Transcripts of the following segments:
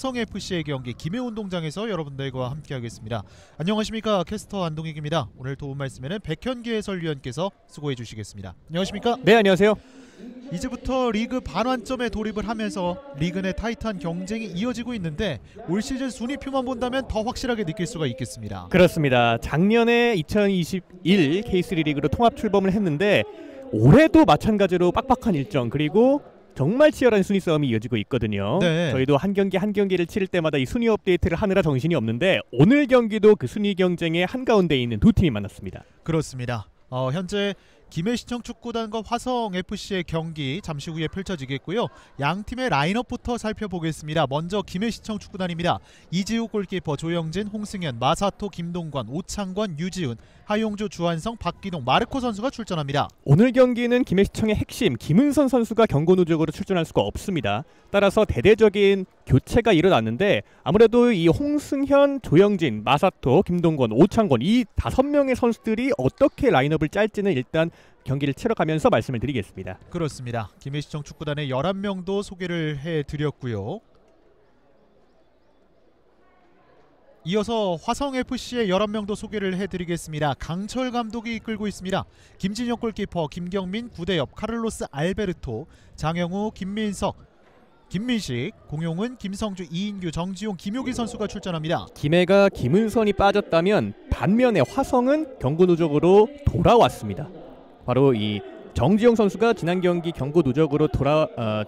화성FC의 경기 김해운동장에서 여러분들과 함께하겠습니다. 안녕하십니까, 캐스터 안동익입니다. 오늘 도움 말씀에는 백현기 해설위원께서 수고해 주시겠습니다. 안녕하십니까? 네, 안녕하세요. 이제부터 리그 반환점에 돌입을 하면서 리그 내 타이트한 경쟁이 이어지고 있는데 올 시즌 순위표만 본다면 더 확실하게 느낄 수가 있겠습니다. 그렇습니다. 작년에 2021 K3 리그로 통합 출범을 했는데 올해도 마찬가지로 빡빡한 일정 그리고 정말 치열한 순위 싸움이 이어지고 있거든요. 네. 저희도 한 경기 한 경기를 치를 때마다 이 순위 업데이트를 하느라 정신이 없는데 오늘 경기도 그 순위 경쟁의 한가운데에 있는 두 팀이 만났습니다. 그렇습니다. 현재 김해시청 축구단과 화성FC의 경기 잠시 후에 펼쳐지겠고요. 양 팀의 라인업부터 살펴보겠습니다. 먼저 김해시청 축구단입니다. 이지우 골키퍼, 조영진, 홍승현, 마사토, 김동관, 오창권, 유지훈, 하용조, 주한성, 박기동, 마르코 선수가 출전합니다. 오늘 경기는 김해시청의 핵심 김은선 선수가 경고 누적으로 출전할 수가 없습니다. 따라서 대대적인 교체가 일어났는데 아무래도 이 홍승현, 조영진, 마사토, 김동건, 오창권 이 5명의 선수들이 어떻게 라인업을 짤지는 일단 경기를 치러가면서 말씀을 드리겠습니다. 그렇습니다. 김해시청 축구단의 11명도 소개를 해드렸고요. 이어서 화성FC의 11명도 소개를 해드리겠습니다. 강철 감독이 이끌고 있습니다. 김진영 골키퍼, 김경민, 구대엽, 카를로스 알베르토, 장영우, 김민석, 김민식, 공용은, 김성주, 이인규, 정지용, 김효기 선수가 출전합니다. 김해가 김은선이 빠졌다면 반면에 화성은 경고 누적으로 돌아왔습니다. 바로 이 정지용 선수가 지난 경기 경고 누적으로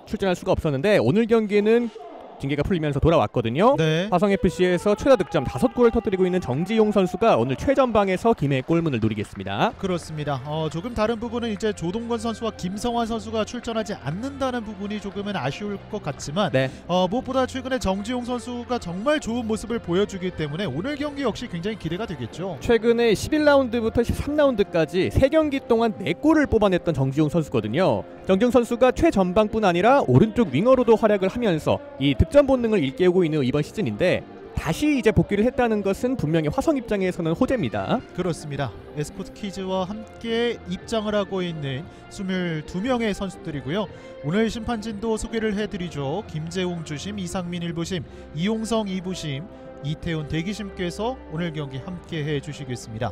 출전할 수가 없었는데 오늘 경기는 징계가 풀리면서 돌아왔거든요. 네. 화성FC에서 최다 득점 5골을 터뜨리고 있는 정지용 선수가 오늘 최전방에서 김해의 골문을 노리겠습니다. 그렇습니다. 조금 다른 부분은 이제 조동건 선수와 김성환 선수가 출전하지 않는다는 부분이 조금은 아쉬울 것 같지만 네. 무엇보다 최근에 정지용 선수가 정말 좋은 모습을 보여주기 때문에 오늘 경기 역시 굉장히 기대가 되겠죠. 최근에 11라운드부터 13라운드까지 3경기 동안 4골을 뽑아냈던 정지용 선수거든요. 정지용 선수가 최전방뿐 아니라 오른쪽 윙어로도 활약을 하면서 이 득점 본능을 일깨우고 있는 이번 시즌인데 다시 이제 복귀를 했다는 것은 분명히 화성 입장에서는 호재입니다. 그렇습니다. 에스포츠 퀴즈와 함께 입장을 하고 있는 22명의 선수들이고요. 오늘 심판진도 소개를 해드리죠. 김재웅 주심, 이상민 1부심, 이용성 2부심, 이태훈 대기심께서 오늘 경기 함께 해주시겠습니다.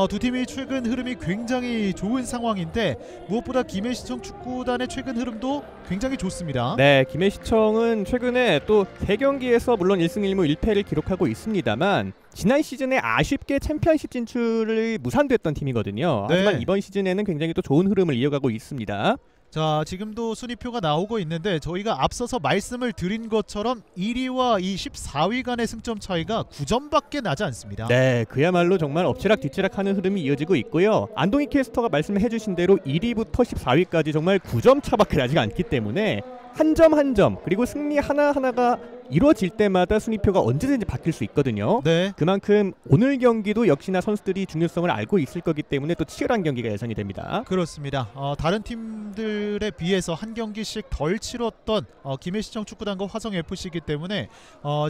두 팀이 최근 흐름이 굉장히 좋은 상황인데 무엇보다 김해시청 축구단의 최근 흐름도 굉장히 좋습니다. 네, 김해시청은 최근에 또 3경기에서 물론 1승 1무 1패를 기록하고 있습니다만 지난 시즌에 아쉽게 챔피언십 진출을 무산됐던 팀이거든요. 네. 하지만 이번 시즌에는 굉장히 또 좋은 흐름을 이어가고 있습니다. 자, 지금도 순위표가 나오고 있는데 저희가 앞서서 말씀을 드린 것처럼 1위와 이 14위 간의 승점 차이가 9점밖에 나지 않습니다. 네, 그야말로 정말 엎치락 뒤치락하는 흐름이 이어지고 있고요. 안동희 캐스터가 말씀해 주신 대로 1위부터 14위까지 정말 9점 차밖에 나지 않기 때문에 한 점 한 점 그리고 승리 하나하나가 이루어질 때마다 순위표가 언제든지 바뀔 수 있거든요. 네. 그만큼 오늘 경기도 역시나 선수들이 중요성을 알고 있을 거기 때문에 또 치열한 경기가 예상이 됩니다. 그렇습니다. 다른 팀들에 비해서 한 경기씩 덜 치렀던 김해시청 축구단과 화성FC이기 때문에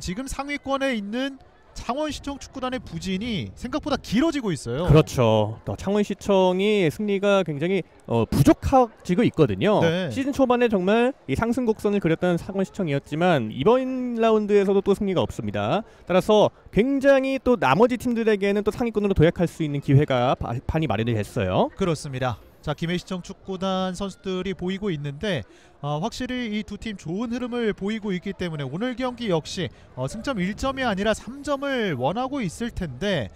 지금 상위권에 있는 창원시청 축구단의 부진이 생각보다 길어지고 있어요. 그렇죠. 또 창원시청이 승리가 굉장히 부족해지고 있거든요. 네. 시즌 초반에 정말 이 상승 곡선을 그렸던 창원시청이었지만 이번 라운드에서도 또 승리가 없습니다. 따라서 굉장히 또 나머지 팀들에게는 또 상위권으로 도약할 수 있는 기회가 판이 마련이 됐어요. 그렇습니다. 자, 김해시청 축구단 선수들이 보이고 있는데 확실히 이 두 팀 좋은 흐름을 보이고 있기 때문에 오늘 경기 역시 승점 1점이 아니라 3점을 원하고 있을 텐데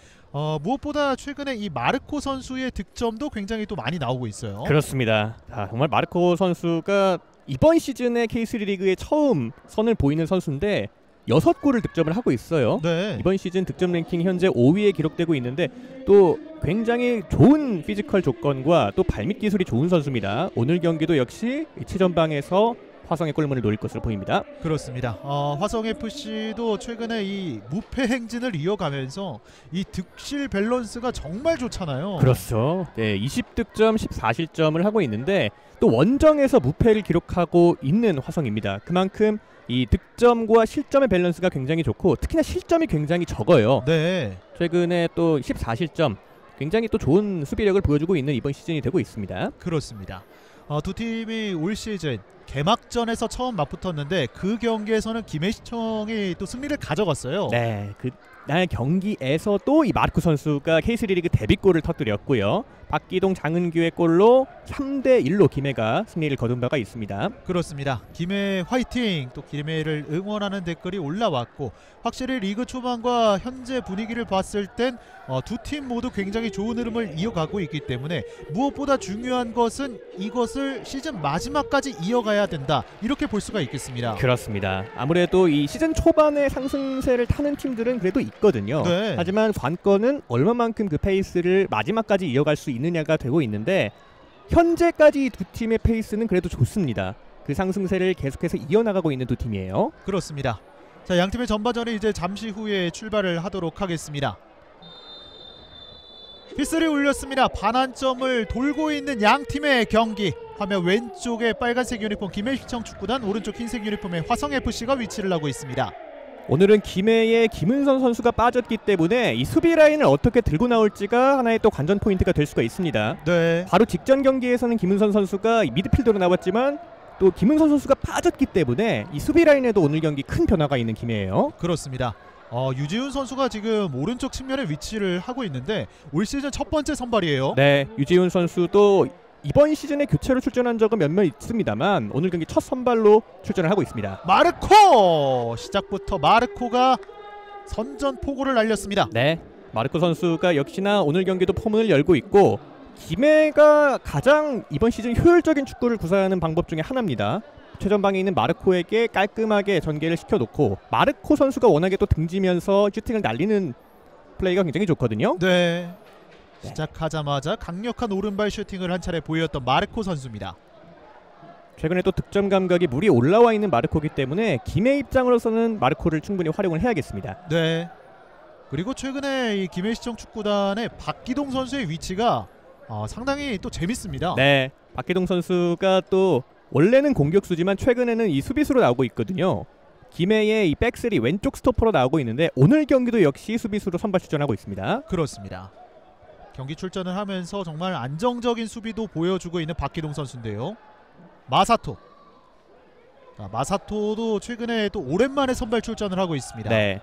무엇보다 최근에 이 마르코 선수의 득점도 굉장히 또 많이 나오고 있어요. 그렇습니다. 정말 마르코 선수가 이번 시즌에 K3 리그에 처음 선을 보이는 선수인데 6골을 득점을 하고 있어요. 네. 이번 시즌 득점 랭킹 현재 5위에 기록되고 있는데 또 굉장히 좋은 피지컬 조건과 또 발밑 기술이 좋은 선수입니다. 오늘 경기도 역시 최전방에서 화성의 골문을 노릴 것으로 보입니다. 그렇습니다. 화성FC도 최근에 이 무패 행진을 이어가면서 이 득실 밸런스가 정말 좋잖아요. 그렇죠. 네, 20득점 14실점을 하고 있는데 또 원정에서 무패를 기록하고 있는 화성입니다. 그만큼 이 득점과 실점의 밸런스가 굉장히 좋고 특히나 실점이 굉장히 적어요. 네. 최근에 또 14실점 굉장히 또 좋은 수비력을 보여주고 있는 이번 시즌이 되고 있습니다. 그렇습니다. 두 팀이 올 시즌 개막전에서 처음 맞붙었는데 그 경기에서는 김해시청이 또 승리를 가져갔어요. 네, 그날 경기에서 또 이 마르코 선수가 K3 리그 데뷔골을 터뜨렸고요. 박기동, 장은규의 골로 3대1로 김해가 승리를 거둔 바가 있습니다. 그렇습니다. 김해 화이팅! 또 김해를 응원하는 댓글이 올라왔고 확실히 리그 초반과 현재 분위기를 봤을 땐 두 팀 모두 굉장히 좋은 흐름을 이어가고 있기 때문에 무엇보다 중요한 것은 이것을 시즌 마지막까지 이어가야 된다. 이렇게 볼 수가 있겠습니다. 그렇습니다. 아무래도 이 시즌 초반에 상승세를 타는 팀들은 그래도 있거든요. 네. 하지만 관건은 얼마만큼 그 페이스를 마지막까지 이어갈 수 있느냐가 되고 있는데 현재까지 두 팀의 페이스는 그래도 좋습니다. 그 상승세를 계속해서 이어나가고 있는 두 팀이에요. 그렇습니다. 자, 양 팀의 전반전이 이제 잠시 후에 출발을 하도록 하겠습니다. 휘슬이 울렸습니다. 반환점을 돌고 있는 양 팀의 경기. 화면 왼쪽에 빨간색 유니폼 김해시청 축구단, 오른쪽 흰색 유니폼의 화성FC가 위치를 하고 있습니다. 오늘은 김해의 김은선 선수가 빠졌기 때문에 이 수비 라인을 어떻게 들고 나올지가 하나의 또 관전 포인트가 될 수가 있습니다. 네. 바로 직전 경기에서는 김은선 선수가 미드필더로 나왔지만 또 김은선 선수가 빠졌기 때문에 이 수비 라인에도 오늘 경기 큰 변화가 있는 김해예요. 그렇습니다. 유지훈 선수가 지금 오른쪽 측면에 위치를 하고 있는데 올 시즌 첫 번째 선발이에요. 네, 유지훈 선수도 이번 시즌에 교체로 출전한 적은 몇몇 있습니다만 오늘 경기 첫 선발로 출전을 하고 있습니다. 마르코! 시작부터 마르코가 선전포고를 날렸습니다. 네, 마르코 선수가 역시나 오늘 경기도 포문을 열고 있고 김해가 가장 이번 시즌 효율적인 축구를 구사하는 방법 중에 하나입니다. 최전방에 있는 마르코에게 깔끔하게 전개를 시켜놓고 마르코 선수가 워낙에 또 등지면서 슈팅을 날리는 플레이가 굉장히 좋거든요. 네. 시작하자마자 강력한 오른발 슈팅을 한 차례 보였던 마르코 선수입니다. 최근에 또 득점 감각이 물이 올라와 있는 마르코이기 때문에 김해 입장으로서는 마르코를 충분히 활용을 해야겠습니다. 네. 그리고 최근에 이 김해시청 축구단의 박기동 선수의 위치가 상당히 또 재밌습니다. 네, 박기동 선수가 또 원래는 공격수지만 최근에는 이 수비수로 나오고 있거든요. 김해의 이 백스리 왼쪽 스토퍼로 나오고 있는데 오늘 경기도 역시 수비수로 선발 출전하고 있습니다. 그렇습니다. 경기 출전을 하면서 정말 안정적인 수비도 보여주고 있는 박기동 선수인데요. 마사토. 자, 마사토도 최근에 또 오랜만에 선발 출전을 하고 있습니다. 네,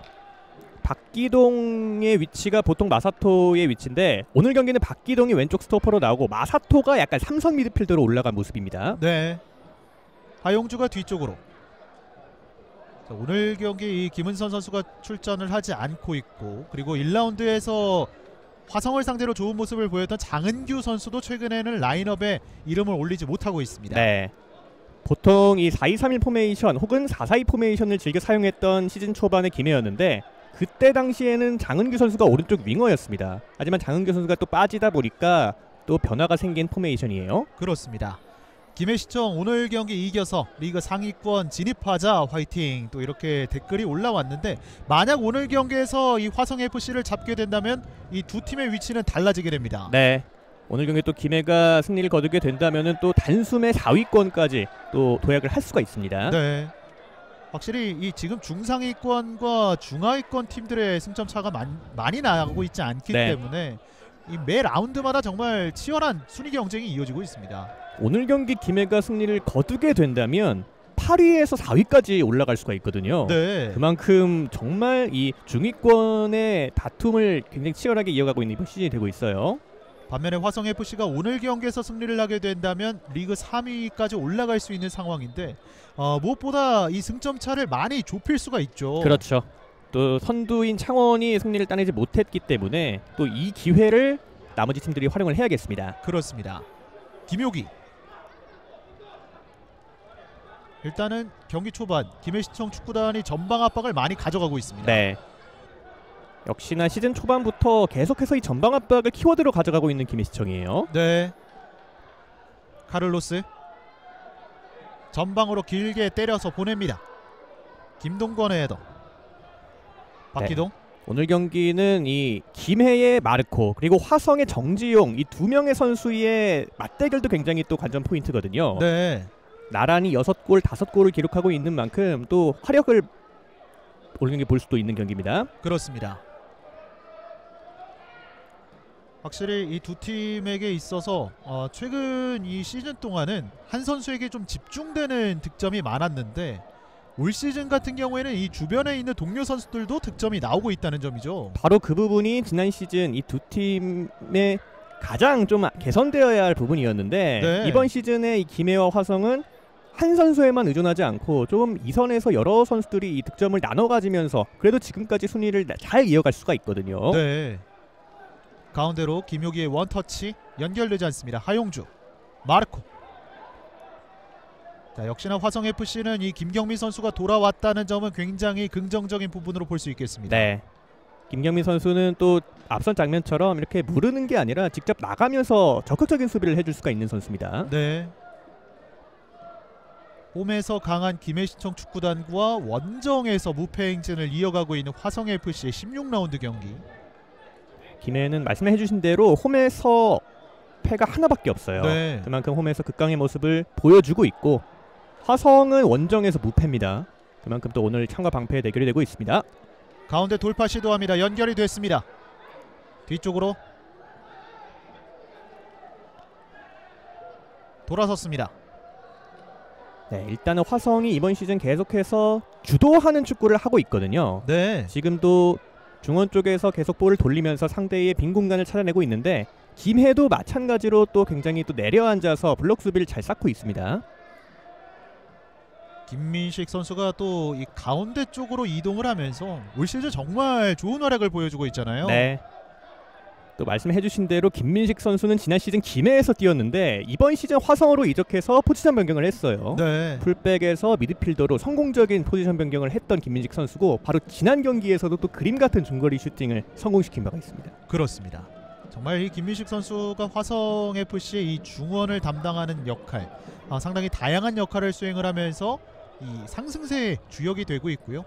박기동의 위치가 보통 마사토의 위치인데 오늘 경기는 박기동이 왼쪽 스토퍼로 나오고 마사토가 약간 삼선 미드필더로 올라간 모습입니다. 네. 하용주가 뒤쪽으로. 자, 오늘 경기 이 김은선 선수가 출전을 하지 않고 있고 그리고 1라운드에서 화성을 상대로 좋은 모습을 보였던 장은규 선수도 최근에는 라인업에 이름을 올리지 못하고 있습니다. 네, 보통 이 4-2-3-1 포메이션 혹은 4-4-2 포메이션을 즐겨 사용했던 시즌 초반의 김해였는데 그때 당시에는 장은규 선수가 오른쪽 윙어였습니다. 하지만 장은규 선수가 또 빠지다 보니까 또 변화가 생긴 포메이션이에요. 그렇습니다. 김해시청 오늘 경기 이겨서 리그 상위권 진입하자 화이팅, 또 이렇게 댓글이 올라왔는데 만약 오늘 경기에서 이 화성FC를 잡게 된다면 이 두 팀의 위치는 달라지게 됩니다. 네, 오늘 경기 또 김해가 승리를 거두게 된다면 또 단숨에 4위권까지 또 도약을 할 수가 있습니다. 네. 확실히 이 지금 중상위권과 중하위권 팀들의 승점 차가 많이 나고 있지 않기 네. 때문에 이 매 라운드마다 정말 치열한 순위 경쟁이 이어지고 있습니다. 오늘 경기 김해가 승리를 거두게 된다면 8위에서 4위까지 올라갈 수가 있거든요. 네. 그만큼 정말 이 중위권의 다툼을 굉장히 치열하게 이어가고 있는 이번 시즌이 되고 있어요. 반면에 화성FC가 오늘 경기에서 승리를 하게 된다면 리그 3위까지 올라갈 수 있는 상황인데 무엇보다 이 승점 차를 많이 좁힐 수가 있죠. 그렇죠. 또 선두인 창원이 승리를 따내지 못했기 때문에 또 이 기회를 나머지 팀들이 활용을 해야겠습니다. 그렇습니다. 김효기. 일단은 경기 초반 김해시청 축구단이 전방 압박을 많이 가져가고 있습니다. 네, 역시나 시즌 초반부터 계속해서 이 전방 압박을 키워드로 가져가고 있는 김해시청이에요. 네. 카를로스 전방으로 길게 때려서 보냅니다. 김동건의 헤더. 박기동. 네. 오늘 경기는 이 김해의 마르코 그리고 화성의 정지용 이 두 명의 선수의 맞대결도 굉장히 또 관전 포인트거든요. 네. 나란히 6골, 5골을 기록하고 있는 만큼 또 화력을 오늘 경기 볼 수도 있는 경기입니다. 그렇습니다. 확실히 이 두 팀에게 있어서 최근 이 시즌 동안은 한 선수에게 좀 집중되는 득점이 많았는데 올 시즌 같은 경우에는 이 주변에 있는 동료 선수들도 득점이 나오고 있다는 점이죠. 바로 그 부분이 지난 시즌 이 두 팀의 가장 좀 개선되어야 할 부분이었는데 네. 이번 시즌에 이 김해와 화성은 한 선수에만 의존하지 않고 좀 이선에서 여러 선수들이 이 득점을 나눠 가지면서 그래도 지금까지 순위를 잘 이어갈 수가 있거든요. 네. 가운데로 김효기의 원터치 연결되지 않습니다. 하용주, 마르코. 자, 역시나 화성FC는 이 김경민 선수가 돌아왔다는 점은 굉장히 긍정적인 부분으로 볼 수 있겠습니다. 네. 김경민 선수는 또 앞선 장면처럼 이렇게 무르는 게 아니라 직접 나가면서 적극적인 수비를 해줄 수가 있는 선수입니다. 네. 홈에서 강한 김해시청 축구단과 원정에서 무패 행진을 이어가고 있는 화성FC의 16라운드 경기. 김해는 말씀해주신 대로 홈에서 패가 하나밖에 없어요. 네. 그만큼 홈에서 극강의 모습을 보여주고 있고 화성은 원정에서 무패입니다. 그만큼 또 오늘 창과 방패의 대결이 되고 있습니다. 가운데 돌파 시도합니다. 연결이 됐습니다. 뒤쪽으로 돌아섰습니다. 네, 일단은 화성이 이번 시즌 계속해서 주도하는 축구를 하고 있거든요. 네. 지금도 중원 쪽에서 계속 볼을 돌리면서 상대의 빈 공간을 찾아내고 있는데 김해도 마찬가지로 또 굉장히 또 내려앉아서 블록 수비를 잘 쌓고 있습니다. 김민식 선수가 또 이 가운데 쪽으로 이동을 하면서 올 시즌 정말 좋은 활약을 보여주고 있잖아요. 네. 또 말씀해주신 대로 김민식 선수는 지난 시즌 김해에서 뛰었는데 이번 시즌 화성으로 이적해서 포지션 변경을 했어요. 네. 풀백에서 미드필더로 성공적인 포지션 변경을 했던 김민식 선수고 바로 지난 경기에서도 또 그림 같은 중거리 슈팅을 성공시킨 바가 있습니다. 그렇습니다. 정말 이 김민식 선수가 화성FC의 이 중원을 담당하는 역할, 상당히 다양한 역할을 수행을 하면서 이 상승세의 주역이 되고 있고요.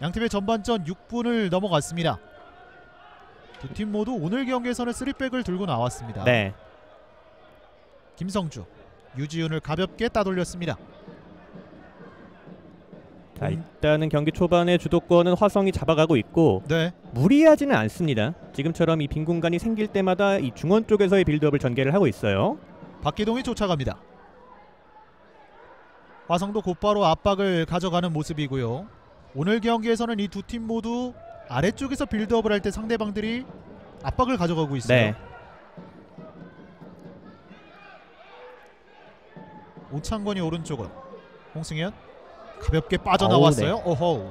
양팀의 전반전 6분을 넘어갔습니다. 두 팀 모두 오늘 경기에서는 3백을 들고 나왔습니다. 네. 김성주, 유지훈을 가볍게 따돌렸습니다. 자, 일단은 경기 초반에 주도권은 화성이 잡아가고 있고 네. 무리하지는 않습니다. 지금처럼 이 빈 공간이 생길 때마다 이 중원 쪽에서의 빌드업을 전개를 하고 있어요. 박기동이 쫓아갑니다. 화성도 곧바로 압박을 가져가는 모습이고요. 오늘 경기에서는 이 두 팀 모두 아래쪽에서 빌드업을 할 때 상대방들이 압박을 가져가고 있어요. 네. 오창권이 오른쪽으로, 홍승현 가볍게 빠져나왔어요. 네. 오호,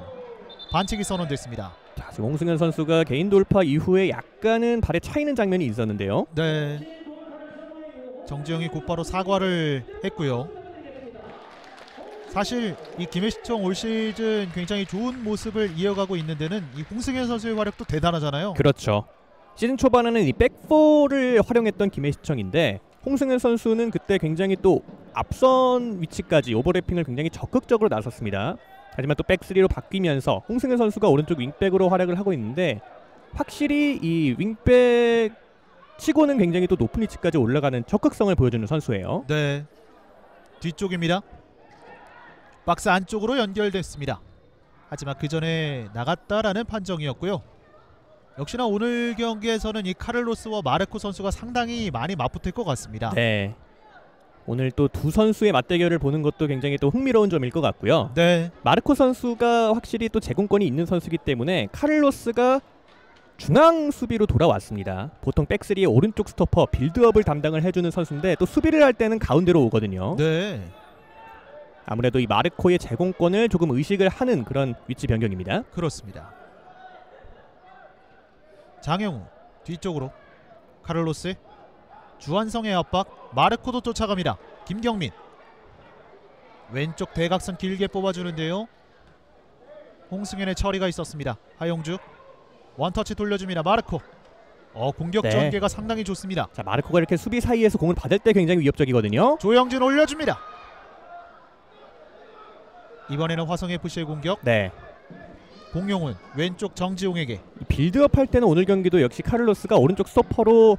반칙이 선언됐습니다. 자, 지금 홍승현 선수가 개인 돌파 이후에 약간은 발에 차이는 장면이 있었는데요. 네. 정지영이 곧바로 사과를 했고요. 사실 이 김해시청 올 시즌 굉장히 좋은 모습을 이어가고 있는 데는 이 홍승현 선수의 활약도 대단하잖아요. 그렇죠. 시즌 초반에는 이 백포를 활용했던 김해시청인데 홍승현 선수는 그때 굉장히 또 앞선 위치까지 오버래핑을 굉장히 적극적으로 나섰습니다. 하지만 또 백스리로 바뀌면서 홍승현 선수가 오른쪽 윙백으로 활약을 하고 있는데 확실히 이 윙백 치고는 굉장히 또 높은 위치까지 올라가는 적극성을 보여주는 선수예요. 네. 뒤쪽입니다. 박스 안쪽으로 연결됐습니다. 하지만 그 전에 나갔다라는 판정이었고요. 역시나 오늘 경기에서는 이 카를로스와 마르코 선수가 상당히 많이 맞붙을 것 같습니다. 네. 오늘 또 두 선수의 맞대결을 보는 것도 굉장히 또 흥미로운 점일 것 같고요. 네. 마르코 선수가 확실히 또 제공권이 있는 선수이기 때문에 카를로스가 중앙 수비로 돌아왔습니다. 보통 백스리의 오른쪽 스토퍼 빌드업을 담당을 해주는 선수인데 또 수비를 할 때는 가운데로 오거든요. 네. 아무래도 이 마르코의 제공권을 조금 의식을 하는 그런 위치 변경입니다. 그렇습니다. 장영우 뒤쪽으로, 카를로스, 주한성의 압박, 마르코도 쫓아갑니다. 김경민 왼쪽 대각선 길게 뽑아주는데요. 홍승현의 처리가 있었습니다. 하용주 원터치 돌려줍니다. 마르코. 공격 네. 전개가 상당히 좋습니다. 자, 마르코가 이렇게 수비 사이에서 공을 받을 때 굉장히 위협적이거든요. 조영진 올려줍니다. 이번에는 화성FC의 공격. 네. 공용훈 왼쪽 정지용에게. 이 빌드업 할 때는 오늘 경기도 역시 카를로스가 오른쪽 스토퍼로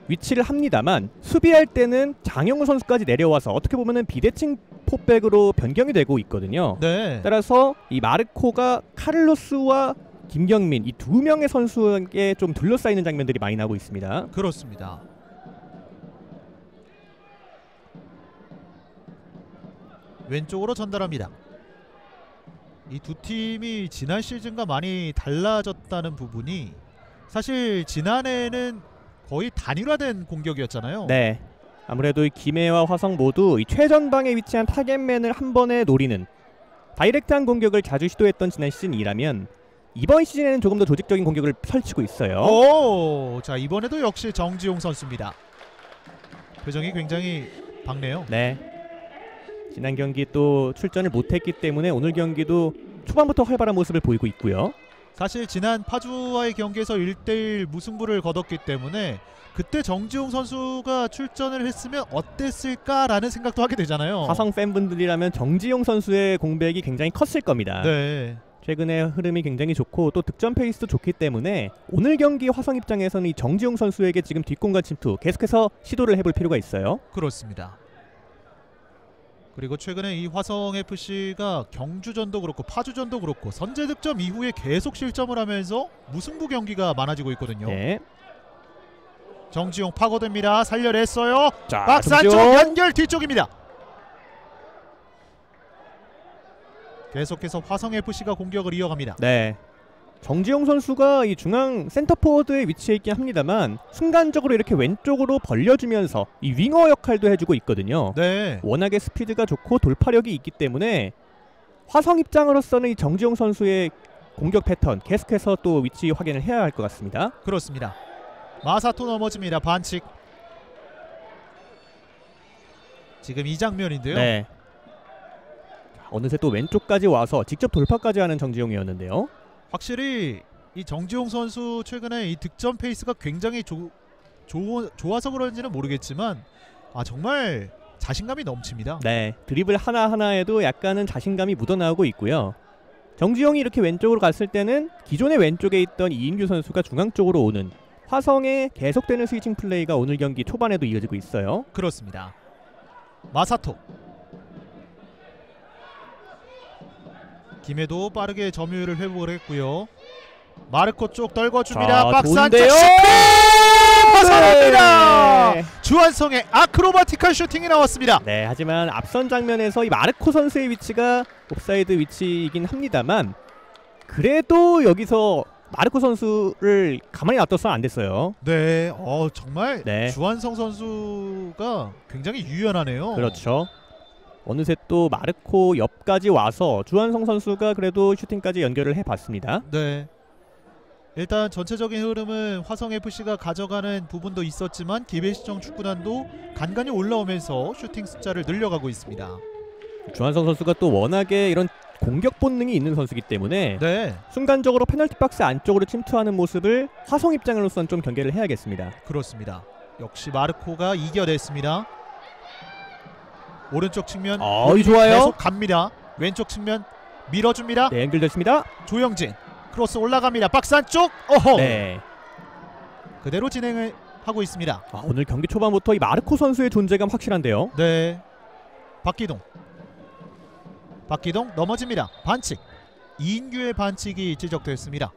위치를 합니다만 수비할 때는 장영우 선수까지 내려와서 어떻게 보면은 비대칭 포백으로 변경이 되고 있거든요. 네. 따라서 이 마르코가 카를로스와 김경민 이 두 명의 선수에게 좀 둘러싸이는 장면들이 많이 나오고 있습니다. 그렇습니다. 왼쪽으로 전달합니다. 이 두 팀이 지난 시즌과 많이 달라졌다는 부분이 사실 지난해는 거의 단일화된 공격이었잖아요. 네. 아무래도 이 김해와 화성 모두 이 최전방에 위치한 타겟맨을 한 번에 노리는 다이렉트한 공격을 자주 시도했던 지난 시즌이라면 이번 시즌에는 조금 더 조직적인 공격을 펼치고 있어요. 오, 자 이번에도 역시 정지용 선수입니다. 표정이 굉장히 밝네요. 네. 지난 경기 또 출전을 못했기 때문에 오늘 경기도 초반부터 활발한 모습을 보이고 있고요. 사실 지난 파주와의 경기에서 1대1 무승부를 거뒀기 때문에 그때 정지용 선수가 출전을 했으면 어땠을까라는 생각도 하게 되잖아요. 화성 팬분들이라면 정지용 선수의 공백이 굉장히 컸을 겁니다. 네. 최근에 흐름이 굉장히 좋고 또 득점 페이스도 좋기 때문에 오늘 경기 화성 입장에서는 이 정지용 선수에게 지금 뒷공간 침투 계속해서 시도를 해볼 필요가 있어요. 그렇습니다. 그리고 최근에 이 화성FC가 경주전도 그렇고 파주전도 그렇고 선제 득점 이후에 계속 실점을 하면서 무승부 경기가 많아지고 있거든요. 네. 정지용 파고듭니다. 살려냈어요. 자, 박스 안쪽 정지용. 연결 뒤쪽입니다. 계속해서 화성FC가 공격을 이어갑니다. 네. 정지용 선수가 이 중앙 센터포워드에 위치해 있긴 합니다만 순간적으로 이렇게 왼쪽으로 벌려주면서 이 윙어 역할도 해주고 있거든요. 네. 워낙에 스피드가 좋고 돌파력이 있기 때문에 화성 입장으로서는 이 정지용 선수의 공격 패턴 계속해서 또 위치 확인을 해야 할 것 같습니다. 그렇습니다. 마사토 넘어집니다. 반칙. 지금 이 장면인데요. 네. 어느새 또 왼쪽까지 와서 직접 돌파까지 하는 정지용이었는데요. 확실히 이 정지용 선수 최근에 이 득점 페이스가 굉장히 좋아서 그런지는 모르겠지만 정말 자신감이 넘칩니다. 네, 드리블 하나하나에도 약간은 자신감이 묻어나오고 있고요. 정지용이 이렇게 왼쪽으로 갔을 때는 기존의 왼쪽에 있던 이인규 선수가 중앙 쪽으로 오는 화성의 계속되는 스위칭 플레이가 오늘 경기 초반에도 이어지고 있어요. 그렇습니다. 마사토. 김해도 빠르게 점유율을 회복을 했고요. 마르코 쪽 떨궈줍니다. 자, 박스 안쪽 좋은데요? 슈팅! 벗어납니다. 네. 주한성의 아크로바티컬 슈팅이 나왔습니다. 네, 하지만 앞선 장면에서 이 마르코 선수의 위치가 옵사이드 위치이긴 합니다만 그래도 여기서 마르코 선수를 가만히 놔둬서는 안 됐어요. 네, 정말 네. 주한성 선수가 굉장히 유연하네요. 그렇죠. 어느새 또 마르코 옆까지 와서 주한성 선수가 그래도 슈팅까지 연결을 해봤습니다. 네. 일단 전체적인 흐름은 화성FC가 가져가는 부분도 있었지만 기배시청 축구단도 간간히 올라오면서 슈팅 숫자를 늘려가고 있습니다. 주한성 선수가 또 워낙에 이런 공격 본능이 있는 선수이기 때문에 네, 순간적으로 페널티 박스 안쪽으로 침투하는 모습을 화성 입장으로서는 좀 경계를 해야겠습니다. 그렇습니다. 역시 마르코가 이겨냈습니다. 오른쪽 측면 좋아요. 계속 갑니다. 왼쪽 측면 밀어줍니다. 네, 연결됐습니다. 조영진 크로스 올라갑니다. 박스 안쪽. 어허. 네. 그대로 진행을 하고 있습니다. 오늘 경기 초반부터 이 마르코 선수의 존재감 확실한데요. 네. 박기동 넘어집니다. 반칙. 이인규의 반칙이 지적됐습니다.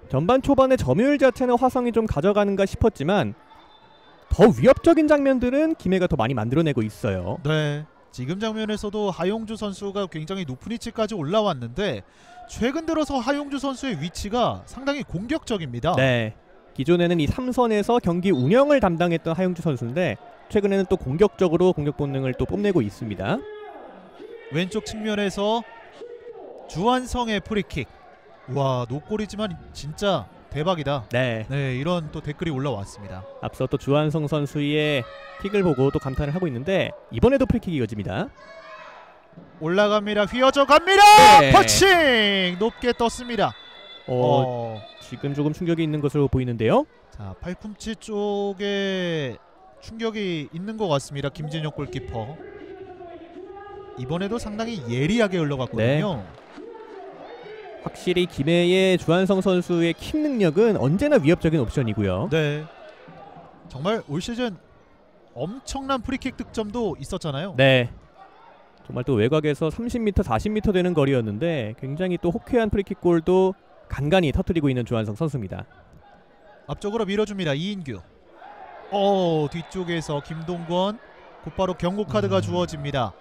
전반 초반의 점유율 자체는 화성이 좀 가져가는가 싶었지만 더 위협적인 장면들은 김해가 더 많이 만들어내고 있어요. 네. 지금 장면에서도 하용주 선수가 굉장히 높은 위치까지 올라왔는데 최근 들어서 하용주 선수의 위치가 상당히 공격적입니다. 네. 기존에는 이 3선에서 경기 운영을 담당했던 하용주 선수인데 최근에는 또 공격적으로 공격 본능을 또 뽐내고 있습니다. 왼쪽 측면에서 주한성의 프리킥. 와, 노골이지만 진짜 대박이다. 네. 네, 이런 또 댓글이 올라왔습니다. 앞서 또 주한성 선수의 킥을 보고 또 감탄을 하고 있는데 이번에도 프리킥이 이어집니다. 올라갑니다. 휘어져 갑니다. 네. 퍼칭! 높게 떴습니다. 지금 조금 충격이 있는 것으로 보이는데요. 자, 팔꿈치 쪽에 충격이 있는 것 같습니다. 김진혁 골키퍼. 이번에도 상당히 예리하게 흘러갔거든요. 확실히 김해의 주한성 선수의 킥 능력은 언제나 위협적인 옵션이고요. 네. 정말 올 시즌 엄청난 프리킥 득점도 있었잖아요. 네. 정말 또 외곽에서 30m, 40m 되는 거리였는데 굉장히 또 호쾌한 프리킥 골도 간간히 터뜨리고 있는 주한성 선수입니다. 앞쪽으로 밀어줍니다. 이인규. 뒤쪽에서 김동권 곧바로 경고 카드가 주어집니다.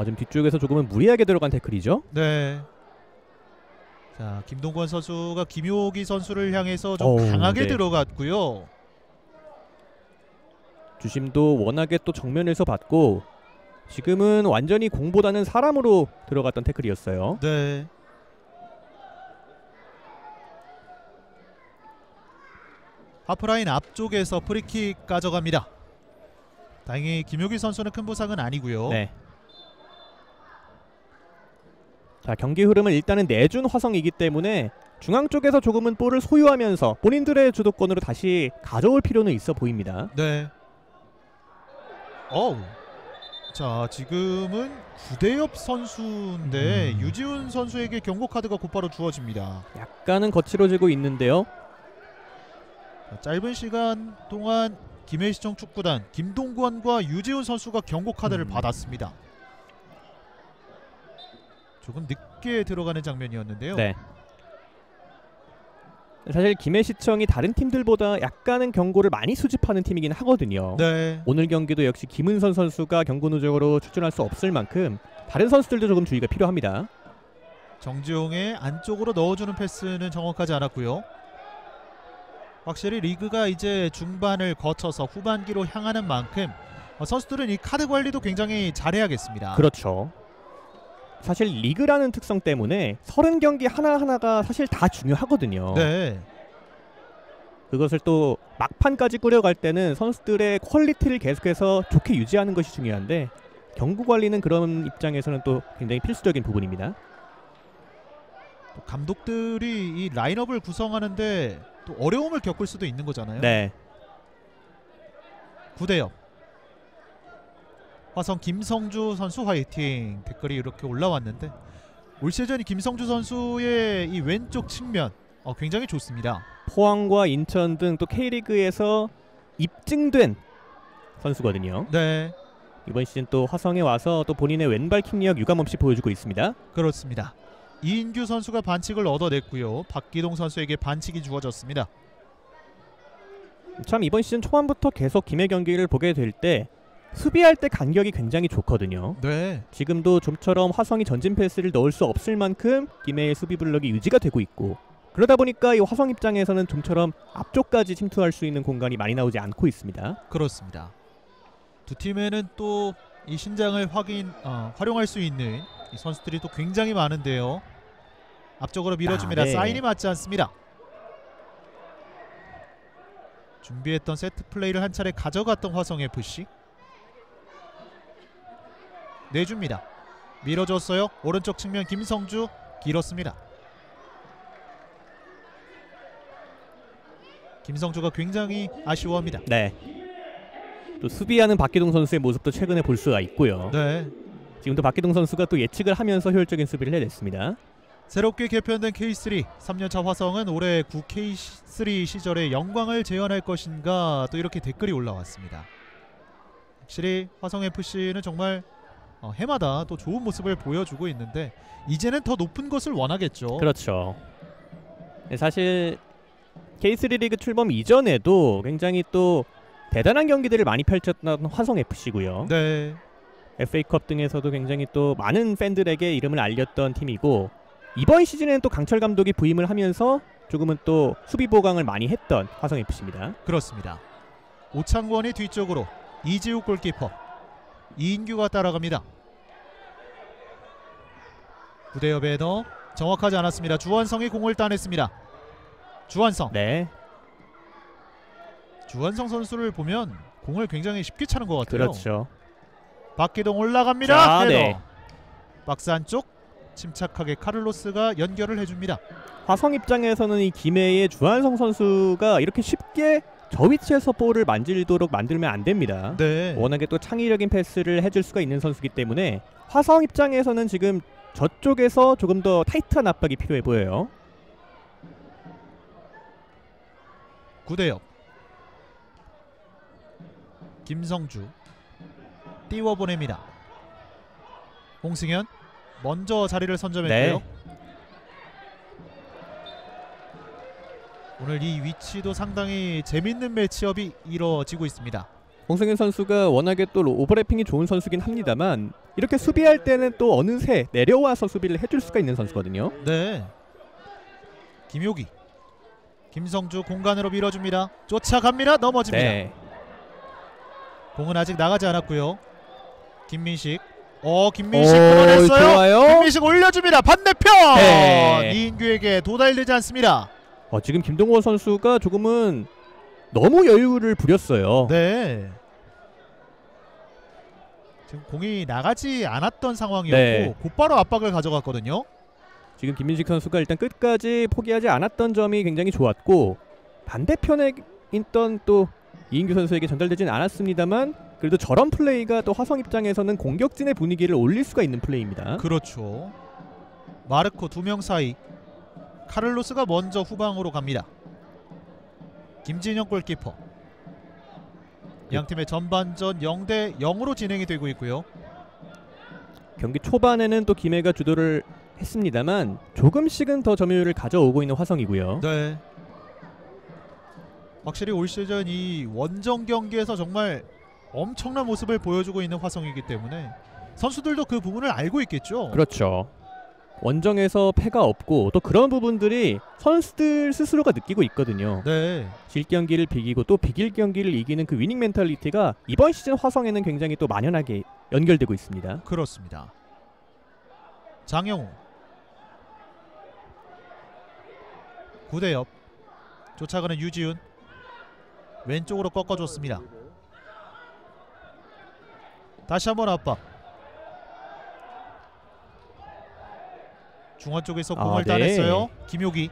지금 뒤쪽에서 조금은 무리하게 들어간 태클이죠. 네. 자, 김동권 선수가 김효기 선수를 향해서 좀 강하게 네. 들어갔고요. 주심도 워낙에 또 정면에서 받고 지금은 완전히 공보다는 사람으로 들어갔던 태클이었어요. 네. 하프라인 앞쪽에서 프리킥 가져갑니다. 다행히 김효기 선수는 큰 부상은 아니고요. 네. 자, 경기 흐름은 일단은 내준 화성이기 때문에 중앙 쪽에서 조금은 볼을 소유하면서 본인들의 주도권으로 다시 가져올 필요는 있어 보입니다. 네. 자, 지금은 구대엽 선수인데 유지훈 선수에게 경고 카드가 곧바로 주어집니다. 약간은 거칠어지고 있는데요. 자, 짧은 시간 동안 김해시청 축구단 김동권과 유지훈 선수가 경고 카드를 받았습니다. 조금 늦게 들어가는 장면이었는데요. 네. 사실 김해시청이 다른 팀들보다 약간은 경고를 많이 수집하는 팀이긴 하거든요. 네. 오늘 경기도 역시 김은선 선수가 경고 누적으로 출전할 수 없을 만큼 다른 선수들도 조금 주의가 필요합니다. 정지용의 안쪽으로 넣어주는 패스는 정확하지 않았고요. 확실히 리그가 이제 중반을 거쳐서 후반기로 향하는 만큼 선수들은 이 카드 관리도 굉장히 잘해야겠습니다. 그렇죠. 사실 리그라는 특성 때문에 30경기 하나하나가 사실 다 중요하거든요. 네. 그것을 또 막판까지 꾸려갈 때는 선수들의 퀄리티를 계속해서 좋게 유지하는 것이 중요한데 경고 관리는 그런 입장에서는 또 굉장히 필수적인 부분입니다. 또 감독들이 이 라인업을 구성하는데 또 어려움을 겪을 수도 있는 거잖아요. 네. 구대엽. 화성 김성주 선수 화이팅 댓글이 이렇게 올라왔는데 올 시즌 김성주 선수의 이 왼쪽 측면 굉장히 좋습니다. 포항과 인천 등 또 K리그에서 입증된 선수거든요. 네, 이번 시즌 또 화성에 와서 또 본인의 왼발 킥력 유감없이 보여주고 있습니다. 그렇습니다. 이인규 선수가 반칙을 얻어냈고요. 박기동 선수에게 반칙이 주어졌습니다. 참 이번 시즌 초반부터 계속 김해 경기를 보게 될 때 수비할 때 간격이 굉장히 좋거든요. 네, 지금도 좀처럼 화성이 전진 패스를 넣을 수 없을 만큼 김해의 수비 블럭이 유지가 되고 있고 그러다 보니까 이 화성 입장에서는 좀처럼 앞쪽까지 침투할 수 있는 공간이 많이 나오지 않고 있습니다. 그렇습니다. 두 팀에는 또 이 신장을 활용할 수 있는 이 선수들이 또 굉장히 많은데요. 앞쪽으로 밀어줍니다. 네. 사인이 맞지 않습니다. 준비했던 세트 플레이를 한 차례 가져갔던 화성FC. 내줍니다. 밀어줬어요. 오른쪽 측면 김성주 길었습니다. 김성주가 굉장히 아쉬워합니다. 네. 또 수비하는 박기동 선수의 모습도 최근에 볼 수가 있고요. 네. 지금도 박기동 선수가 또 예측을 하면서 효율적인 수비를 해냈습니다. 새롭게 개편된 K3 3년차 화성은 올해 9K3 시절의 영광을 재현할 것인가 또 이렇게 댓글이 올라왔습니다. 확실히 화성FC는 정말 해마다 또 좋은 모습을 보여주고 있는데 이제는 더 높은 것을 원하겠죠. 그렇죠. 네, 사실 K3 리그 출범 이전에도 굉장히 또 대단한 경기들을 많이 펼쳤던 화성FC고요. 네. FA컵 등에서도 굉장히 또 많은 팬들에게 이름을 알렸던 팀이고 이번 시즌에는 또 강철 감독이 부임을 하면서 조금은 또 수비 보강을 많이 했던 화성FC입니다. 그렇습니다. 오창권이 뒤쪽으로 이지욱 골키퍼 이인규가 따라갑니다. 구대엽 배너 정확하지 않았습니다. 주한성이 공을 따냈습니다. 주한성. 네. 주한성 선수를 보면 공을 굉장히 쉽게 차는 것 같아요. 그렇죠. 박기동 올라갑니다. 자, 헤더. 네. 박스 안쪽 침착하게 카를로스가 연결을 해줍니다. 화성 입장에서는 이 김해의 주한성 선수가 이렇게 쉽게 저 위치에서 볼을 만지도록 만들면 안 됩니다. 네. 워낙에 또 창의적인 패스를 해줄 수가 있는 선수이기 때문에 화성 입장에서는 지금 저쪽에서 조금 더 타이트한 압박이 필요해 보여요. 구대엽 김성주 띄워보냅니다. 홍승현 먼저 자리를 선점했고요. 네. 오늘 이 위치도 상당히 재밌는 매치업이 이루어지고 있습니다. 홍승현 선수가 워낙에 또 오버래핑이 좋은 선수긴 합니다만 이렇게 수비할 때는 또 어느새 내려와서 수비를 해줄 수가 있는 선수거든요. 네. 김효기, 김성주 공간으로 밀어줍니다. 쫓아갑니다. 넘어집니다. 네. 공은 아직 나가지 않았고요. 김민식, 김민식 끊어냈어요. 좋아요. 김민식 올려줍니다. 반대편 네. 이인규에게 도달되지 않습니다. 지금 김동원 선수가 조금은 너무 여유를 부렸어요. 네. 지금 공이 나가지 않았던 상황이었고 네. 곧바로 압박을 가져갔거든요. 지금 김민식 선수가 일단 끝까지 포기하지 않았던 점이 굉장히 좋았고 반대편에 있던 또 이인규 선수에게 전달되진 않았습니다만 그래도 저런 플레이가 또 화성 입장에서는 공격진의 분위기를 올릴 수가 있는 플레이입니다. 그렇죠. 마르코 2명 사이 카를로스가 먼저 후방으로 갑니다. 김진영 골키퍼. 양팀의 전반전 0대 0으로 진행이 되고 있고요. 경기 초반에는 또 김해가 주도를 했습니다만 조금씩은 더 점유율을 가져오고 있는 화성이고요. 네. 확실히 올 시즌 이 원정 경기에서 정말 엄청난 모습을 보여주고 있는 화성이기 때문에 선수들도 그 부분을 알고 있겠죠. 그렇죠. 원정에서 패가 없고 또 그런 부분들이 선수들 스스로가 느끼고 있거든요. 네. 질 경기를 비기고 또 비길 경기를 이기는 그 위닝 멘탈리티가 이번 시즌 화성에는 굉장히 또 만연하게 연결되고 있습니다. 그렇습니다. 장영우 9대 옆 쫓아가는 유지훈 왼쪽으로 꺾어줬습니다. 다시 한번 압박. 중원 쪽에서 공을 따냈어요. 김효기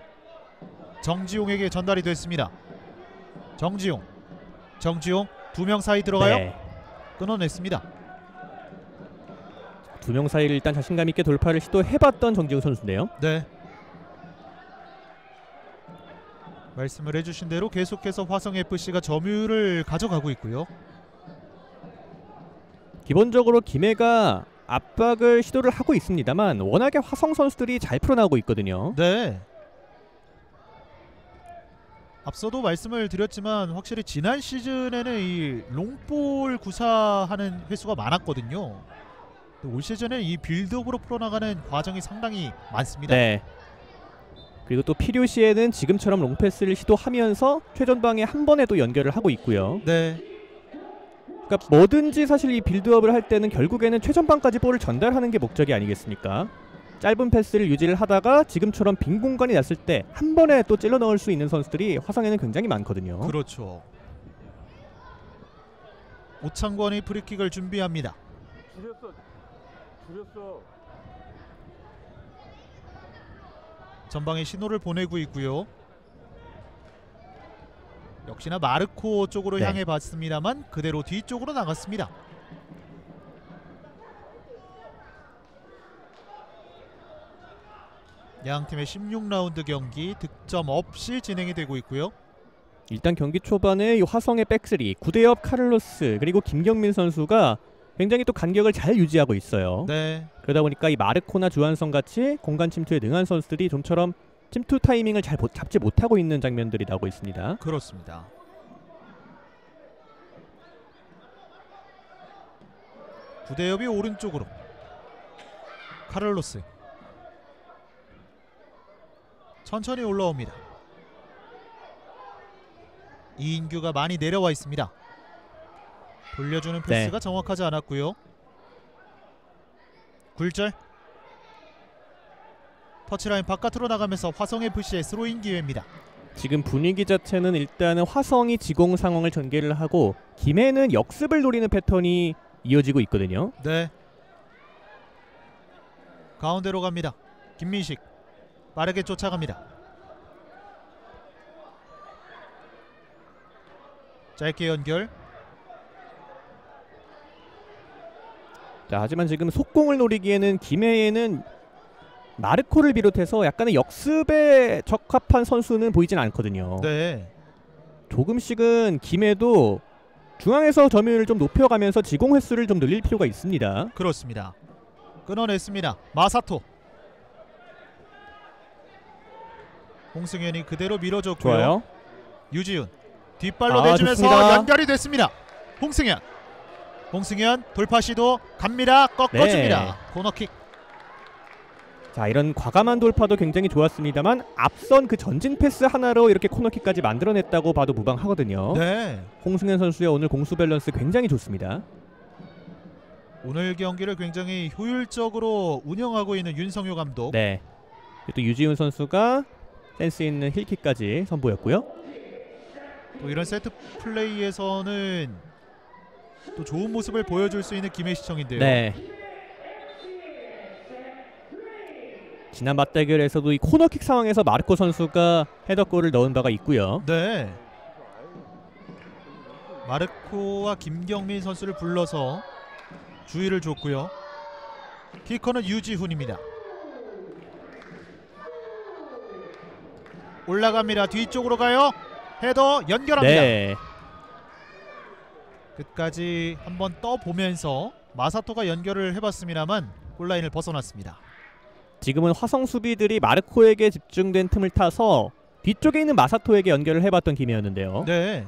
정지용에게 전달이 됐습니다. 정지용 2명 사이 들어가요. 네. 끊어냈습니다. 2명 사이를 일단 자신감 있게 돌파를 시도해봤던 정지훈 선수인데요. 네. 말씀을 해주신 대로 계속해서 화성FC가 점유율을 가져가고 있고요. 기본적으로 김해가 압박을 시도를 하고 있습니다만 워낙에 화성 선수들이 잘 풀어나오고 있거든요. 네. 앞서도 말씀을 드렸지만 확실히 지난 시즌에는 이 롱볼 구사하는 횟수가 많았거든요. 올 시즌에 이 빌드업으로 풀어나가는 과정이 상당히 많습니다. 네. 그리고 또 필요시에는 지금처럼 롱패스를 시도하면서 최전방에 한 번에 또 연결을 하고 있고요. 네. 그러니까 뭐든지 사실 이 빌드업을 할 때는 결국에는 최전방까지 볼을 전달하는 게 목적이 아니겠습니까? 짧은 패스를 유지를 하다가 지금처럼 빈 공간이 났을 때 한 번에 또 찔러 넣을 수 있는 선수들이 화성에는 굉장히 많거든요. 그렇죠. 오창권이 프리킥을 준비합니다. 줄였어. 전방에 신호를 보내고 있고요. 역시나 마르코 쪽으로 네. 향해 봤습니다만 그대로 뒤쪽으로 나갔습니다. 양팀의 16라운드 경기 득점 없이 진행이 되고 있고요. 일단 경기 초반에 이 화성의 백스리 구대엽 카를로스 그리고 김경민 선수가 굉장히 또 간격을 잘 유지하고 있어요. 네. 그러다 보니까 이 마르코나 주한성 같이 공간 침투에 능한 선수들이 좀처럼 침투 타이밍을 잘 잡지 못하고 있는 장면들이 나오고 있습니다. 그렇습니다. 구대엽이 오른쪽으로 카를로스 천천히 올라옵니다. 이인규가 많이 내려와 있습니다. 돌려주는 패스가 정확하지 않았고요. 굴절 터치라인 바깥으로 나가면서 화성FC의 스로인 기회입니다. 지금 분위기 자체는 일단은 화성이 지공 상황을 전개를 하고 김해는 역습을 노리는 패턴이 이어지고 있거든요. 네. 가운데로 갑니다. 김민식 빠르게 쫓아갑니다. 짧게 연결. 자, 하지만 지금 속공을 노리기에는 김해에는 마르코를 비롯해서 약간의 역습에 적합한 선수는 보이진 않거든요. 네. 조금씩은 김해도 중앙에서 점유율을 좀 높여가면서 지공 횟수를 좀 늘릴 필요가 있습니다. 그렇습니다. 끊어냈습니다. 마사토 홍승현이 그대로 밀어줬고요. 좋아요. 유지훈 뒷발로 내주면서 좋습니다. 연결이 됐습니다. 홍승현 돌파 시도 갑니다. 꺾어줍니다. 네. 코너킥. 자, 이런 과감한 돌파도 굉장히 좋았습니다만 앞선 그 전진 패스 하나로 이렇게 코너킥까지 만들어냈다고 봐도 무방하거든요. 네. 홍승현 선수의 오늘 공수 밸런스 굉장히 좋습니다. 오늘 경기를 굉장히 효율적으로 운영하고 있는 윤성효 감독. 네. 또 유지훈 선수가 센스 있는 힐킥까지 선보였고요. 또 이런 세트 플레이에서는 또 좋은 모습을 보여줄 수 있는 김해시청인데요. 네. 지난 맞대결에서도 이 코너킥 상황에서 마르코 선수가 헤더골을 넣은 바가 있고요. 네. 마르코와 김경민 선수를 불러서 주의를 줬고요. 키커는 유지훈입니다. 올라갑니다. 뒤쪽으로 가요. 헤더 연결합니다. 네. 끝까지 한번 떠보면서 마사토가 연결을 해봤습니다만 골라인을 벗어났습니다. 지금은 화성 수비들이 마르코에게 집중된 틈을 타서 뒤쪽에 있는 마사토에게 연결을 해봤던 김이었는데요. 네.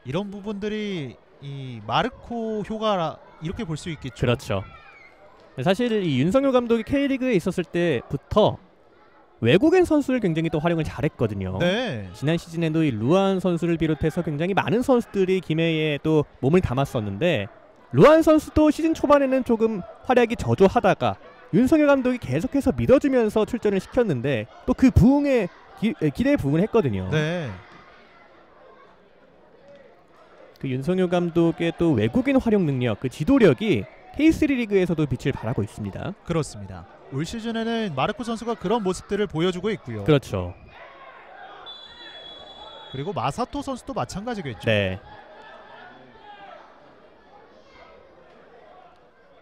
이런 부분들이 이 마르코 효과라 이렇게 볼 수 있겠죠. 그렇죠. 사실 이 윤성효 감독이 K리그에 있었을 때부터 외국인 선수를 굉장히 또 활용을 잘했거든요. 네. 지난 시즌에도 이 루안 선수를 비롯해서 굉장히 많은 선수들이 김해에 또 몸을 담았었는데 루안 선수도 시즌 초반에는 조금 활약이 저조하다가 윤성효 감독이 계속해서 믿어주면서 출전을 시켰는데 또 그 부응에 기대에 부응을 했거든요. 네. 그 윤성효 감독의 또 외국인 활용 능력, 그 지도력이 K3 리그에서도 빛을 발하고 있습니다. 그렇습니다. 올 시즌에는 마르코 선수가 그런 모습들을 보여주고 있고요. 그렇죠. 그리고 마사토 선수도 마찬가지겠죠. 네.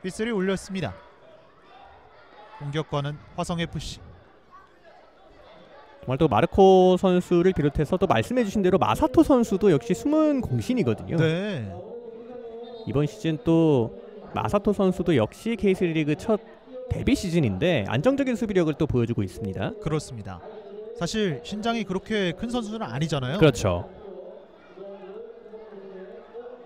휘슬이 울렸습니다. 공격권은 화성FC. 정말 또 마르코 선수를 비롯해서 또 말씀해주신 대로 마사토 선수도 역시 숨은 공신이거든요. 네. 이번 시즌 또 마사토 선수도 역시 K3 리그 첫 데뷔 시즌인데 안정적인 수비력을 또 보여주고 있습니다. 그렇습니다. 사실 신장이 그렇게 큰 선수는 아니잖아요. 그렇죠.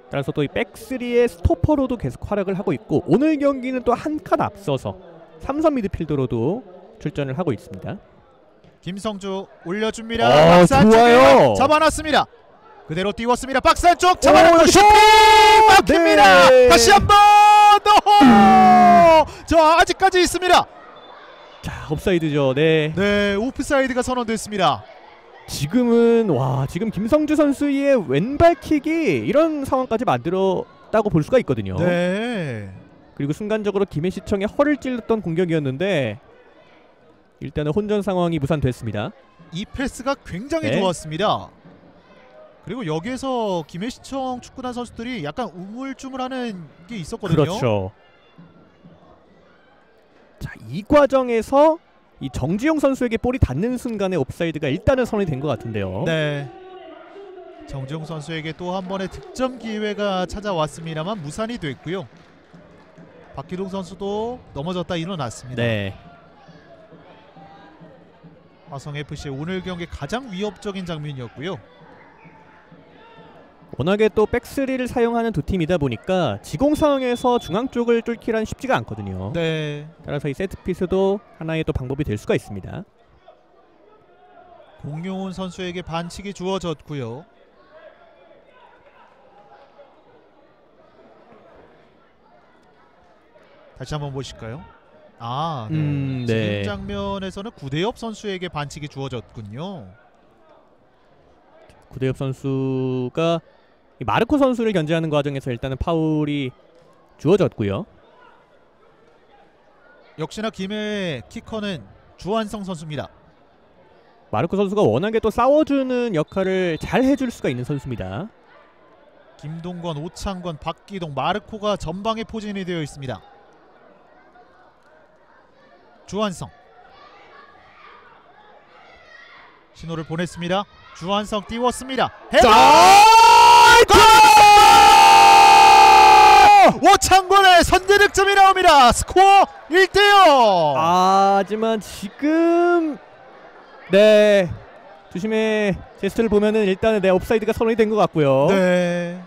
따라서 또 이 백스리의 스토퍼로도 계속 활약을 하고 있고 오늘 경기는 또 한 칸 앞서서 삼선 미드필더로도 출전을 하고 있습니다. 김성주 올려줍니다. 박스 안쪽에 잡아놨습니다. 그대로 띄웠습니다. 박스 안쪽 잡아놓고 슈팅! 막힙니다. 네. 다시 한번 자, 아직까지 있습니다. 자, 옵사이드죠. 네. 네, 오프사이드가 선언됐습니다. 지금은 지금 김성주 선수의 왼발킥이 이런 상황까지 만들었다고 볼 수가 있거든요. 네. 그리고 순간적으로 김해시청의 허를 찔렀던 공격이었는데 일단은 혼전 상황이 무산됐습니다. 이 패스가 굉장히 네. 좋았습니다. 그리고 여기에서 김해시청 축구단 선수들이 약간 우물쭈물하는 게 있었거든요. 그렇죠. 자, 이 과정에서 이 정지용 선수에게 볼이 닿는 순간에 옵사이드가 일단은 선언이 된 것 같은데요. 네. 정지용 선수에게 또 한 번의 득점 기회가 찾아왔습니다만 무산이 됐고요. 박기동 선수도 넘어졌다 일어났습니다. 네. 화성FC의 오늘 경기 가장 위협적인 장면이었고요. 워낙에 또 백스리를 사용하는 두 팀이다 보니까 지공 상황에서 중앙 쪽을 뚫기란 쉽지가 않거든요. 네. 따라서 이 세트피스도 하나의 또 방법이 될 수가 있습니다. 공용훈 선수에게 반칙이 주어졌고요. 다시 한번 보실까요? 아, 네. 네. 지금 장면에서는 구대엽 선수에게 반칙이 주어졌군요. 구대엽 선수가 이 마르코 선수를 견제하는 과정에서 일단은 파울이 주어졌고요. 역시나 김해 키커는 주한성 선수입니다. 마르코 선수가 워낙에 또 싸워주는 역할을 잘 해줄 수가 있는 선수입니다. 김동건, 오창건, 박기동, 마르코가 전방에 포진이 되어 있습니다. 주한성 신호를 보냈습니다. 주한성 띄웠습니다. 헤더! 오창건의 선제 득점이 나옵니다. 스코어 1대0. 하지만 지금 네. 주심의 제스처를 보면은 일단은 옵사이드가 선언이 된 것 같고요. 네.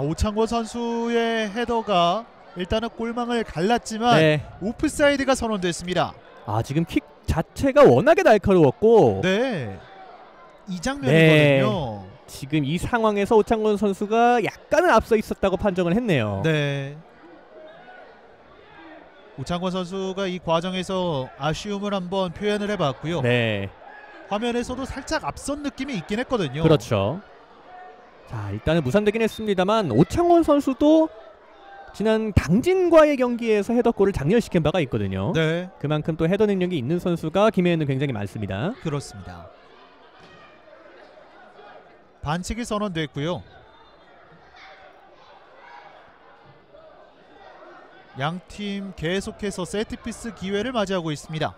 오창권 선수의 헤더가 일단은 골망을 갈랐지만 네. 오프사이드가 선언됐습니다. 지금 킥 자체가 워낙에 날카로웠고 네. 이 장면이거든요. 지금 이 상황에서 오창권 선수가 약간은 앞서 있었다고 판정을 했네요. 네. 오창권 선수가 이 과정에서 아쉬움을 한번 표현을 해봤고요. 네. 화면에서도 살짝 앞선 느낌이 있긴 했거든요. 그렇죠. 자, 일단은 무산되긴 했습니다만 오창권 선수도 지난 당진과의 경기에서 헤더골을 장렬시킨 바가 있거든요. 네. 그만큼 또 헤더 능력이 있는 선수가 김해에는 굉장히 많습니다. 그렇습니다. 반칙이 선언됐고요. 양팀 계속해서 세트피스 기회를 맞이하고 있습니다.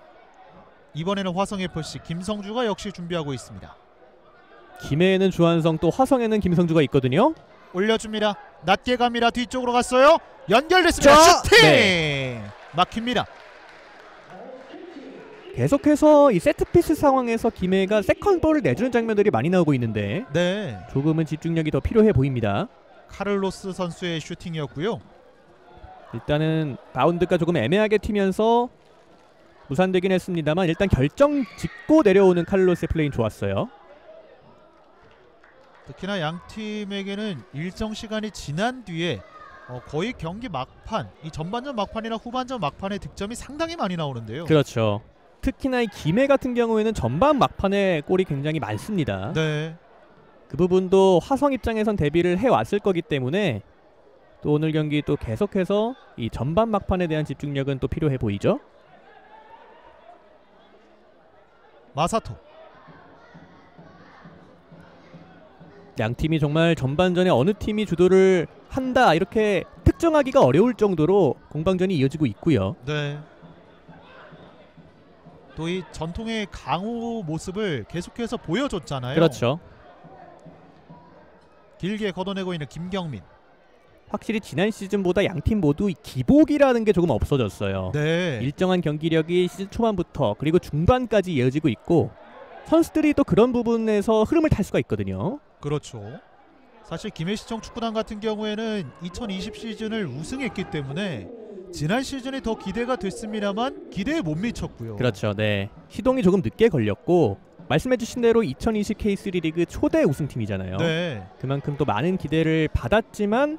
이번에는 화성FC 김성주가 역시 준비하고 있습니다. 김해에는 주한성, 또 화성에는 김성주가 있거든요. 올려줍니다. 낮게 갑니다. 뒤쪽으로 갔어요. 연결됐습니다. 슈팅! 네. 막힙니다. 계속해서 이 세트피스 상황에서 김해가 세컨볼을 내주는 장면들이 많이 나오고 있는데 네. 조금은 집중력이 더 필요해 보입니다. 카를로스 선수의 슈팅이었고요. 일단은 바운드가 조금 애매하게 튀면서 무산되긴 했습니다만 일단 결정 짓고 내려오는 카를로스의 플레이는 좋았어요. 특히나 양 팀에게는 일정 시간이 지난 뒤에 거의 경기 막판, 이 전반전 막판이나 후반전 막판의 득점이 상당히 많이 나오는데요. 그렇죠. 특히나 이 김해 같은 경우에는 전반 막판에 골이 굉장히 많습니다. 네. 그 부분도 화성 입장에선 대비를 해왔을 거기 때문에 또 오늘 경기 또 계속해서 이 전반 막판에 대한 집중력은 또 필요해 보이죠. 마사토. 양 팀이 정말 전반전에 어느 팀이 주도를 한다 이렇게 특정하기가 어려울 정도로 공방전이 이어지고 있고요. 네. 또 이 전통의 강호 모습을 계속해서 보여줬잖아요. 그렇죠. 길게 걷어내고 있는 김경민. 확실히 지난 시즌보다 양 팀 모두 기복이라는 게 조금 없어졌어요. 네. 일정한 경기력이 시즌 초반부터 그리고 중반까지 이어지고 있고 선수들이 또 그런 부분에서 흐름을 탈 수가 있거든요. 그렇죠. 사실 김해시청 축구단 같은 경우에는 2020 시즌을 우승했기 때문에 지난 시즌이 더 기대가 됐습니다만 기대에 못 미쳤고요. 그렇죠. 네. 시동이 조금 늦게 걸렸고 말씀해주신 대로 2020 K3 리그 초대 우승팀이잖아요. 네. 그만큼 또 많은 기대를 받았지만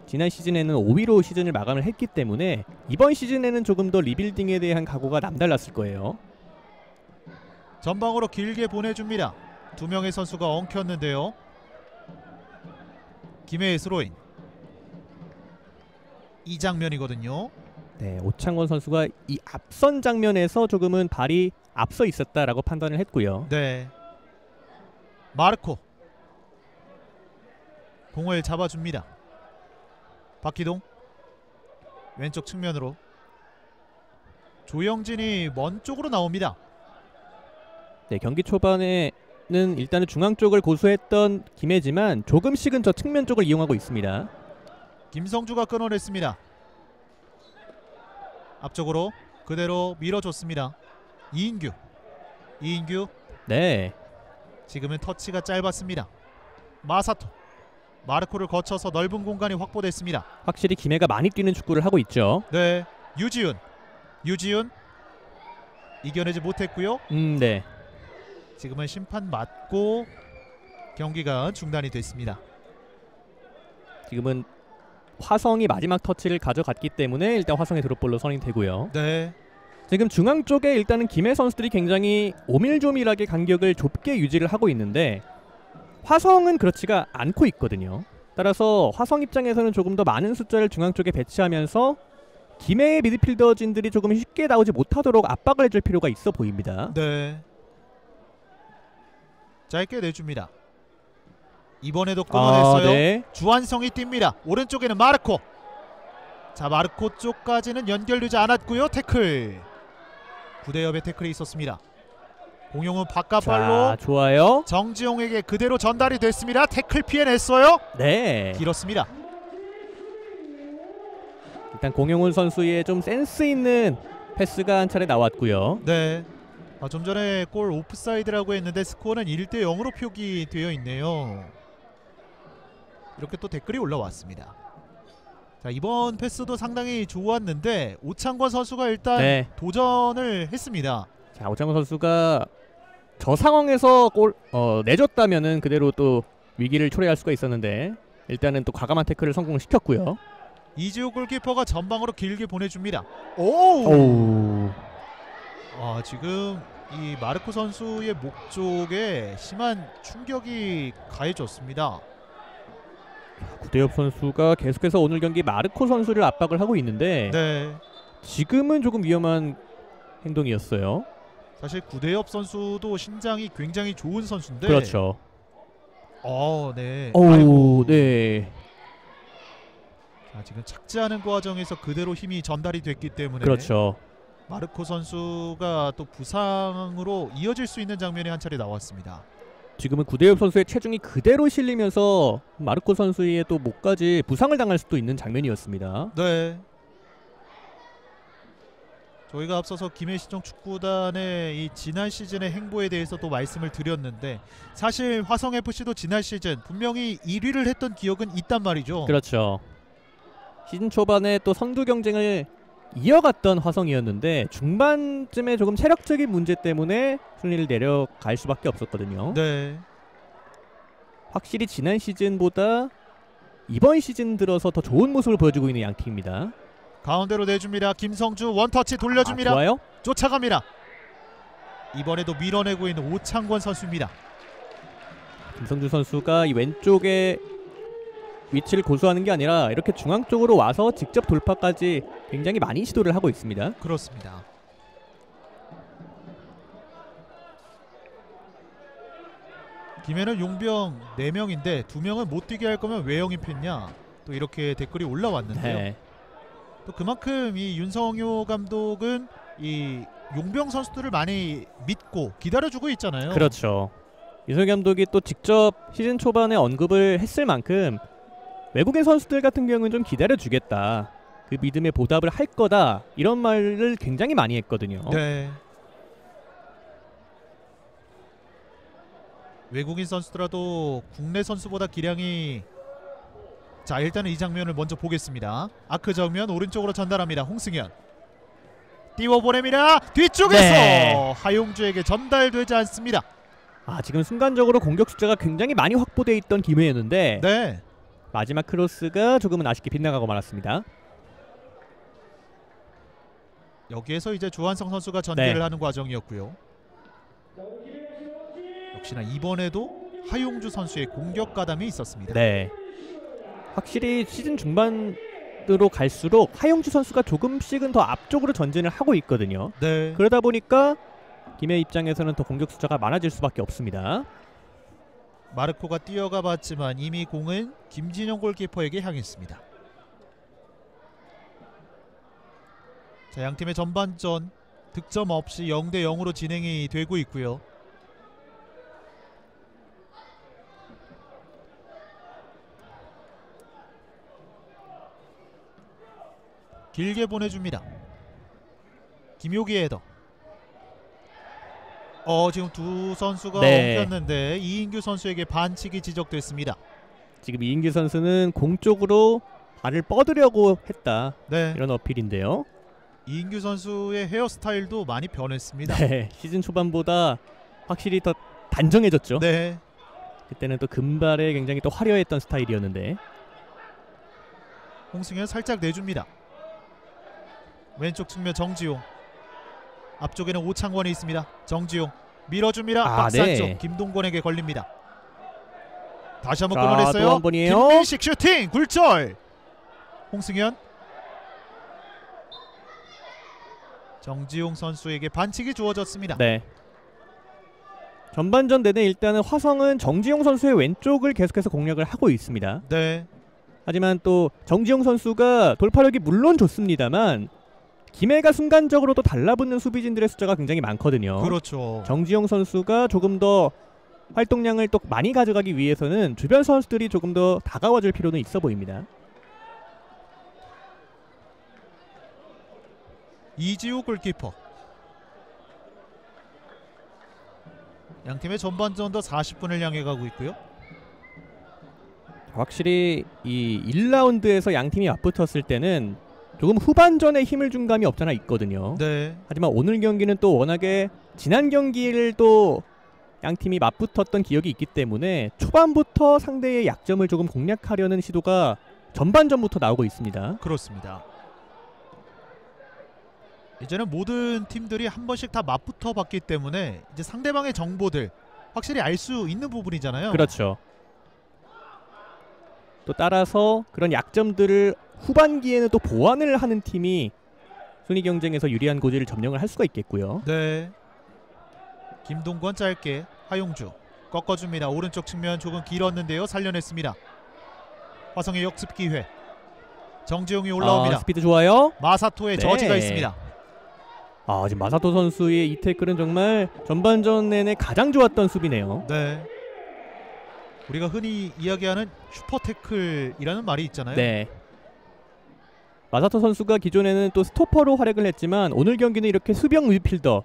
지난 시즌에는 5위로 시즌을 마감을 했기 때문에 이번 시즌에는 조금 더 리빌딩에 대한 각오가 남달랐을 거예요. 전방으로 길게 보내줍니다. 두 명의 선수가 엉켰는데요. 김해의 스로인. 이 장면이거든요. 네, 오창권 선수가 이 앞선 장면에서 조금은 발이 앞서 있었다라고 판단을 했고요. 네. 마르코. 공을 잡아줍니다. 박기동. 왼쪽 측면으로. 조영진이 먼 쪽으로 나옵니다. 네, 경기 초반에는 일단은 중앙 쪽을 고수했던 김해지만 조금씩은 저 측면 쪽을 이용하고 있습니다. 김성주가 끊어냈습니다. 앞쪽으로 그대로 밀어줬습니다. 이인규. 네. 지금은 터치가 짧았습니다. 마사토. 마르코를 거쳐서 넓은 공간이 확보됐습니다. 확실히 김해가 많이 뛰는 축구를 하고 있죠. 네. 유지훈 이겨내지 못했고요. 네. 지금은 심판 맞고 경기가 중단이 됐습니다. 지금은 화성이 마지막 터치를 가져갔기 때문에 일단 화성의 드롭볼로 선언되고요. 네. 지금 중앙 쪽에 일단은 김해 선수들이 굉장히 오밀조밀하게 간격을 좁게 유지를 하고 있는데 화성은 그렇지가 않고 있거든요. 따라서 화성 입장에서는 조금 더 많은 숫자를 중앙 쪽에 배치하면서 김해의 미드필더진들이 조금 쉽게 나오지 못하도록 압박을 해줄 필요가 있어 보입니다. 네. 짧게 내줍니다. 이번에도 끊어냈어요. 네. 주한성이 뜁니다. 오른쪽에는 마르코. 자, 마르코 쪽까지는 연결되지 않았고요. 태클. 구대엽의 태클이 있었습니다. 공용은 바깥발로. 자, 좋아요. 정지용에게 그대로 전달이 됐습니다. 태클 피해냈어요. 네. 길었습니다. 일단 공용훈 선수의 좀 센스 있는 패스가 한 차례 나왔고요. 네. 좀 전에 골 오프사이드라고 했는데 스코어는 1대 0으로 표기되어 있네요. 이렇게 또 댓글이 올라왔습니다. 자, 이번 패스도 상당히 좋았는데 오창권 선수가 일단 네. 도전을 했습니다. 자, 오창권 선수가 저 상황에서 골 내줬다면은 그대로 또 위기를 초래할 수가 있었는데 일단은 또 과감한 태클을 성공시켰고요. 이지호 골키퍼가 전방으로 길게 보내줍니다. 오! 오. 지금 이 마르코 선수의 목 쪽에 심한 충격이 가해졌습니다. 구대엽 선수가 계속해서 오늘 경기 마르코 선수를 압박을 하고 있는데 네. 지금은 조금 위험한 행동이었어요. 사실 구대엽 선수도 신장이 굉장히 좋은 선수인데. 그렇죠. 네. 오, 아이고. 네. 자, 지금 착지하는 과정에서 그대로 힘이 전달이 됐기 때문에 그렇죠. 마르코 선수가 또 부상으로 이어질 수 있는 장면이 한 차례 나왔습니다. 지금은 구대엽 선수의 체중이 그대로 실리면서 마르코 선수의 또 목까지 부상을 당할 수도 있는 장면이었습니다. 네. 저희가 앞서서 김해시청 축구단의 이 지난 시즌의 행보에 대해서 또 말씀을 드렸는데 사실 화성FC도 지난 시즌 분명히 1위를 했던 기억은 있단 말이죠. 그렇죠. 시즌 초반에 또 선두 경쟁을 이어갔던 화성이었는데 중반쯤에 조금 체력적인 문제 때문에 순위를 내려갈 수밖에 없었거든요. 네. 확실히 지난 시즌보다 이번 시즌 들어서 더 좋은 모습을 보여주고 있는 양 팀입니다. 가운데로 내줍니다. 김성주 원터치 돌려줍니다. 좋아요. 쫓아갑니다. 이번에도 밀어내고 있는 오창권 선수입니다. 김성주 선수가 이 왼쪽에 위치를 고수하는 게 아니라 이렇게 중앙 쪽으로 와서 직접 돌파까지 굉장히 많이 시도를 하고 있습니다. 그렇습니다. 김해는 용병 4명인데 2명은 못 뛰게 할 거면 왜 영입했냐 또 이렇게 댓글이 올라왔는데요. 네. 또 그만큼 이 윤성효 감독은 이 용병 선수들을 많이 믿고 기다려주고 있잖아요. 그렇죠. 윤석열 감독이 또 직접 시즌 초반에 언급을 했을 만큼 외국인 선수들 같은 경우는 좀 기다려주겠다, 그 믿음에 보답을 할 거다, 이런 말을 굉장히 많이 했거든요. 네. 외국인 선수더라도 국내 선수보다 기량이 자 일단은 이 장면을 먼저 보겠습니다. 아크 정면 오른쪽으로 전달합니다. 홍승현 띄워보냅니다. 뒤쪽에서 네. 하용주에게 전달되지 않습니다. 지금 순간적으로 공격 숫자가 굉장히 많이 확보되어 있던 김해였는데 네. 마지막 크로스가 조금은 아쉽게 빗나가고 말았습니다. 여기에서 이제 조한성 선수가 전개를 네. 하는 과정이었고요. 역시나 이번에도 하용주 선수의 공격 가담이 있었습니다. 네. 확실히 시즌 중반으로 갈수록 하용주 선수가 조금씩은 더 앞쪽으로 전진을 하고 있거든요. 네. 그러다 보니까 김해 입장에서는 더 공격 숫자가 많아질 수밖에 없습니다. 마르코가 뛰어가 봤지만 이미 공은 김진영 골키퍼에게 향했습니다. 자, 양팀의 전반전 득점 없이 0대 0으로 진행이 되고 있고요. 길게 보내줍니다. 김효기의 헤더. 지금 두 선수가 네. 엉켰는데 이인규 선수에게 반칙이 지적됐습니다. 지금 이인규 선수는 공 쪽으로 발을 뻗으려고 했다, 네. 이런 어필인데요. 이인규 선수의 헤어스타일도 많이 변했습니다. 네, 시즌 초반보다 확실히 더 단정해졌죠. 네. 그때는 또 금발에 굉장히 또 화려했던 스타일이었는데. 홍승현 살짝 내줍니다. 왼쪽 측면 정지용. 앞쪽에는 오창권이 있습니다. 정지용 밀어줍니다. 박스 안쪽 네. 김동건에게 걸립니다. 다시 한번 자, 끊어냈어요. 또 한 번이에요. 김민식 슈팅 굴절. 홍승현. 정지용 선수에게 반칙이 주어졌습니다. 네. 전반전 내내 일단은 화성은 정지용 선수의 왼쪽을 계속해서 공략을 하고 있습니다. 네. 하지만 또 정지용 선수가 돌파력이 물론 좋습니다만 김해가 순간적으로 또 달라붙는 수비진들의 숫자가 굉장히 많거든요. 그렇죠. 정지용 선수가 조금 더 활동량을 또 많이 가져가기 위해서는 주변 선수들이 조금 더 다가와줄 필요는 있어 보입니다. 이지호 골키퍼. 양팀의 전반전도 40분을 향해 가고 있고요. 확실히 이 1라운드에서 양팀이 맞붙었을 때는 조금 후반전에 힘을 준 감이 없잖아 있거든요. 네. 하지만 오늘 경기는 또 워낙에 지난 경기를 또 양팀이 맞붙었던 기억이 있기 때문에 초반부터 상대의 약점을 조금 공략하려는 시도가 전반전부터 나오고 있습니다. 그렇습니다. 이제는 모든 팀들이 한 번씩 다 맞붙어 봤기 때문에 이제 상대방의 정보들 확실히 알 수 있는 부분이잖아요. 그렇죠. 또 따라서 그런 약점들을 후반기에는 또 보완을 하는 팀이 순위 경쟁에서 유리한 고지를 점령을 할 수가 있겠고요. 네. 김동권 짧게 하용주 꺾어줍니다. 오른쪽 측면 조금 길었는데요. 살려냈습니다. 화성의 역습 기회. 정지용이 올라옵니다. 스피드 좋아요. 마사토의 네. 저지가 있습니다. 지금 마사토 선수의 이 태클은 정말 전반전 내내 가장 좋았던 수비네요. 네. 우리가 흔히 이야기하는 슈퍼 태클이라는 말이 있잖아요. 네. 마사토 선수가 기존에는 또 스토퍼로 활약을 했지만 오늘 경기는 이렇게 수비형 미드필더,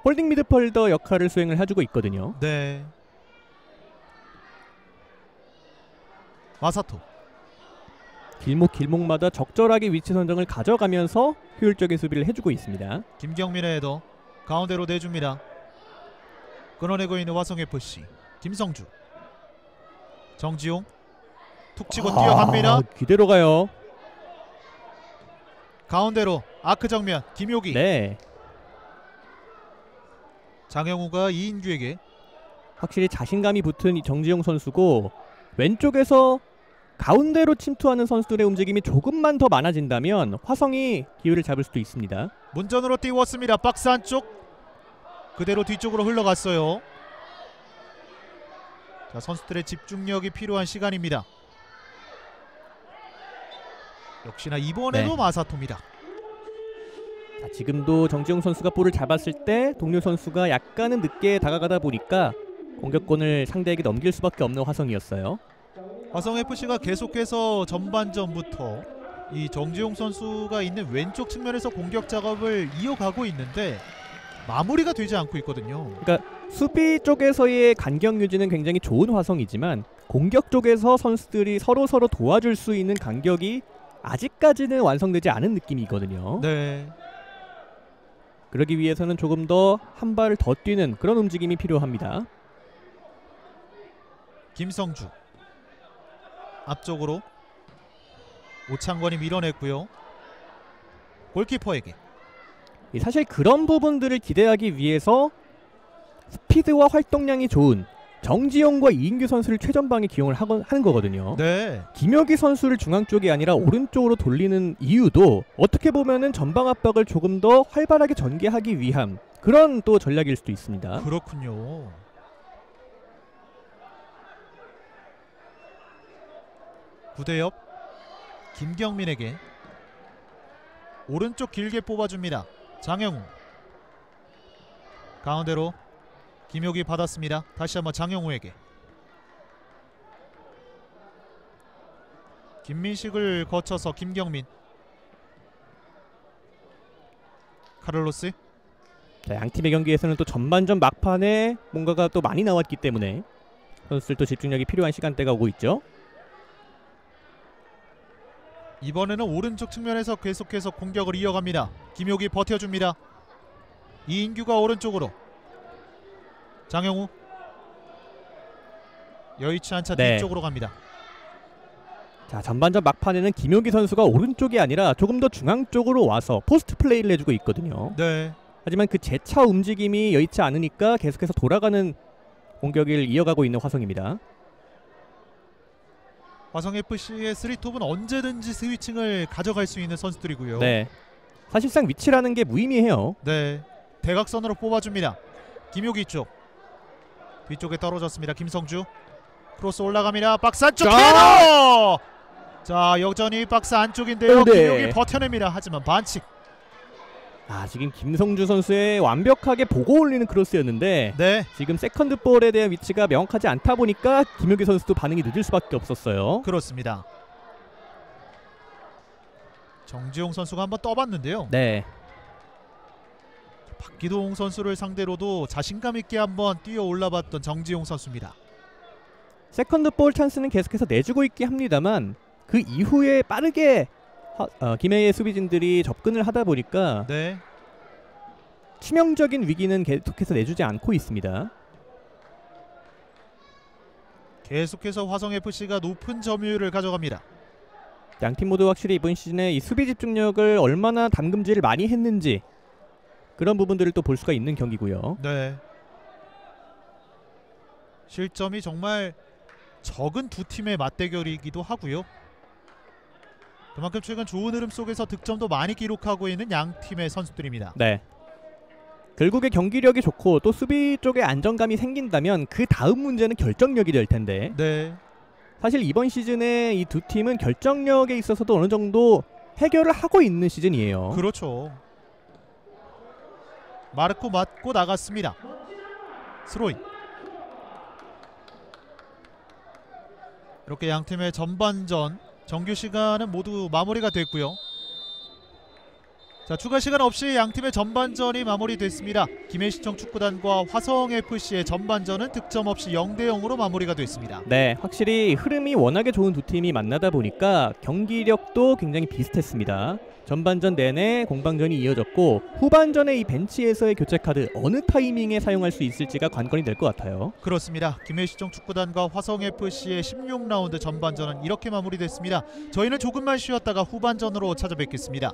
홀딩 미드필더 역할을 수행을 해주고 있거든요. 네. 마사토. 길목마다 적절하게 위치 선정을 가져가면서 효율적인 수비를 해주고 있습니다. 김경민의 헤더 가운데로 내줍니다. 끊어내고 있는 화성FC 김성주. 정지용 툭 치고 뛰어갑니다. 그대로 가요. 가운데로 아크 정면 김효기. 네. 장영우가 이인규에게. 확실히 자신감이 붙은 이 정지용 선수고 왼쪽에서 가운데로 침투하는 선수들의 움직임이 조금만 더 많아진다면 화성이 기회를 잡을 수도 있습니다. 문전으로 띄웠습니다. 박스 안쪽 그대로 뒤쪽으로 흘러갔어요. 자, 선수들의 집중력이 필요한 시간입니다. 역시나 이번에도 네. 마사토입니다. 자, 지금도 정지용 선수가 볼을 잡았을 때 동료 선수가 약간은 늦게 다가가다 보니까 공격권을 상대에게 넘길 수밖에 없는 화성이었어요. 화성FC가 계속해서 전반전부터 이 정지용 선수가 있는 왼쪽 측면에서 공격 작업을 이어가고 있는데 마무리가 되지 않고 있거든요. 그러니까 수비 쪽에서의 간격 유지는 굉장히 좋은 화성이지만 공격 쪽에서 선수들이 서로 도와줄 수 있는 간격이 아직까지는 완성되지 않은 느낌이거든요. 네. 그러기 위해서는 조금 더 한 발 더 뛰는 그런 움직임이 필요합니다. 김성주 앞쪽으로 오창권이 밀어냈고요. 골키퍼에게. 사실 그런 부분들을 기대하기 위해서 스피드와 활동량이 좋은 정지용과 이인규 선수를 최전방에 기용을 하는 거거든요. 네. 김혁기 선수를 중앙 쪽이 아니라 오른쪽으로 돌리는 이유도 어떻게 보면은 전방 압박을 조금 더 활발하게 전개하기 위한 그런 또 전략일 수도 있습니다. 그렇군요. 구대엽 김경민에게 오른쪽 길게 뽑아줍니다. 장영우 가운데로 김효기 받았습니다. 다시 한번 장영우에게. 김민식을 거쳐서 김경민. 카를로스. 자, 양팀의 경기에서는 또 전반전 막판에 뭔가가 또 많이 나왔기 때문에 선수들도 집중력이 필요한 시간대가 오고 있죠. 이번에는 오른쪽 측면에서 계속해서 공격을 이어갑니다. 김효기 버텨줍니다. 이인규가 오른쪽으로. 장영우 여의치 않자 뒤쪽으로 갑니다. 자, 전반전 막판에는 김효기 선수가 오른쪽이 아니라 조금 더 중앙 쪽으로 와서 포스트 플레이를 해주고 있거든요. 네. 하지만 그 재차 움직임이 여의치 않으니까 계속해서 돌아가는 공격을 이어가고 있는 화성입니다. 화성FC의 3톱은 언제든지 스위칭을 가져갈 수 있는 선수들이고요. 네. 사실상 위치라는 게 무의미해요. 네. 대각선으로 뽑아줍니다. 김효기 쪽. 뒤쪽에 떨어졌습니다. 김성주. 크로스 올라갑니다. 박스 안쪽 헤더! 자, 여전히 박스 안쪽인데요. 네. 김효기 버텨냅니다. 하지만 반칙. 지금 김성주 선수의 완벽하게 보고 올리는 크로스였는데 네. 지금 세컨드 볼에 대한 위치가 명확하지 않다 보니까 김효기 선수도 반응이 늦을 수밖에 없었어요. 그렇습니다. 정지용 선수가 한번 떠봤는데요. 네. 박기동 선수를 상대로도 자신감 있게 한번 뛰어 올라봤던 정지용 선수입니다. 세컨드 볼 찬스는 계속해서 내주고 있긴 합니다만 그 이후에 빠르게 김해의 수비진들이 접근을 하다 보니까 네. 치명적인 위기는 계속해서 내주지 않고 있습니다. 계속해서 화성FC가 높은 점유율을 가져갑니다. 양팀 모두 확실히 이번 시즌에 이 수비 집중력을 얼마나 담금질을 많이 했는지 그런 부분들을 또 볼 수가 있는 경기고요. 네. 실점이 정말 적은 두 팀의 맞대결이기도 하고요. 그만큼 최근 좋은 흐름 속에서 득점도 많이 기록하고 있는 양 팀의 선수들입니다. 네. 결국에 경기력이 좋고 또 수비 쪽에 안정감이 생긴다면 그 다음 문제는 결정력이 될 텐데 네. 사실 이번 시즌에 이 두 팀은 결정력에 있어서도 어느 정도 해결을 하고 있는 시즌이에요. 그렇죠. 마르코 맞고 나갔습니다. 스로인. 이렇게 양 팀의 전반전 정규 시간은 모두 마무리가 됐고요. 자, 추가 시간 없이 양 팀의 전반전이 마무리됐습니다. 김해시청 축구단과 화성FC의 전반전은 득점 없이 0대0으로 마무리가 됐습니다. 네, 확실히 흐름이 워낙에 좋은 두 팀이 만나다 보니까 경기력도 굉장히 비슷했습니다. 전반전 내내 공방전이 이어졌고 후반전에 이 벤치에서의 교체 카드 어느 타이밍에 사용할 수 있을지가 관건이 될 것 같아요. 그렇습니다. 김해시청 축구단과 화성FC의 16라운드 전반전은 이렇게 마무리됐습니다. 저희는 조금만 쉬었다가 후반전으로 찾아뵙겠습니다.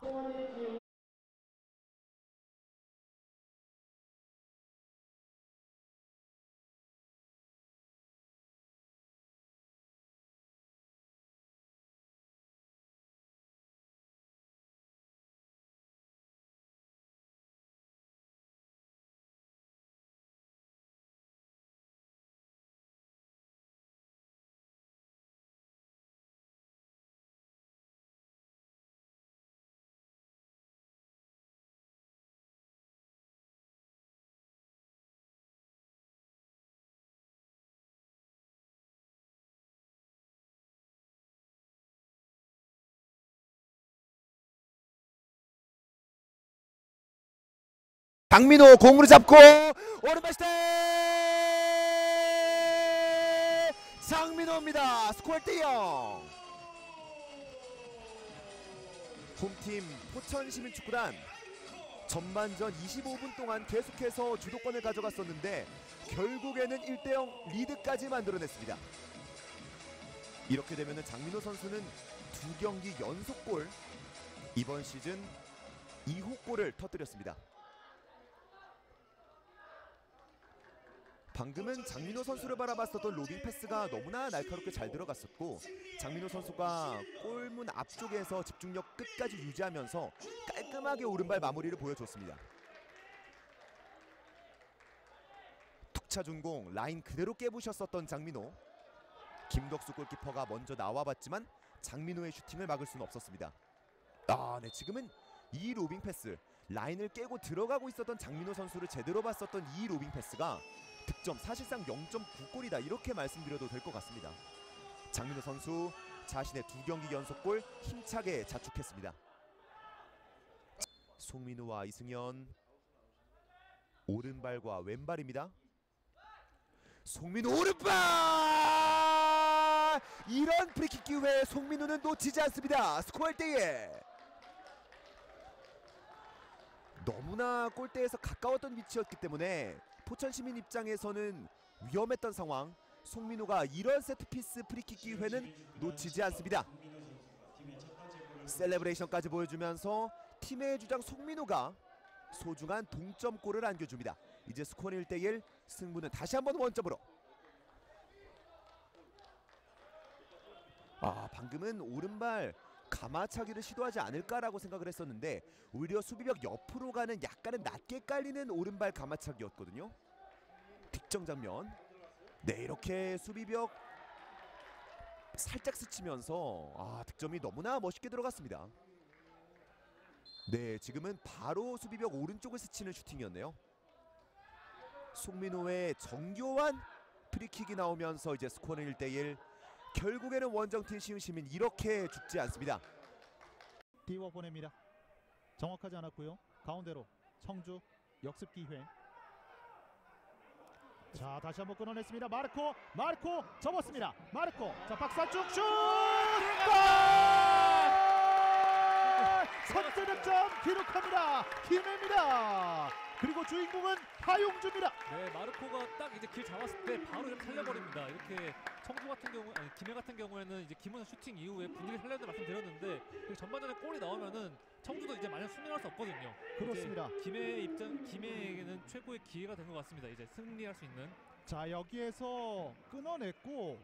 박민호 공으로 잡고 오른발 슈팅! 장민호입니다. 스코어 1대0. 홈팀 포천시민축구단 전반전 25분 동안 계속해서 주도권을 가져갔었는데 결국에는 1대0 리드까지 만들어냈습니다. 이렇게 되면 장민호 선수는 2경기 연속골, 이번 시즌 2호 골을 터뜨렸습니다. 방금은 장민호 선수를 바라봤었던 로빙 패스가 너무나 날카롭게 잘 들어갔었고 장민호 선수가 골문 앞쪽에서 집중력 끝까지 유지하면서 깔끔하게 오른발 마무리를 보여줬습니다. 툭 차준 공 라인 그대로 깨부셨었던 장민호. 김덕수 골키퍼가 먼저 나와봤지만 장민호의 슈팅을 막을 수는 없었습니다. 네, 지금은 이 로빙 패스, 라인을 깨고 들어가고 있었던 장민호 선수를 제대로 봤었던 이 로빙 패스가 득점 사실상 0.9골이다 이렇게 말씀드려도 될 것 같습니다. 장민호 선수 자신의 2경기 연속골 힘차게 자축했습니다. 송민우와 이승현 오른발과 왼발입니다. 송민우 오른발! 이런 프리킥 기회에 송민우는 놓치지 않습니다. 스코어 1대1. 너무나 골대에서 가까웠던 위치였기 때문에 포천시민 입장에서는 위험했던 상황. 송민호가 이런 세트피스 프리킥 기회는 놓치지 않습니다. 셀레브레이션까지 보여주면서 팀의 주장 송민호가 소중한 동점골을 안겨줍니다. 이제 스코어는 1대1, 승부는 다시 한번 원점으로. 방금은 오른발 가마차기를 시도하지 않을까라고 생각을 했었는데 오히려 수비벽 옆으로 가는 약간은 낮게 깔리는 오른발 가마차기였거든요. 득점 장면. 네, 이렇게 수비벽 살짝 스치면서 득점이 너무나 멋있게 들어갔습니다. 네, 지금은 바로 수비벽 오른쪽을 스치는 슈팅이었네요. 송민호의 정교한 프리킥이 나오면서 이제 스코어는 1대1. 결국에는 원정팀 시흥시민 이렇게 죽지 않습니다. 띄워 보냅니다. 정확하지 않았고요. 가운데로 청주 역습 기회. 자, 다시 한번 끊어냈습니다. 마르코 접었습니다. 마르코, 자 박스 안쪽 슛! 골! 선제 득점 기록합니다. 김해입니다. 그리고 주인공은 하용주입니다. 네, 마르코가 딱 이제 길 잡았을 때 바로 이렇게 살려버립니다. 이렇게 청주 같은 경우, 아니 김해 같은 경우에는 이제 김은선 슈팅 이후에 분위기 살려야 말씀드렸는데 그 전반전에 골이 나오면은 청주도 이제 마냥 수능할 수 없거든요. 그렇습니다. 김해에게는 최고의 기회가 된 것 같습니다. 이제 승리할 수 있는. 자, 여기에서 끊어냈고,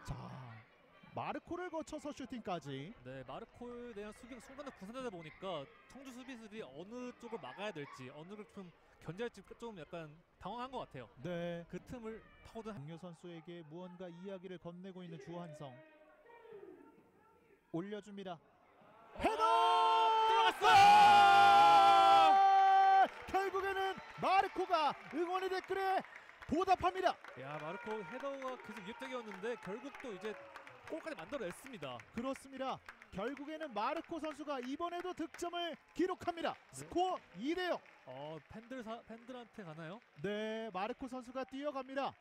자 마르코를 거쳐서 슈팅까지. 네, 마르코에 대한 수비가 순간에 분산되다 보니까 청주 수비수들이 어느 쪽을 막아야 될지, 어느를 좀 견제할지 좀 약간 당황한 것 같아요. 네. 그 틈을 파고든 동료 선수에게 무언가 이야기를 건네고 있는 주한성. 올려줍니다. 헤더! 들어갔어! 결국에는 마르코가 응원의 댓글에 보답합니다. 야, 마르코 헤더가 계속 위협적이었는데 결국 또 이제 골까지 만들어냈습니다. 그렇습니다. 결국에는 마르코 선수가 이번에도 득점을 기록합니다. 스코어 2대0. 팬들한테 가나요? 네, 마르코 선수가 뛰어갑니다.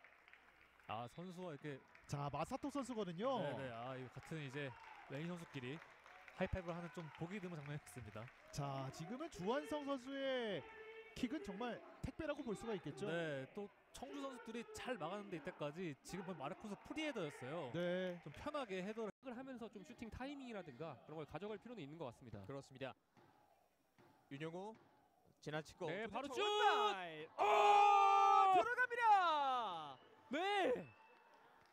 아, 선수와 이렇게. 자, 마사토 선수거든요. 네네. 아, 이거 같은 이제 메인 선수끼리 하이파이브를 하는 좀 보기 드문 장면이었습니다. 자, 지금은 주한성 선수의 킥은 정말 택배라고 볼 수가 있겠죠. 네, 또 청주 선수들이 잘 막았는데 이때까지 지금 보면 마르코 선수 프리헤더였어요. 네. 좀 편하게 헤더를 하면서 좀 슈팅 타이밍이라든가 그런 걸 가져갈 필요는 있는 것 같습니다. 그렇습니다. 윤영호 지나치고 네, 바로 슛! 들어갑니다. 네!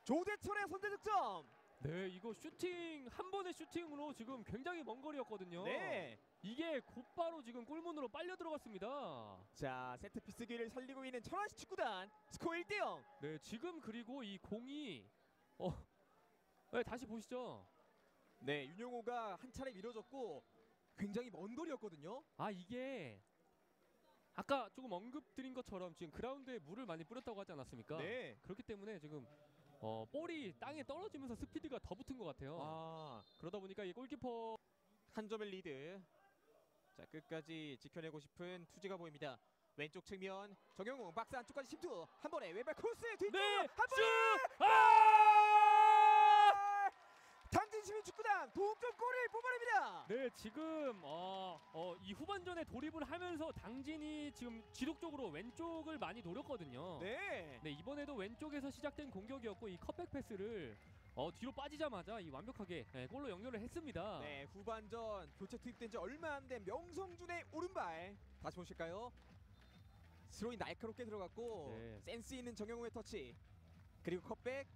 조대철의 선제 득점. 네, 이거 슈팅 한 번의 슈팅으로 지금 굉장히 먼 거리였거든요. 네. 이게 곧바로 지금 골문으로 빨려 들어갔습니다. 자, 세트피스 기회를 살리고 있는 천안시 축구단. 스코어 1대0. 네, 지금 그리고 이 공이 네, 다시 보시죠. 네, 윤영호가 한 차례 밀어줬고 굉장히 먼 거리였거든요. 아, 이게 아까 조금 언급드린 것처럼 지금 그라운드에 물을 많이 뿌렸다고 하지 않았습니까? 네. 그렇기 때문에 지금 볼이 땅에 떨어지면서 스피드가 더 붙은 것 같아요. 아, 그러다 보니까 이 골키퍼 한 점의 리드. 자, 끝까지 지켜내고 싶은 투지가 보입니다. 왼쪽 측면 정영웅 박스 안쪽까지 침투. 한 번에 왼발 코스 뒤쪽. 네! 한 번에 당진시민축구단 동점골을 뽑아냅니다. 네, 지금 이 후반전에 돌입을 하면서 당진이 지금 지속적으로 왼쪽을 많이 노렸거든요. 네. 네, 이번에도 왼쪽에서 시작된 공격이었고 이 컷백 패스를 뒤로 빠지자마자 이 완벽하게 골로 연결을 했습니다. 네, 후반전 교체 투입된 지 얼마 안 된 명성준의 오른발 다시 보실까요? 스로인 날카롭게 들어갔고 네. 센스 있는 정영우의 터치 그리고 컷백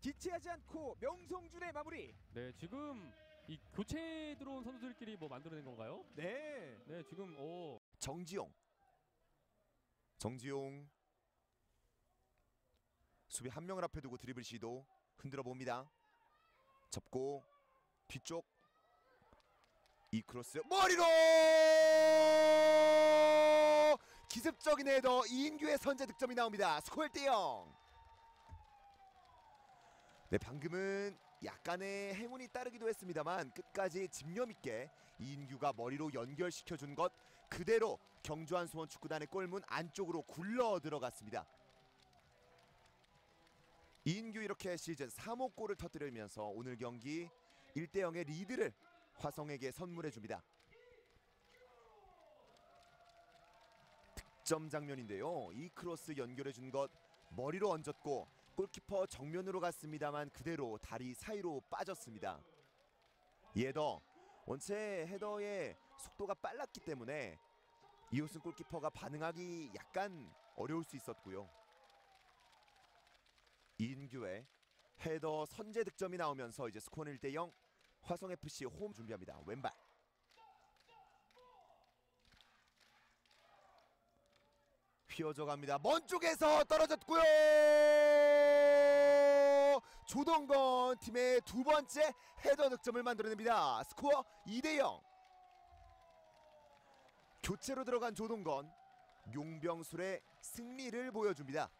지체하지 않고 명성준의 마무리. 네, 지금 이 교체 들어온 선수들끼리 뭐 만들어낸 건가요? 네. 네, 지금 정지용 수비 한 명을 앞에 두고 드리블 시도 흔들어 봅니다. 접고 뒤쪽 이 크로스 머리로 기습적인 헤더 이인규의 선제 득점이 나옵니다. 스코어 1대0. 네, 방금은 약간의 행운이 따르기도 했습니다만 끝까지 집념 있게 이인규가 머리로 연결시켜준 것 그대로 경주한 수원 축구단의 골문 안쪽으로 굴러 들어갔습니다. 이인규 이렇게 시즌 3호 골을 터뜨리면서 오늘 경기 1대0의 리드를 화성에게 선물해줍니다. 득점 장면인데요. 이 크로스 연결해준 것 머리로 얹었고 골키퍼 정면으로 갔습니다만 그대로 다리 사이로 빠졌습니다. 이 헤더 원체 헤더의 속도가 빨랐기 때문에 이호승 골키퍼가 반응하기 약간 어려울 수 있었고요. 이인규의 헤더 선제 득점이 나오면서 이제 스코어는 1대0. 화성FC 홈 준비합니다. 왼발 휘어져 갑니다. 먼 쪽에서 떨어졌고요. 조동건 팀의 두 번째 헤더 득점을 만들어냅니다. 스코어 2대0. 교체로 들어간 조동건 용병술의 승리를 보여줍니다.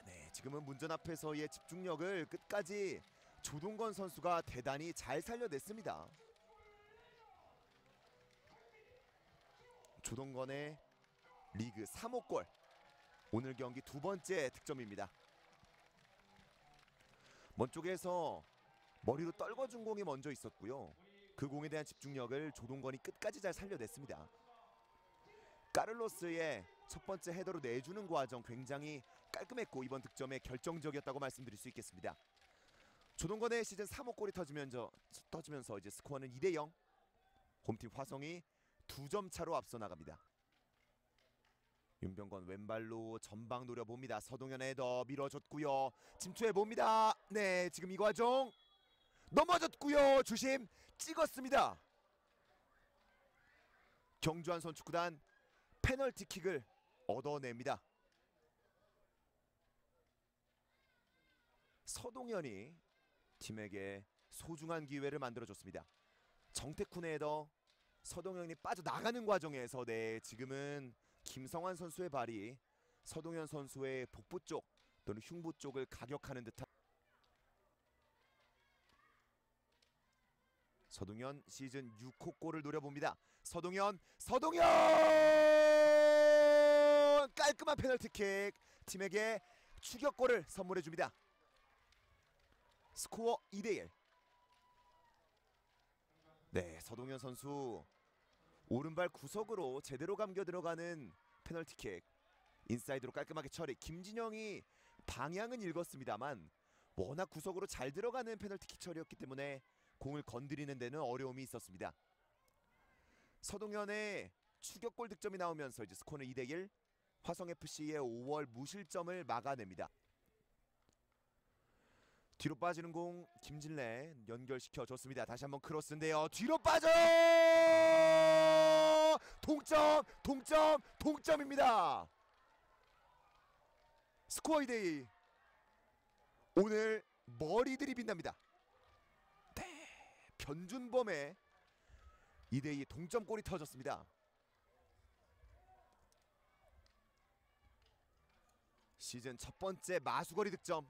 네, 지금은 문전 앞에서의 집중력을 끝까지 조동건 선수가 대단히 잘 살려냈습니다. 조동건의 리그 3호 골. 오늘 경기 두 번째 득점입니다. 먼 쪽에서 머리로 떨궈준 공이 먼저 있었고요. 그 공에 대한 집중력을 조동건이 끝까지 잘 살려냈습니다. 카를로스의 첫 번째 헤더로 내주는 과정 굉장히 깔끔했고 이번 득점에 결정적이었다고 말씀드릴 수 있겠습니다. 조동건의 시즌 3호 골이 터지면서 이제 스코어는 2대0. 홈팀 화성이 2점 차로 앞서 나갑니다. 윤병건 왼발로 전방 노려봅니다. 서동현의 헤더 밀어줬고요. 침투해봅니다. 네, 지금 이 과정 넘어졌고요. 주심 찍었습니다. 경주한 선축구단 페널티킥을 얻어냅니다. 서동현이 팀에게 소중한 기회를 만들어줬습니다. 정태쿤의 헤더 서동현이 빠져나가는 과정에서 네, 지금은 김성환 선수의 발이 서동현 선수의 복부 쪽 또는 흉부 쪽을 가격하는 듯한 서동현 시즌 6호 골을 노려봅니다. 서동현 깔끔한 페널티킥 팀에게 추격골을 선물해줍니다. 스코어 2대1. 네, 서동현 선수 오른발 구석으로 제대로 감겨 들어가는 페널티킥. 인사이드로 깔끔하게 처리. 김진영이 방향은 읽었습니다만 워낙 구석으로 잘 들어가는 페널티킥 처리였기 때문에 공을 건드리는 데는 어려움이 있었습니다. 서동현의 추격골 득점이 나오면서 이제 스코어는 2대1. 화성FC의 5월 무실점을 막아냅니다. 뒤로 빠지는 공 김진래 연결시켜 줬습니다. 다시 한번 크로스인데요. 뒤로 빠져! 동점입니다. 스코어 2대2. 오늘 머리들이 빛납니다. 네, 변준범의 2대2 동점골이 터졌습니다. 시즌 첫 번째 마수거리 득점.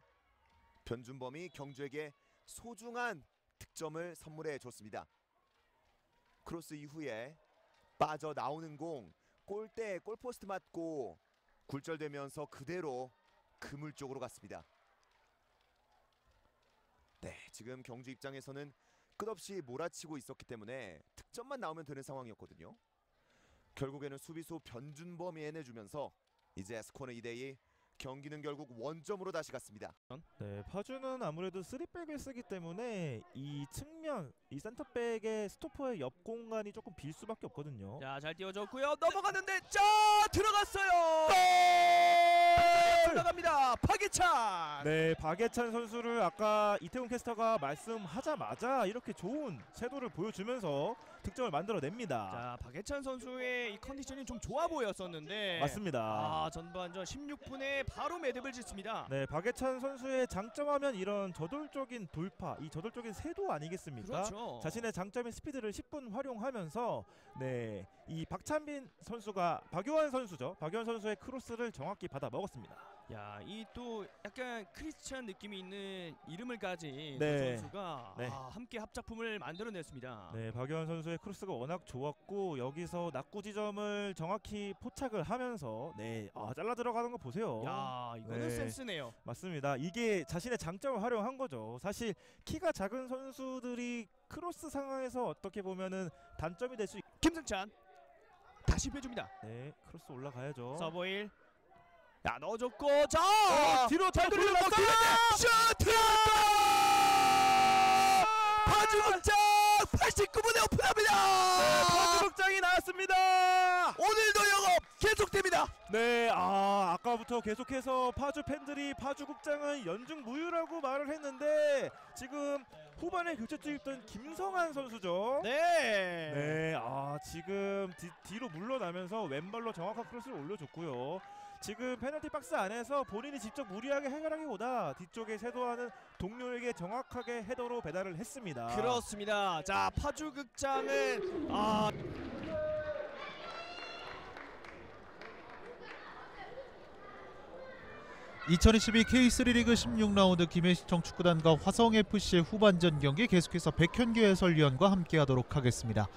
변준범이 경주에게 소중한 득점을 선물해 줬습니다. 크로스 이후에 빠져나오는 공 골대 골포스트 맞고 굴절되면서 그대로 그물 쪽으로 갔습니다. 네, 지금 경주 입장에서는 끝없이 몰아치고 있었기 때문에 득점만 나오면 되는 상황이었거든요. 결국에는 수비수 변준범이 해내주면서 이제 스코어는 2대2. 경기는 결국 원점으로 다시 갔습니다. 네, 파주는 아무래도 3백을 쓰기 때문에 이 측면, 이 센터백의 스토퍼의 옆 공간이 조금 빌 수밖에 없거든요. 자, 잘 띄워줬고요. 넘어갔는데 자, 들어갔어요. 들어갑니다. 박예찬. 네, 박예찬 선수를 아까 이태훈 캐스터가 말씀하자마자 이렇게 좋은 섀도를 보여주면서 득점을 만들어냅니다. 자, 박예찬 선수의 이 컨디션이 좀 좋아 보였었는데 맞습니다. 전반전 16분에 바로 매듭을 짓습니다. 네, 박예찬 선수의 장점하면 이런 저돌적인 돌파, 이 저돌적인 세도 아니겠습니까? 그렇죠. 자신의 장점인 스피드를 10분 활용하면서 네, 이 박찬빈 선수가 박요한 선수의 크로스를 정확히 받아 먹었습니다. 야, 이 또 약간 크리스찬 느낌이 있는 이름을 가진 네. 그 선수가 네. 함께 합작품을 만들어냈습니다. 네, 박요한 선수의 크로스가 워낙 좋았고 여기서 낙구 지점을 정확히 포착을 하면서 네, 잘라 들어가는 거 보세요. 야, 이거는 네. 센스네요. 맞습니다. 이게 자신의 장점을 활용한 거죠. 사실 키가 작은 선수들이 크로스 상황에서 어떻게 보면은 단점이 될 수 김승찬 다시 빼줍니다. 네, 크로스 올라가야죠. 서보일. 야, 넣어줬고 자 뒤로 잘 돌렸어. 슈트! 파주극장 89분에 오픈합니다. 파주극장이 나왔습니다. 오늘도 영업 계속됩니다. 네, 아까부터 계속해서 파주 팬들이 파주극장은 연중무휴라고 말을 했는데 지금 후반에 교체 투입된 김성환 선수죠. 네. 네, 지금 뒤로 물러나면서 왼발로 정확한 크로스를 올려줬고요. 지금 페널티 박스 안에서 본인이 직접 무리하게 해결하기보다 뒤쪽에 쇄도하는 동료에게 정확하게 헤더로 배달을 했습니다. 그렇습니다. 자, 파주극장은 2022 K3 리그 16라운드 김해시청 축구단과 화성FC의 후반전 경기 계속해서 백현규 해설위원과 함께하도록 하겠습니다.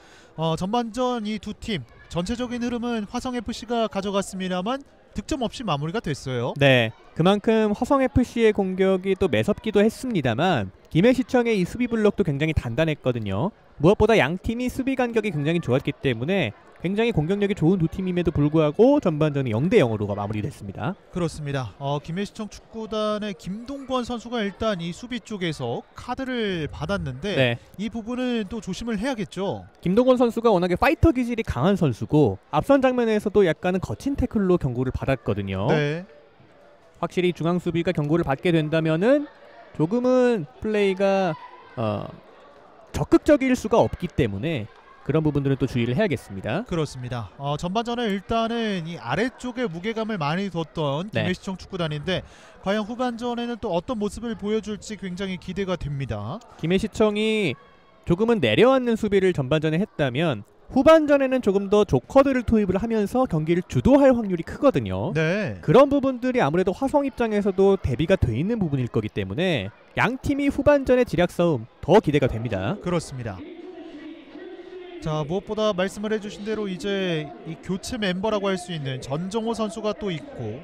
전반전 이 두 팀 전체적인 흐름은 화성FC가 가져갔습니다만 득점 없이 마무리가 됐어요. 네, 그만큼 화성FC의 공격이 또 매섭기도 했습니다만 김해시청의 이 수비 블록도 굉장히 단단했거든요. 무엇보다 양 팀이 수비 간격이 굉장히 좋았기 때문에 굉장히 공격력이 좋은 두 팀임에도 불구하고 전반전이 0대0으로 마무리됐습니다. 그렇습니다. 김해시청 축구단의 김동권 선수가 일단 이 수비 쪽에서 카드를 받았는데 네, 이 부분은 또 조심을 해야겠죠. 김동건 선수가 워낙에 파이터 기질이 강한 선수고 앞선 장면에서도 약간은 거친 태클로 경고를 받았거든요. 네. 확실히 중앙 수비가 경고를 받게 된다면은 조금은 플레이가 적극적일 수가 없기 때문에 그런 부분들은 또 주의를 해야겠습니다. 그렇습니다. 전반전에 일단은 이 아래쪽에 무게감을 많이 뒀던 네. 김해시청 축구단인데 과연 후반전에는 또 어떤 모습을 보여줄지 굉장히 기대가 됩니다. 김해시청이 조금은 내려앉는 수비를 전반전에 했다면 후반전에는 조금 더 조커들을 투입을 하면서 경기를 주도할 확률이 크거든요. 네. 그런 부분들이 아무래도 화성 입장에서도 대비가 돼 있는 부분일 거기 때문에 양 팀이 후반전의 지략 싸움 더 기대가 됩니다. 그렇습니다. 자, 무엇보다 말씀을 해주신 대로 이제 이 교체 멤버라고 할 수 있는 전정호 선수가 또 있고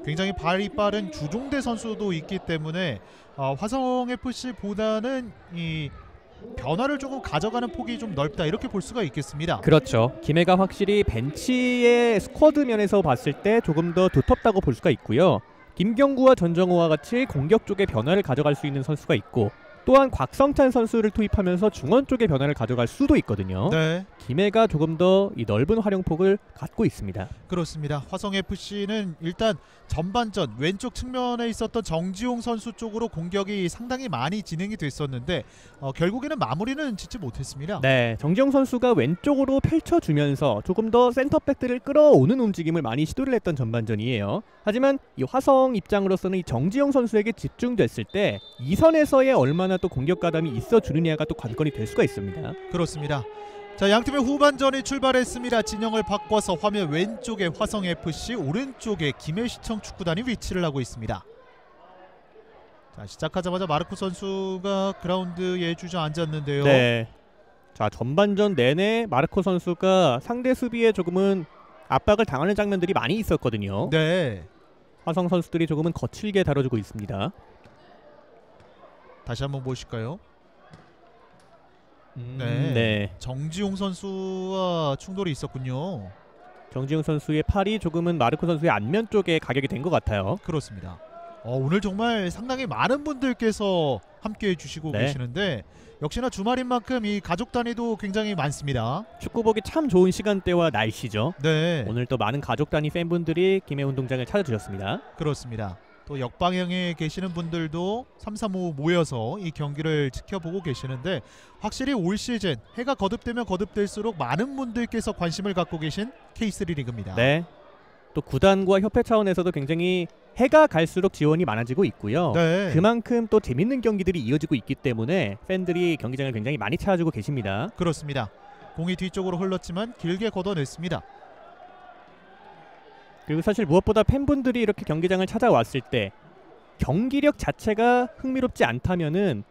굉장히 발이 빠른 주종대 선수도 있기 때문에 화성FC보다는 이 변화를 조금 가져가는 폭이 좀 넓다 이렇게 볼 수가 있겠습니다. 그렇죠. 김해가 확실히 벤치의 스쿼드 면에서 봤을 때 조금 더 두텁다고 볼 수가 있고요. 김경구와 전정호와 같이 공격 쪽에 변화를 가져갈 수 있는 선수가 있고 또한 곽성찬 선수를 투입하면서 중원 쪽에 변화를 가져갈 수도 있거든요. 네. 김해가 조금 더 이 넓은 활용폭을 갖고 있습니다. 그렇습니다. 화성FC는 일단 전반전 왼쪽 측면에 있었던 정지용 선수 쪽으로 공격이 상당히 많이 진행이 됐었는데 결국에는 마무리는 짓지 못했습니다. 네, 정지용 선수가 왼쪽으로 펼쳐주면서 조금 더 센터백들을 끌어오는 움직임을 많이 시도를 했던 전반전이에요. 하지만 이 화성 입장으로서는 이 정지용 선수에게 집중됐을 때 이 선에서의 얼마나 또 공격 가담이 있어주느냐가 또 관건이 될 수가 있습니다. 그렇습니다. 자, 양팀의 후반전이 출발했습니다. 진영을 바꿔서 화면 왼쪽에 화성FC, 오른쪽에 김해시청 축구단이 위치를 하고 있습니다. 자, 시작하자마자 마르코 선수가 그라운드에 주저앉았는데요. 네. 자, 전반전 내내 마르코 선수가 상대 수비에 조금은 압박을 당하는 장면들이 많이 있었거든요. 네. 화성 선수들이 조금은 거칠게 다뤄주고 있습니다. 다시 한번 보실까요? 네. 정지용 선수와 충돌이 있었군요. 정지용 선수의 팔이 조금은 마르코 선수의 안면 쪽에 가격이 된 것 같아요. 그렇습니다. 오늘 정말 상당히 많은 분들께서 함께해 주시고 네. 계시는데 역시나 주말인 만큼 이 가족 단위도 굉장히 많습니다. 축구 보기 참 좋은 시간대와 날씨죠. 네. 오늘 또 많은 가족 단위 팬분들이 김해 운동장을 찾아주셨습니다. 그렇습니다. 또 역방향에 계시는 분들도 335 모여서 이 경기를 지켜보고 계시는데 확실히 올 시즌 해가 거듭되면 거듭될수록 많은 분들께서 관심을 갖고 계신 K3 리그입니다. 네. 또 구단과 협회 차원에서도 굉장히 해가 갈수록 지원이 많아지고 있고요. 네. 그만큼 또 재밌는 경기들이 이어지고 있기 때문에 팬들이 경기장을 굉장히 많이 찾아주고 계십니다. 그렇습니다. 공이 뒤쪽으로 흘렀지만 길게 걷어냈습니다. 그리고 사실 무엇보다 팬분들이 이렇게 경기장을 찾아왔을 때 경기력 자체가 흥미롭지 않다면은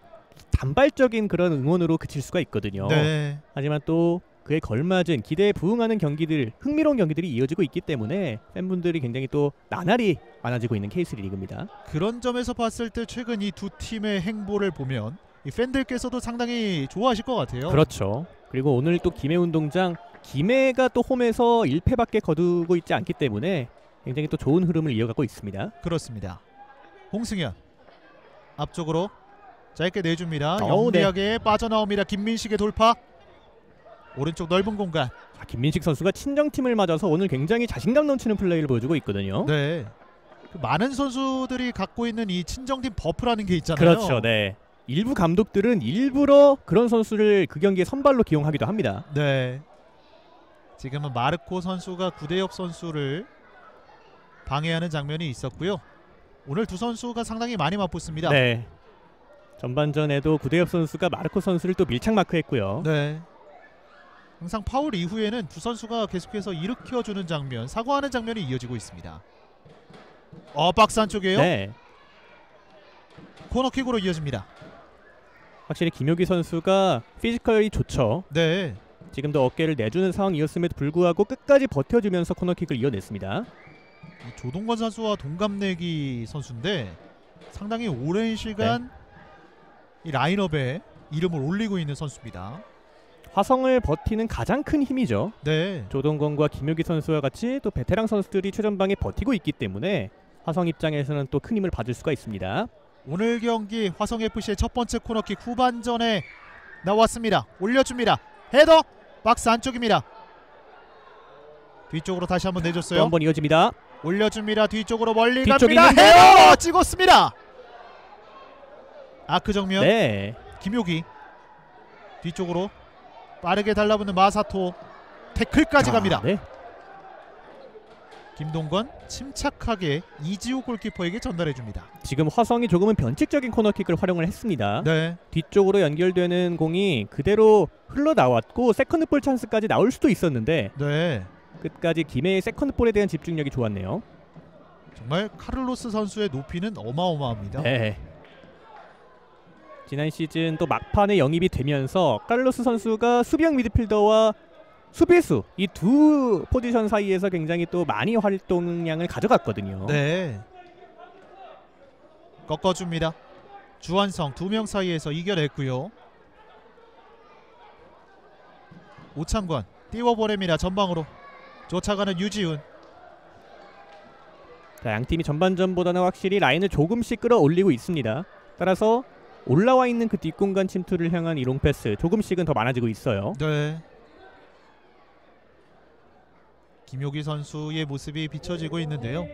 단발적인 그런 응원으로 그칠 수가 있거든요. 네. 하지만 또 그에 걸맞은 기대에 부응하는 경기들, 흥미로운 경기들이 이어지고 있기 때문에 팬분들이 굉장히 또 나날이 많아지고 있는 K3 리그입니다. 그런 점에서 봤을 때 최근 이 두 팀의 행보를 보면 이 팬들께서도 상당히 좋아하실 것 같아요. 그렇죠. 그리고 오늘 또 김해 운동장 김해가 또 홈에서 1패밖에 거두고 있지 않기 때문에 굉장히 또 좋은 흐름을 이어가고 있습니다. 그렇습니다. 홍승현 앞쪽으로 짧게 내줍니다. 네. 영리하게 빠져나옵니다. 김민식의 돌파. 오른쪽 넓은 공간. 자, 김민식 선수가 친정팀을 맞아서 오늘 굉장히 자신감 넘치는 플레이를 보여주고 있거든요. 네. 그 많은 선수들이 갖고 있는 이 친정팀 버프라는 게 있잖아요. 그렇죠. 네. 일부 감독들은 일부러 그런 선수를 그 경기에 선발로 기용하기도 합니다. 네. 지금은 마르코 선수가 구대엽 선수를 방해하는 장면이 있었고요. 오늘 두 선수가 상당히 많이 맞붙습니다. 네. 전반전에도 구대엽 선수가 마르코 선수를 또 밀착 마크했고요. 네. 항상 파울 이후에는 두 선수가 계속해서 일으켜주는 장면, 사과하는 장면이 이어지고 있습니다. 박스 안쪽이에요. 네. 코너킥으로 이어집니다. 확실히 김효기 선수가 피지컬이 좋죠. 네. 지금도 어깨를 내주는 상황이었음에도 불구하고 끝까지 버텨주면서 코너킥을 이어냈습니다. 이 조동건 선수와 동갑내기 선수인데 상당히 오랜 시간 이 라인업에 이름을 올리고 있는 선수입니다. 화성을 버티는 가장 큰 힘이죠. 네. 조동건과 김효기 선수와 같이 또 베테랑 선수들이 최전방에 버티고 있기 때문에 화성 입장에서는 또 큰 힘을 받을 수가 있습니다. 오늘 경기 화성FC의 첫 번째 코너킥 후반전에 나왔습니다. 올려줍니다. 헤더 박스 안쪽입니다. 뒤쪽으로 다시 한번 또 내줬어요. 한 번 이어집니다. 올려줍니다. 뒤쪽으로 멀리 뒤쪽에 갑니다. 있는데요. 헤더 찍었습니다. 아크 정면 네. 김효기 뒤쪽으로 빠르게 달라붙는 마사토 태클까지 갑니다. 네. 김동건 침착하게 이지호 골키퍼에게 전달해줍니다. 지금 화성이 조금은 변칙적인 코너킥을 활용을 했습니다. 네. 뒤쪽으로 연결되는 공이 그대로 흘러나왔고 세컨드볼 찬스까지 나올 수도 있었는데 네. 끝까지 김해의 세컨드볼에 대한 집중력이 좋았네요. 정말 카를로스 선수의 높이는 어마어마합니다. 네. 지난 시즌 또 막판에 영입이 되면서 카를로스 선수가 수비형 미드필더와 수비수 이 두 포지션 사이에서 굉장히 또 많이 활동량을 가져갔거든요. 네. 꺾어줍니다. 주한성 두 명 사이에서 이겨냈고요. 오창권 띄워보냅니다. 전방으로 쫓아가는 유지훈. 자, 양팀이 전반전보다는 확실히 라인을 조금씩 끌어올리고 있습니다. 따라서 올라와 있는 그 뒷공간 침투를 향한 이롱 패스 조금씩은 더 많아지고 있어요. 네. 김효기 선수의 모습이 비춰지고 있는데요.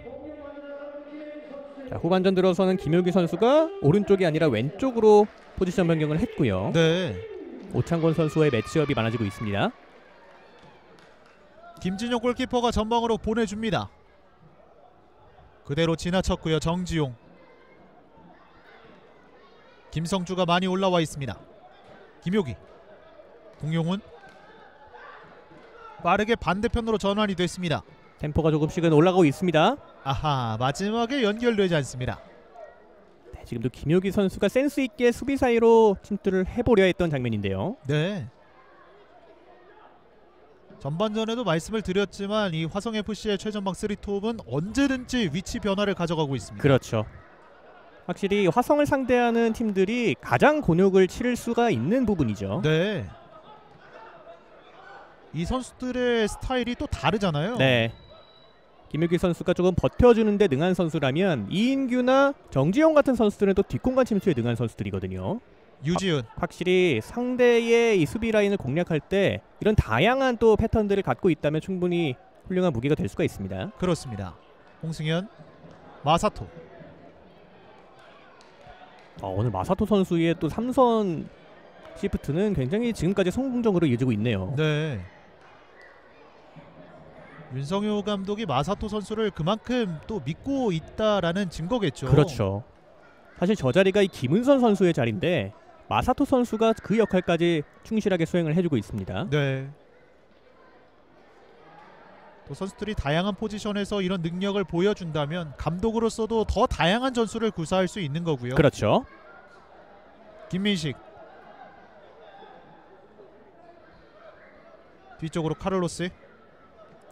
자, 후반전 들어서는 김효기 선수가 오른쪽이 아니라 왼쪽으로 포지션 변경을 했고요. 네. 오창권 선수의 매치업이 많아지고 있습니다. 김진용 골키퍼가 전방으로 보내줍니다. 그대로 지나쳤고요. 정지용. 김성주가 많이 올라와 있습니다. 김효기. 공용훈. 빠르게 반대편으로 전환이 됐습니다. 템포가 조금씩은 올라가고 있습니다. 아하, 마지막에 연결되지 않습니다. 네, 지금도 김효기 선수가 센스 있게 수비 사이로 침투를 해보려 했던 장면인데요. 네. 전반전에도 말씀을 드렸지만 이 화성FC의 최전방 3톱은 언제든지 위치 변화를 가져가고 있습니다. 그렇죠. 확실히 화성을 상대하는 팀들이 가장 곤욕을 치를 수가 있는 부분이죠. 네. 이 선수들의 스타일이 또 다르잖아요. 네. 김효기 선수가 조금 버텨주는 데 능한 선수라면 이인규나 정지용 같은 선수들은 또 뒷공간 침투에 능한 선수들이거든요. 유지훈. 확실히 상대의 이 수비 라인을 공략할 때 이런 다양한 또 패턴들을 갖고 있다면 충분히 훌륭한 무기가 될 수가 있습니다. 그렇습니다. 홍승현. 마사토. 오늘 마사토 선수의 또 3선 시프트는 굉장히 지금까지 성공적으로 이어지고 있네요. 네. 윤성효 감독이 마사토 선수를 그만큼 또 믿고 있다라는 증거겠죠. 그렇죠. 사실 저 자리가 이 김은선 선수의 자리인데 마사토 선수가 그 역할까지 충실하게 수행을 해주고 있습니다. 네. 또 선수들이 다양한 포지션에서 이런 능력을 보여준다면 감독으로서도 더 다양한 전술을 구사할 수 있는 거고요. 그렇죠. 김민식. 뒤쪽으로 카를로스.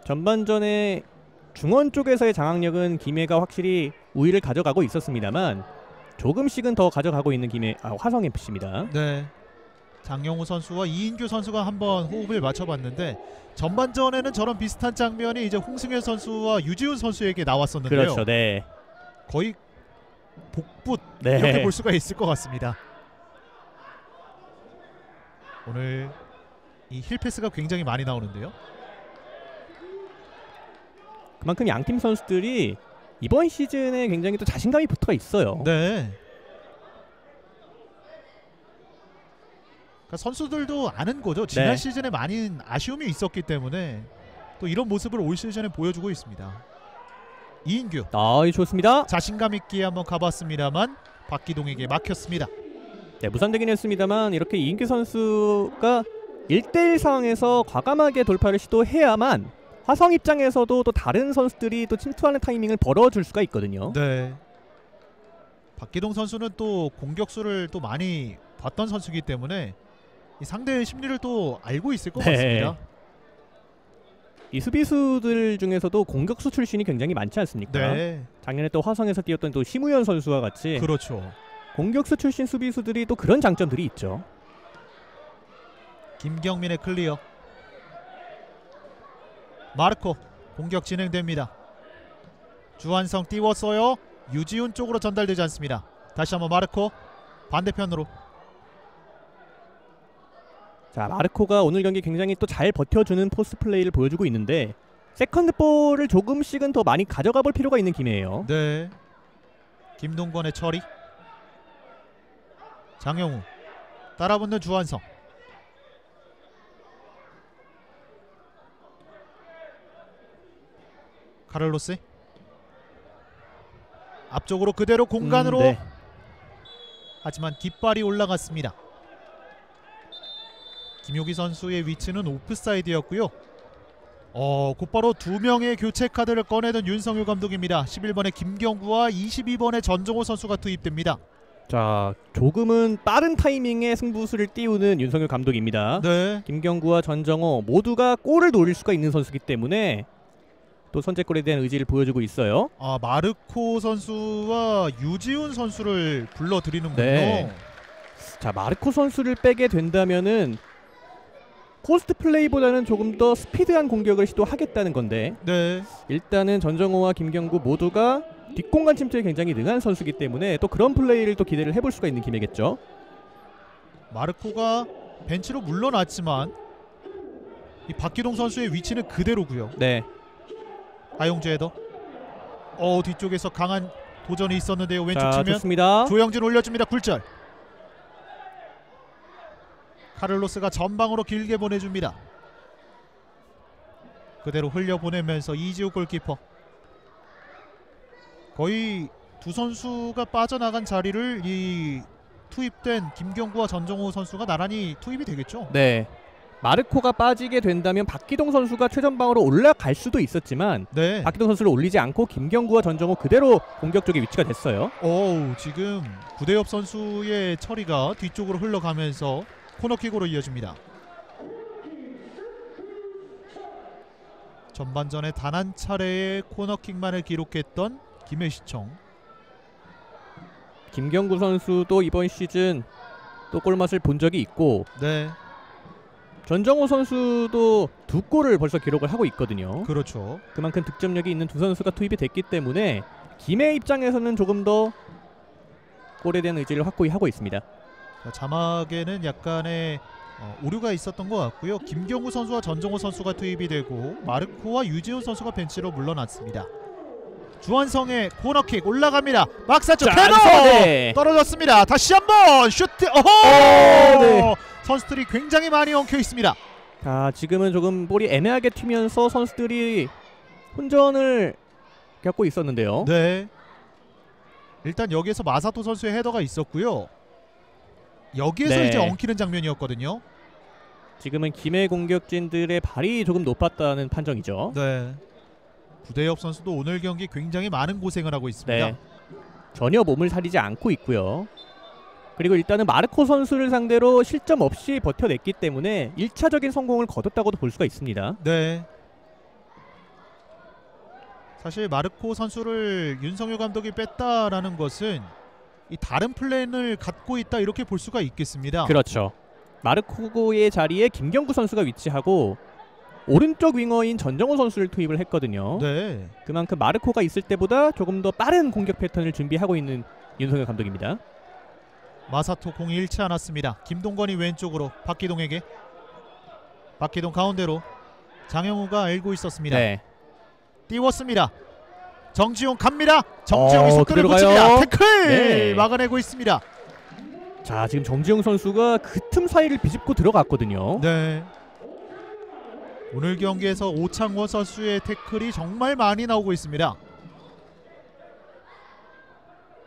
전반전에 중원 쪽에서의 장악력은 김해가 확실히 우위를 가져가고 있었습니다만 조금씩은 더 가져가고 있는 화성FC입니다. 네. 장영우 선수와 이인규 선수가 한번 호흡을 맞춰봤는데 전반전에는 저런 비슷한 장면이 이제 홍승현 선수와 유지훈 선수에게 나왔었는데요. 그렇죠. 네. 거의 복붙 네. 이렇게 볼 수가 있을 것 같습니다. 오늘 이 힐패스가 굉장히 많이 나오는데요. 그만큼 양팀 선수들이 이번 시즌에 굉장히 또 자신감이 붙어 있어요. 네. 그러니까 선수들도 아는 거죠. 지난 네. 시즌에 많은 아쉬움이 있었기 때문에 또 이런 모습을 올 시즌에 보여주고 있습니다. 이인규. 좋습니다. 자신감 있게 한번 가봤습니다만 박기동에게 막혔습니다. 네, 무산되긴 했습니다만 이렇게 이인규 선수가 1대1 상황에서 과감하게 돌파를 시도해야만 화성 입장에서도 또 다른 선수들이 또 침투하는 타이밍을 벌어줄 수가 있거든요. 네. 박기동 선수는 또 공격수를 또 많이 봤던 선수이기 때문에 이 상대의 심리를 또 알고 있을 것 같습니다. 이 수비수들 중에서도 공격수 출신이 굉장히 많지 않습니까? 네. 작년에 또 화성에서 뛰었던 또 심우현 선수와 같이 그렇죠. 공격수 출신 수비수들이 또 그런 장점들이 있죠. 김경민의 클리어. 마르코 공격 진행됩니다. 주한성 띄웠어요. 유지훈 쪽으로 전달되지 않습니다. 다시 한번 마르코 반대편으로. 자, 마르코가 오늘 경기 굉장히 또 잘 버텨주는 포스트 플레이를 보여주고 있는데 세컨드 볼을 조금씩은 더 많이 가져가 볼 필요가 있는 김해예요. 네. 김동건의 처리. 장영우 따라붙는 주한성. 카를로스 앞쪽으로 그대로 공간으로. 네. 하지만 깃발이 올라갔습니다. 김효기 선수의 위치는 오프사이드였고요. 곧바로 두 명의 교체 카드를 꺼내던 윤성효 감독입니다. 11번의 김경구와 22번의 전정호 선수가 투입됩니다. 자, 조금은 빠른 타이밍에 승부수를 띄우는 윤성효 감독입니다. 네. 김경구와 전정호 모두가 골을 노릴 수가 있는 선수이기 때문에 또 선제골에 대한 의지를 보여주고 있어요. 마르코 선수와 유지훈 선수를 불러들이는군요. 네. 자, 마르코 선수를 빼게 된다면은 포스트 플레이보다는 조금 더 스피드한 공격을 시도하겠다는 건데 네. 일단은 전정호와 김경구 모두가 뒷공간 침투에 굉장히 능한 선수이기 때문에 또 그런 플레이를 또 기대를 해볼 수가 있는 김해겠죠. 마르코가 벤치로 물러났지만 이 박기동 선수의 위치는 그대로고요. 네. 하용주 헤더. 뒤쪽에서 강한 도전이 있었는데요. 왼쪽 자, 측면 좋습니다. 조영진 올려줍니다. 굴절. 카를로스가 전방으로 길게 보내줍니다. 그대로 흘려보내면서 이지우 골키퍼. 거의 두 선수가 빠져나간 자리를 이 투입된 김경구와 전정호 선수가 나란히 투입이 되겠죠. 네. 마르코가 빠지게 된다면 박기동 선수가 최전방으로 올라갈 수도 있었지만 네. 박기동 선수를 올리지 않고 김경구와 전정호 그대로 공격 쪽에 위치가 됐어요. 지금 구대엽 선수의 처리가 뒤쪽으로 흘러가면서 코너킥으로 이어집니다. 전반전에 단 한 차례의 코너킥만을 기록했던 김해시청. 김경구 선수도 이번 시즌 또 골맛을 본 적이 있고 네. 전정호 선수도 2골을 벌써 기록을 하고 있거든요. 그렇죠. 그만큼 득점력이 있는 두 선수가 투입이 됐기 때문에 김해 입장에서는 조금 더 골에 대한 의지를 확고히 하고 있습니다. 자막에는 약간의 오류가 있었던 것 같고요. 김경구 선수와 전정호 선수가 투입이 되고 마르코와 유지훈 선수가 벤치로 물러났습니다. 주한성의 코너킥 올라갑니다. 막사쪽 헤더! 네. 떨어졌습니다. 다시 한번 슈트. 네. 선수들이 굉장히 많이 엉켜 있습니다. 자, 지금은 조금 볼이 애매하게 튀면서 선수들이 혼전을 겪고 있었는데요. 네. 일단 여기에서 마사토 선수의 헤더가 있었고요. 여기에서 네. 이제 엉키는 장면이었거든요. 지금은 김해 공격진들의 발이 조금 높았다는 판정이죠. 네. 구대엽 선수도 오늘 경기 굉장히 많은 고생을 하고 있습니다. 네. 전혀 몸을 사리지 않고 있고요. 그리고 일단은 마르코 선수를 상대로 실점 없이 버텨냈기 때문에 1차적인 성공을 거뒀다고도 볼 수가 있습니다. 네. 사실 마르코 선수를 윤성효 감독이 뺐다라는 것은 이 다른 플랜을 갖고 있다 이렇게 볼 수가 있겠습니다. 그렇죠. 마르코의 자리에 김경구 선수가 위치하고 오른쪽 윙어인 전정호 선수를 투입을 했거든요. 네. 그만큼 마르코가 있을 때보다 조금 더 빠른 공격 패턴을 준비하고 있는 윤석열 감독입니다. 마사토 공이 잃지 않았습니다. 김동건이 왼쪽으로 박기동에게. 박기동 가운데로 장영우가 알고 있었습니다. 네. 띄웠습니다. 정지용 갑니다. 정지용이 속도를 그대로 붙입니다. 가요. 태클 네. 막아내고 있습니다. 자, 지금 정지용 선수가 그 틈 사이를 비집고 들어갔거든요. 네. 오늘 경기에서 오창원 선수의 태클이 정말 많이 나오고 있습니다.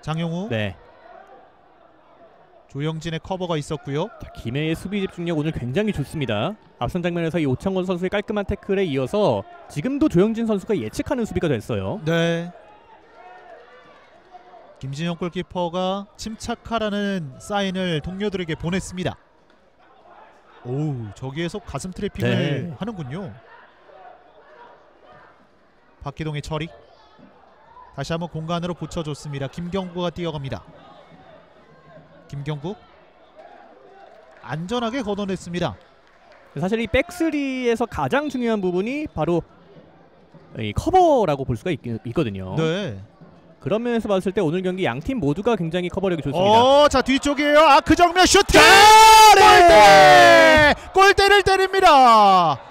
장영우. 네. 조영진의 커버가 있었고요. 자, 김해의 수비 집중력 오늘 굉장히 좋습니다. 앞선 장면에서 이 오창건 선수의 깔끔한 태클에 이어서 지금도 조영진 선수가 예측하는 수비가 됐어요. 네. 김진영 골키퍼가 침착하라는 사인을 동료들에게 보냈습니다. 오우, 저기에서 가슴 트래핑을 네. 하는군요. 박기동의 처리. 다시 한번 공간으로 붙여줬습니다. 김경구가 뛰어갑니다. 김경구 안전하게 걷어냈습니다. 사실 이 백스리에서 가장 중요한 부분이 바로 이 커버라고 볼 수가 있거든요. 네. 그런 면에서 봤을 때 오늘 경기 양팀 모두가 굉장히 커버력이 좋습니다. 자 뒤쪽이에요. 그 정면 슈팅! 네! 골대를 때립니다.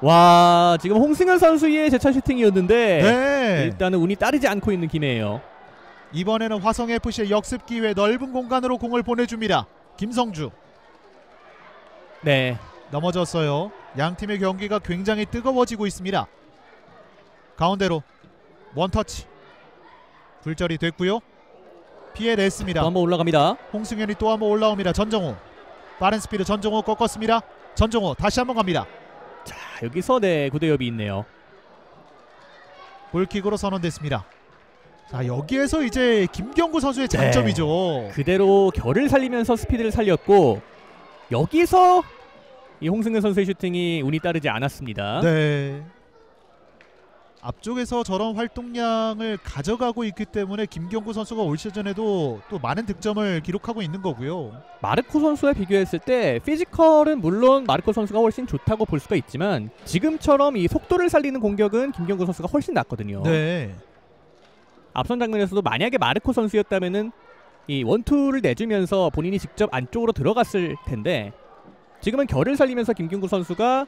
와, 지금 홍승현 선수의 제차 슈팅이었는데 네. 일단은 운이 따르지 않고 있는 김해예요. 이번에는 화성FC의 역습 기회, 넓은 공간으로 공을 보내줍니다. 김성주 네. 넘어졌어요. 양팀의 경기가 굉장히 뜨거워지고 있습니다. 가운데로 원터치 굴절이 됐고요. 피해냈습니다. 또 한번 올라갑니다. 홍승현이 또 한번 올라옵니다. 전정우 빠른 스피드 전정우 꺾었습니다. 전정우 다시 한번 갑니다. 자, 여기서 네, 구대엽이 있네요. 골킥으로 선언됐습니다. 자, 여기에서 이제 김경구 선수의 장점이죠. 그대로 결을 살리면서 스피드를 살렸고 여기서 이 홍승현 선수의 슈팅이 운이 따르지 않았습니다. 네. 앞쪽에서 저런 활동량을 가져가고 있기 때문에 김경구 선수가 올 시즌에도 또 많은 득점을 기록하고 있는 거고요. 마르코 선수와 비교했을 때 피지컬은 물론 마르코 선수가 훨씬 좋다고 볼 수가 있지만 지금처럼 이 속도를 살리는 공격은 김경구 선수가 훨씬 낫거든요. 네. 앞선 장면에서도 만약에 마르코 선수였다면은 이 원투를 내주면서 본인이 직접 안쪽으로 들어갔을 텐데 지금은 결을 살리면서 김경구 선수가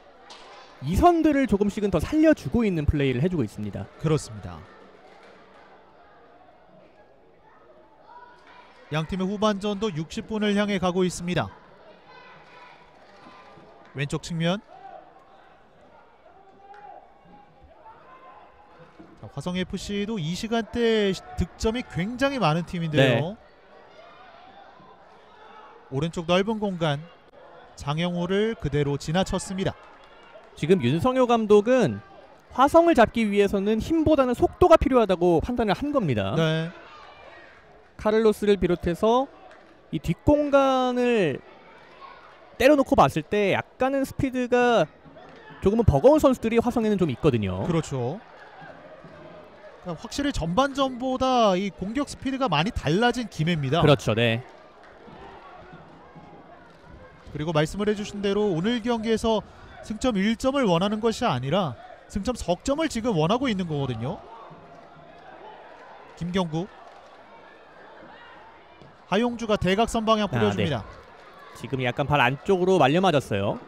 이선들을 조금씩은 더 살려주고 있는 플레이를 해주고 있습니다. 그렇습니다. 양팀의 후반전도 60분을 향해 가고 있습니다. 왼쪽 측면. 자, 화성FC도 이 시간대 득점이 굉장히 많은 팀인데요. 네. 오른쪽 넓은 공간 장영호를 그대로 지나쳤습니다. 지금 윤성효 감독은 화성을 잡기 위해서는 힘보다는 속도가 필요하다고 판단을 한 겁니다. 네. 카를로스를 비롯해서 이 뒷공간을 때려놓고 봤을 때 약간은 스피드가 조금은 버거운 선수들이 화성에는 좀 있거든요. 그렇죠. 그러니까 확실히 전반전보다 이 공격 스피드가 많이 달라진 김해입니다. 그렇죠. 네. 그리고 말씀을 해주신 대로 오늘 경기에서 승점 1점을 원하는 것이 아니라 승점 석점을 지금 원하고 있는 거거든요. 김경구 하용주가 대각선 방향 뿌려줍니다. 네. 지금 약간 발 안쪽으로 말려 맞았어요.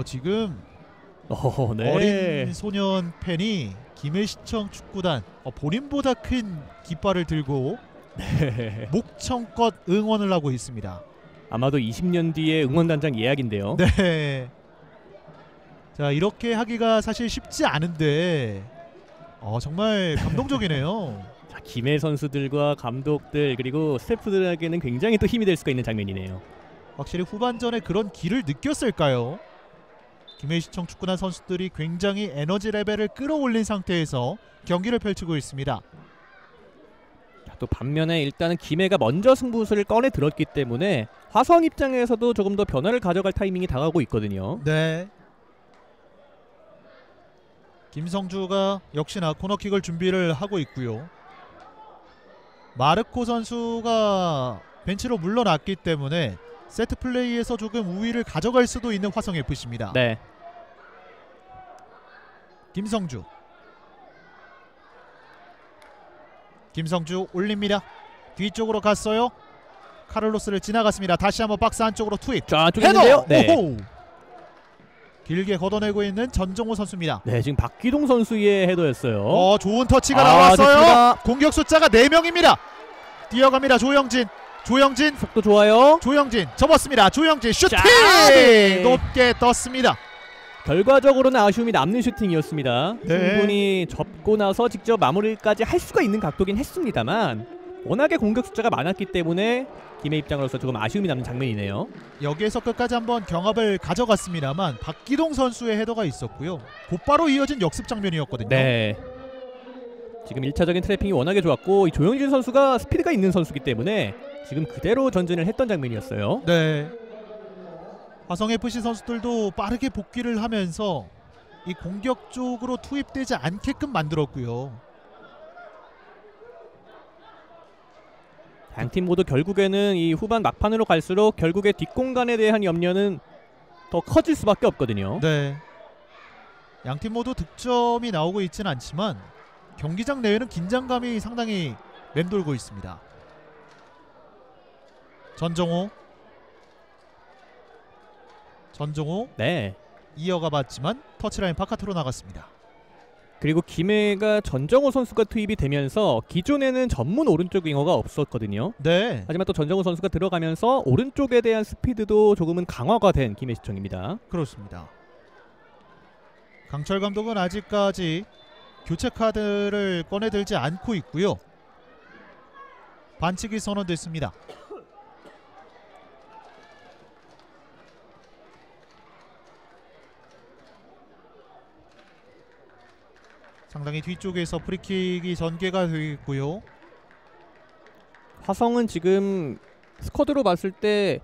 지금 네. 어린 소년 팬이 김해시청 축구단 본인보다 큰 깃발을 들고 네. 목청껏 응원을 하고 있습니다. 아마도 20년 뒤에 응원단장 예약인데요. 네. 자, 이렇게 하기가 사실 쉽지 않은데 정말 감동적이네요. 자, 김해 선수들과 감독들 그리고 스태프들에게는 굉장히 또 힘이 될 수가 있는 장면이네요. 확실히 후반전에 그런 기를 느꼈을까요? 김해시청 축구단 선수들이 굉장히 에너지 레벨을 끌어올린 상태에서 경기를 펼치고 있습니다. 또 반면에 일단은 김해가 먼저 승부수를 꺼내 들었기 때문에 화성 입장에서도 조금 더 변화를 가져갈 타이밍이 다가오고 있거든요. 네. 김성주가 역시나 코너킥을 준비를 하고 있고요. 마르코 선수가 벤치로 물러났기 때문에 세트 플레이에서 조금 우위를 가져갈 수도 있는 화성FC입니다. 네. 김성주 올립니다. 뒤쪽으로 갔어요. 카를로스를 지나갔습니다. 다시 한번 박스 안쪽으로 투입. 자, 안쪽인데요. 네. 오호! 길게 걷어내고 있는 전정호 선수입니다. 네, 지금 박기동 선수의 헤더였어요. 좋은 터치가 나왔어요. 좋습니다. 공격 숫자가 4명입니다. 뛰어갑니다. 조영진 속도 좋아요. 접었습니다. 조영진 슈팅! 네. 높게 떴습니다. 결과적으로는 아쉬움이 남는 슈팅이었습니다. 네. 충분히 접고 나서 직접 마무리까지 할 수가 있는 각도긴 했습니다만 워낙에 공격 숫자가 많았기 때문에 김해 입장으로서 조금 아쉬움이 남는 장면이네요. 여기에서 끝까지 한번 경합을 가져갔습니다만 박기동 선수의 헤더가 있었고요. 곧바로 이어진 역습 장면이었거든요. 네. 지금 1차적인 트래핑이 워낙에 좋았고 이 조영진 선수가 스피드가 있는 선수이기 때문에 지금 그대로 전진을 했던 장면이었어요. 네. 화성FC 선수들도 빠르게 복귀를 하면서 이 공격 쪽으로 투입되지 않게끔 만들었고요. 양팀 모두 결국에는 이 후반 막판으로 갈수록 결국에 뒷공간에 대한 염려는 더 커질 수밖에 없거든요. 네. 양팀 모두 득점이 나오고 있지는 않지만 경기장 내에는 긴장감이 상당히 맴돌고 있습니다. 전정호 네. 이어가 봤지만 터치라인 바깥으로 나갔습니다. 그리고 김해가 전정호 선수가 투입이 되면서 기존에는 전문 오른쪽 윙어가 없었거든요. 네. 하지만 또 전정호 선수가 들어가면서 오른쪽에 대한 스피드도 조금은 강화가 된 김해시청입니다. 그렇습니다. 강철 감독은 아직까지 교체 카드를 꺼내들지 않고 있고요. 반칙이 선언됐습니다. 상당히 뒤쪽에서 프리킥이 전개가 되어 있고요. 화성은 지금 스쿼드로 봤을 때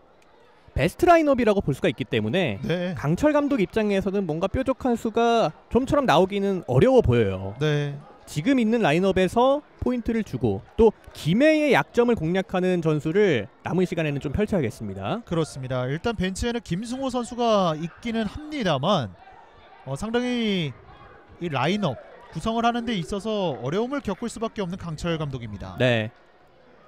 베스트 라인업이라고 볼 수가 있기 때문에 네. 강철 감독 입장에서는 뭔가 뾰족한 수가 좀처럼 나오기는 어려워 보여요. 네. 지금 있는 라인업에서 포인트를 주고 또 김해의 약점을 공략하는 전술을 남은 시간에는 좀 펼쳐야겠습니다. 그렇습니다. 일단 벤치에는 김승호 선수가 있기는 합니다만 상당히 이 라인업 구성을 하는 데 있어서 어려움을 겪을 수밖에 없는 강철 감독입니다. 네.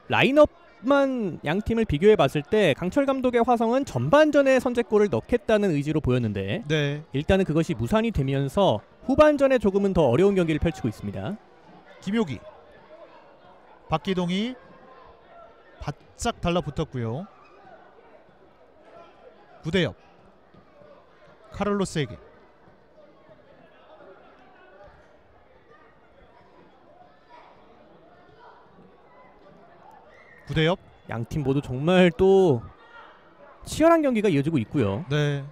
라인업만 양 팀을 비교해 봤을 때 강철 감독의 화성은 전반전에 선제골을 넣겠다는 의지로 보였는데 네. 일단은 그것이 무산이 되면서 후반전에 조금은 더 어려운 경기를 펼치고 있습니다. 김효기, 박기동이 바짝 달라붙었고요. 구대엽, 카를로스에게 구대엽. 양팀 모두 정말 또 치열한 경기가 이어지고 있고요. 네.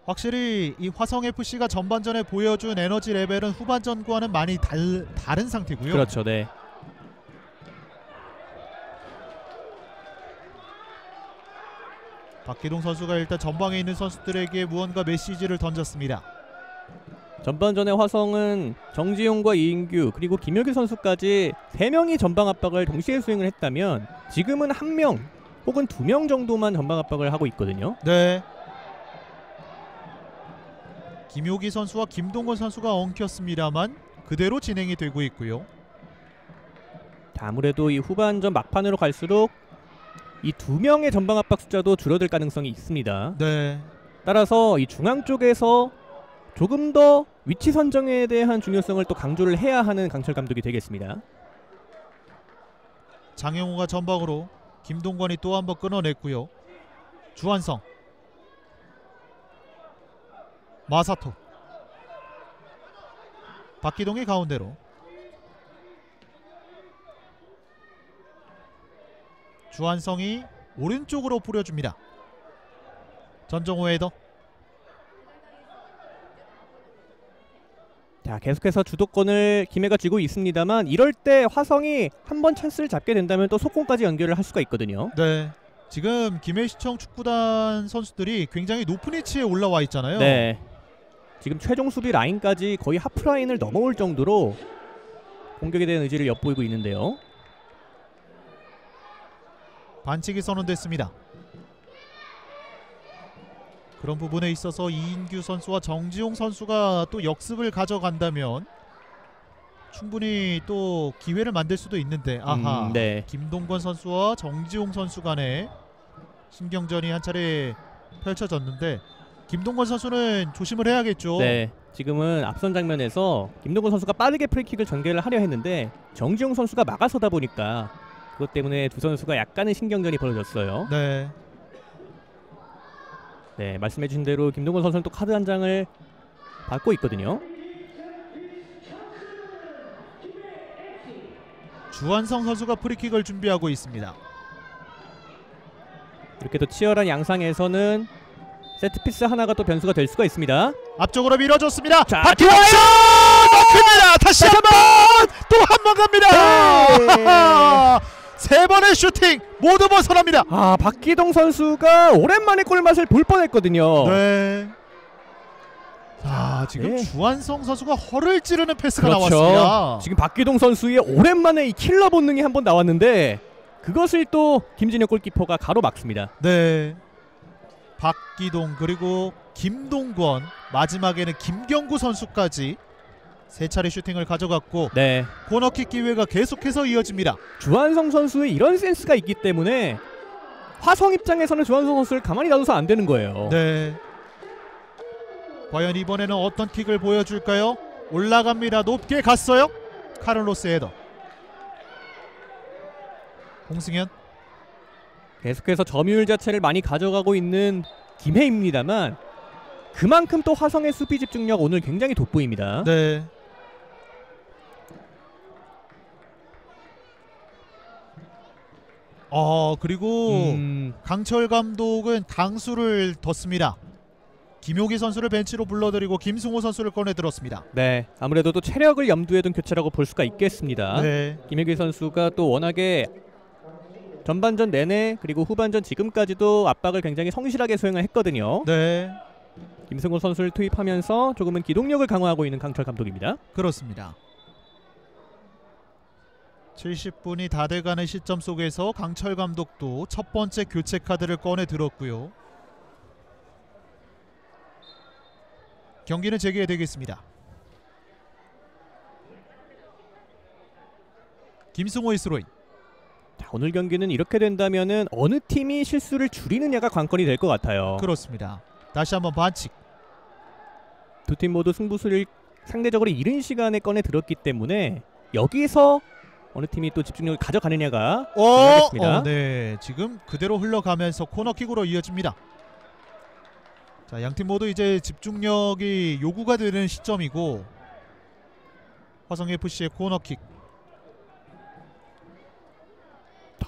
확실히 이 화성FC가 전반전에 보여준 에너지 레벨은 후반전과는 많이 다른 상태고요. 그렇죠. 네. 박기동 선수가 일단 전방에 있는 선수들에게 무언가 메시지를 던졌습니다. 전반전에 화성은 정지용과 이인규 그리고 김효기 선수까지 3명이 전방 압박을 동시에 수행을 했다면 지금은 1명 혹은 2명 정도만 전방 압박을 하고 있거든요. 네. 김효기 선수와 김동건 선수가 엉켰습니다만 그대로 진행이 되고 있고요. 아무래도 이 후반전 막판으로 갈수록 이 2명의 전방 압박 숫자도 줄어들 가능성이 있습니다. 네. 따라서 이 중앙 쪽에서 조금 더 위치 선정에 대한 중요성을 또 강조를 해야 하는 강철 감독이 되겠습니다. 장영호가 전방으로, 김동건이 또 한 번 끊어냈고요. 주한성, 마사토, 박기동이 가운데로, 주한성이 오른쪽으로 뿌려줍니다. 전정호 헤더. 자, 계속해서 주도권을 김해가 쥐고 있습니다만 이럴 때 화성이 한번 찬스를 잡게 된다면 또 속공까지 연결을 할 수가 있거든요. 네. 지금 김해시청 축구단 선수들이 굉장히 높은 위치에 올라와 있잖아요. 네. 지금 최종 수비 라인까지 거의 하프 라인을 넘어올 정도로 공격에 대한 의지를 엿보이고 있는데요. 반칙이 선언됐습니다. 그런 부분에 있어서 이인규 선수와 정지용 선수가 또 역습을 가져간다면 충분히 또 기회를 만들 수도 있는데 아하. 네. 김동건 선수와 정지용 선수 간의 신경전이 한 차례 펼쳐졌는데 김동건 선수는 조심을 해야겠죠. 네. 지금은 앞선 장면에서 김동건 선수가 빠르게 프리킥을 전개를 하려 했는데 정지용 선수가 막아서다 보니까 그것 때문에 두 선수가 약간의 신경전이 벌어졌어요. 네. 네, 말씀해주신 대로 김동건 선수는 또 카드 한 장을 받고 있거든요. 주한성 선수가 프리킥을 준비하고 있습니다. 이렇게 또 치열한 양상에서는 세트피스 하나가 또 변수가 될 수가 있습니다. 앞쪽으로 밀어줬습니다. 자, 박기동 슛! 넣습니다. 다시 한 번! 또 한 번 갑니다. 세 번의 슈팅 모두 벗어납니다. 아, 박기동 선수가 오랜만에 골맛을 볼 뻔했거든요. 네. 자, 지금 네. 주한성 선수가 허를 찌르는 패스가 그렇죠. 나왔습니다. 지금 박기동 선수의 오랜만에 이 킬러 본능이 한번 나왔는데 그것을 또 김진혁 골키퍼가 가로막습니다. 네. 박기동 그리고 김동권 마지막에는 김경구 선수까지 세 차례 슈팅을 가져갔고 네. 코너킥 기회가 계속해서 이어집니다. 주한성 선수의 이런 센스가 있기 때문에 화성 입장에서는 주한성 선수를 가만히 놔둬서 안 되는 거예요. 네. 과연 이번에는 어떤 킥을 보여줄까요? 올라갑니다. 높게 갔어요. 카를로스 헤더. 홍승현. 계속해서 점유율 자체를 많이 가져가고 있는 김해입니다만 그만큼 또 화성의 수비 집중력 오늘 굉장히 돋보입니다. 네. 그리고 강철 감독은 강수를 뒀습니다. 김효기 선수를 벤치로 불러들이고 김승호 선수를 꺼내들었습니다. 네, 아무래도 또 체력을 염두에 둔 교체라고 볼 수가 있겠습니다. 네. 김효기 선수가 또 워낙에 전반전 내내 그리고 후반전 지금까지도 압박을 굉장히 성실하게 수행을 했거든요. 네. 김승호 선수를 투입하면서 조금은 기동력을 강화하고 있는 강철 감독입니다. 그렇습니다. 70분이 다 돼가는 시점 속에서 강철 감독도 첫 번째 교체 카드를 꺼내 들었고요. 경기는 재개되겠습니다. 김승호의 스로인. 자, 오늘 경기는 이렇게 된다면은 어느 팀이 실수를 줄이느냐가 관건이 될 것 같아요. 그렇습니다. 다시 한번 반칙. 두 팀 모두 승부수를 상대적으로 이른 시간에 꺼내 들었기 때문에 여기서 어느 팀이 또 집중력을 가져가느냐가 중요하겠습니다. 네, 지금 그대로 흘러가면서 코너킥으로 이어집니다. 자, 양팀 모두 이제 집중력이 요구가 되는 시점이고 화성FC의 코너킥.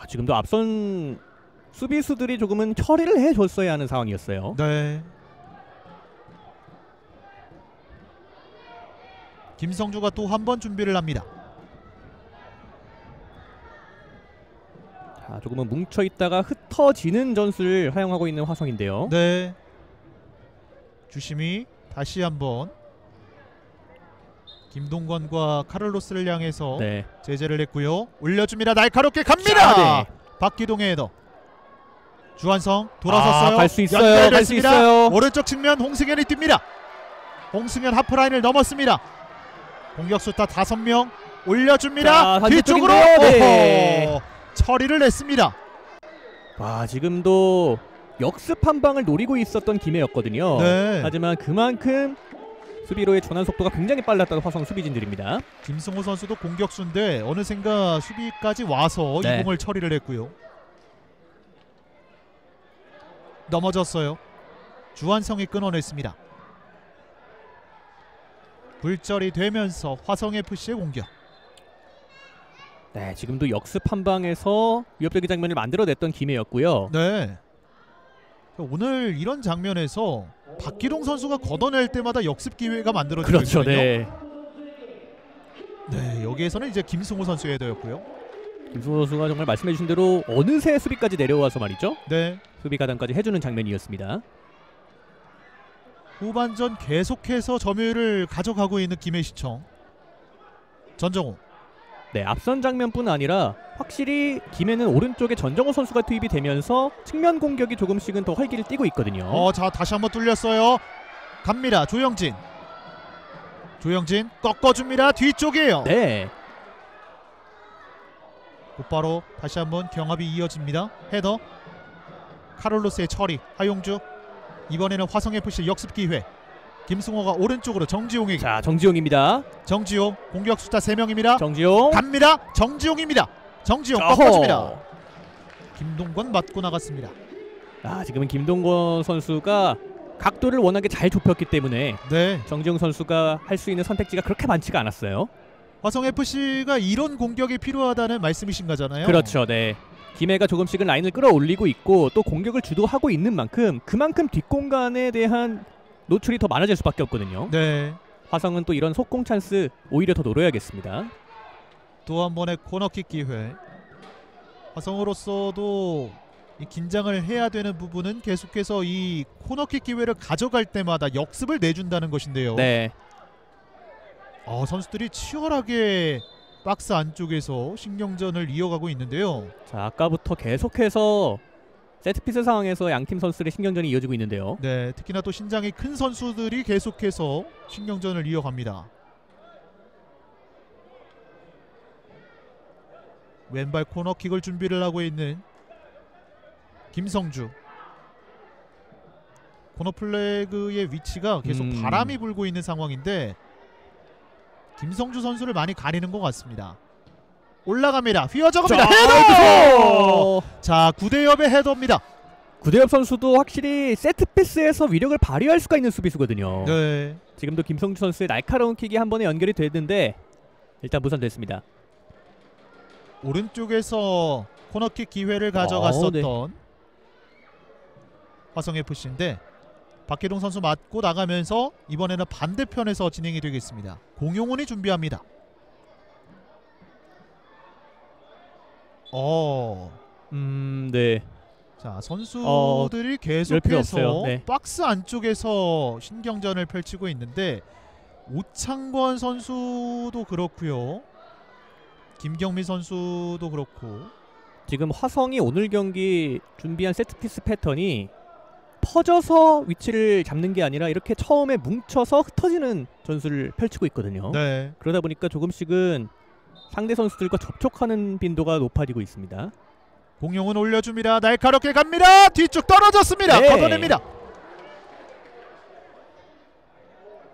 지금도 앞선 수비수들이 조금은 처리를 해줬어야 하는 상황이었어요. 네. 김성주가 또 한 번 준비를 합니다. 자, 조금은 뭉쳐있다가 흩어지는 전술을 사용하고 있는 화성인데요. 네. 주심이 다시 한번 김동건과 카를로스를 향해서 네. 제재를 했고요. 올려줍니다. 날카롭게 갑니다. 자, 네. 박기동의 헤더. 주한성 돌아섰어요. 갈 수 있어요. 연결됐습니다. 갈 수 있어요. 오른쪽 측면 홍승현이 뜁니다. 홍승현 하프라인을 넘었습니다. 공격수 다 5명 올려줍니다. 자, 뒤쪽으로 네. 처리를 냈습니다. 와, 지금도 역습 한 방을 노리고 있었던 김해였거든요. 네. 하지만 그만큼 수비로의 전환 속도가 굉장히 빨랐던 화성 수비진들입니다. 김승호 선수도 공격수인데 어느샌가 수비까지 와서 네. 이 공을 처리를 했고요. 넘어졌어요. 주한성이 끊어냈습니다. 불절이 되면서 화성FC의 공격. 네, 지금도 역습 한 방에서 위협적인 장면을 만들어냈던 김해였고요. 네. 오늘 이런 장면에서 박기동 선수가 걷어낼 때마다 역습 기회가 만들어지고 그렇죠. 있거든요. 네. 네, 여기에서는 이제 김승호 선수의 헤더였고요. 김승호 선수가 정말 말씀해주신 대로 어느새 수비까지 내려와서 말이죠. 네. 수비 가담까지 해주는 장면이었습니다. 후반전 계속해서 점유율을 가져가고 있는 김해시청. 전정우. 네, 앞선 장면뿐 아니라 확실히 김해는 오른쪽에 전정호 선수가 투입이 되면서 측면 공격이 조금씩은 더 활기를 띠고 있거든요. 자, 다시 한번 뚫렸어요. 갑니다. 조영진. 조영진 꺾어줍니다. 뒤쪽이에요. 네. 곧바로 다시 한번 경합이 이어집니다. 헤더. 카를로스의 처리. 하용주. 이번에는 화성FC 역습 기회. 김승호가 오른쪽으로 정지용에게. 자, 정지용입니다. 정지용 공격 숫자 3명입니다. 정지용 갑니다. 정지용입니다. 정지용 꺾어줍니다. 김동건 맞고 나갔습니다. 지금은 김동건 선수가 각도를 워낙에 잘 좁혔기 때문에 네. 정지용 선수가 할 수 있는 선택지가 그렇게 많지가 않았어요. 화성 FC가 이런 공격이 필요하다는 말씀이신 거잖아요. 그렇죠. 네. 김해가 조금씩은 라인을 끌어올리고 있고 또 공격을 주도하고 있는 만큼 그만큼 뒷공간에 대한 노출이 더 많아질 수밖에 없거든요. 네. 화성은 또 이런 속공 찬스 오히려 더 노려야겠습니다. 또 한 번의 코너킥 기회. 화성으로서도 이 긴장을 해야 되는 부분은 계속해서 이 코너킥 기회를 가져갈 때마다 역습을 내준다는 것인데요. 네. 선수들이 치열하게 박스 안쪽에서 신경전을 이어가고 있는데요. 자, 아까부터 계속해서 세트피스 상황에서 양팀 선수들의 신경전이 이어지고 있는데요. 네, 특히나 또 신장이 큰 선수들이 계속해서 신경전을 이어갑니다. 왼발 코너킥을 준비를 하고 있는 김성주. 코너 플래그의 위치가 계속 바람이 불고 있는 상황인데 김성주 선수를 많이 가리는 것 같습니다. 올라갑니다. 휘어져갑니다. 헤더! 자, 구대엽의 헤더입니다. 구대엽 선수도 확실히 세트피스에서 위력을 발휘할 수가 있는 수비수거든요. 네. 지금도 김성주 선수의 날카로운 킥이 한 번에 연결이 됐는데 일단 무산됐습니다. 오른쪽에서 코너킥 기회를 가져갔었던 네. 화성FC인데 박혜동 선수 맞고 나가면서 이번에는 반대편에서 진행이 되겠습니다. 공용훈이 준비합니다. 네. 자, 선수들이 계속해서 네. 박스 안쪽에서 신경전을 펼치고 있는데 오창권 선수도 그렇고요. 김경민 선수도 그렇고 지금 화성이 오늘 경기 준비한 세트피스 패턴이 퍼져서 위치를 잡는 게 아니라 이렇게 처음에 뭉쳐서 흩어지는 전술을 펼치고 있거든요. 네. 그러다 보니까 조금씩은 상대 선수들과 접촉하는 빈도가 높아지고 있습니다. 공용은 올려줍니다. 날카롭게 갑니다. 뒤쪽 떨어졌습니다. 네. 걷어냅니다.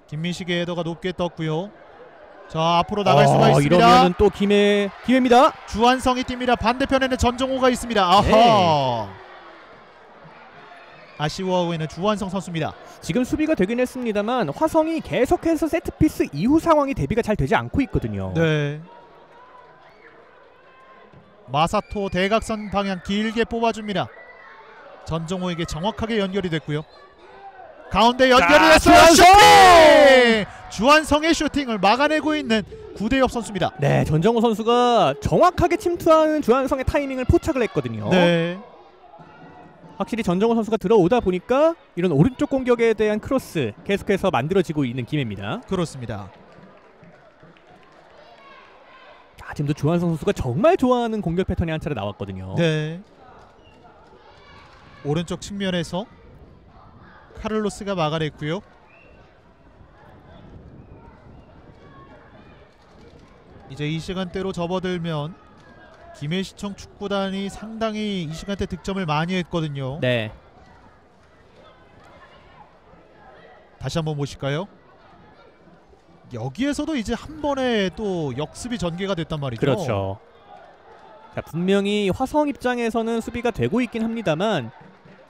김민식의 헤더가 높게 떴고요. 자, 앞으로 나갈 수가 있습니다. 이러면은 또 기회입니다. 주한성이 뜁니다. 반대편에는 전정호가 있습니다. 아하. 네. 아쉬워하고 있는 주한성 선수입니다. 지금 수비가 되긴 했습니다만 화성이 계속해서 세트피스 이후 상황이 대비가 잘 되지 않고 있거든요. 네. 마사토 대각선 방향 길게 뽑아줍니다. 전정호에게 정확하게 연결이 됐고요. 가운데 연결이 됐어요. 슈팅! 주한성의 슈팅을 막아내고 있는 구대엽 선수입니다. 네, 전정호 선수가 정확하게 침투하는 주한성의 타이밍을 포착을 했거든요. 네. 확실히 전정호 선수가 들어오다 보니까 이런 오른쪽 공격에 대한 크로스 계속해서 만들어지고 있는 김해입니다. 그렇습니다. 지금도 주한성 선수가 정말 좋아하는 공격 패턴이 한 차례 나왔거든요. 네. 오른쪽 측면에서 카를로스가 막아냈고요. 이제 이 시간대로 접어들면 김해시청 축구단이 상당히 이 시간대 득점을 많이 했거든요. 네. 다시 한번 보실까요? 여기에서도 이제 한 번에 또 역습이 전개가 됐단 말이죠. 그렇죠. 자, 분명히 화성 입장에서는 수비가 되고 있긴 합니다만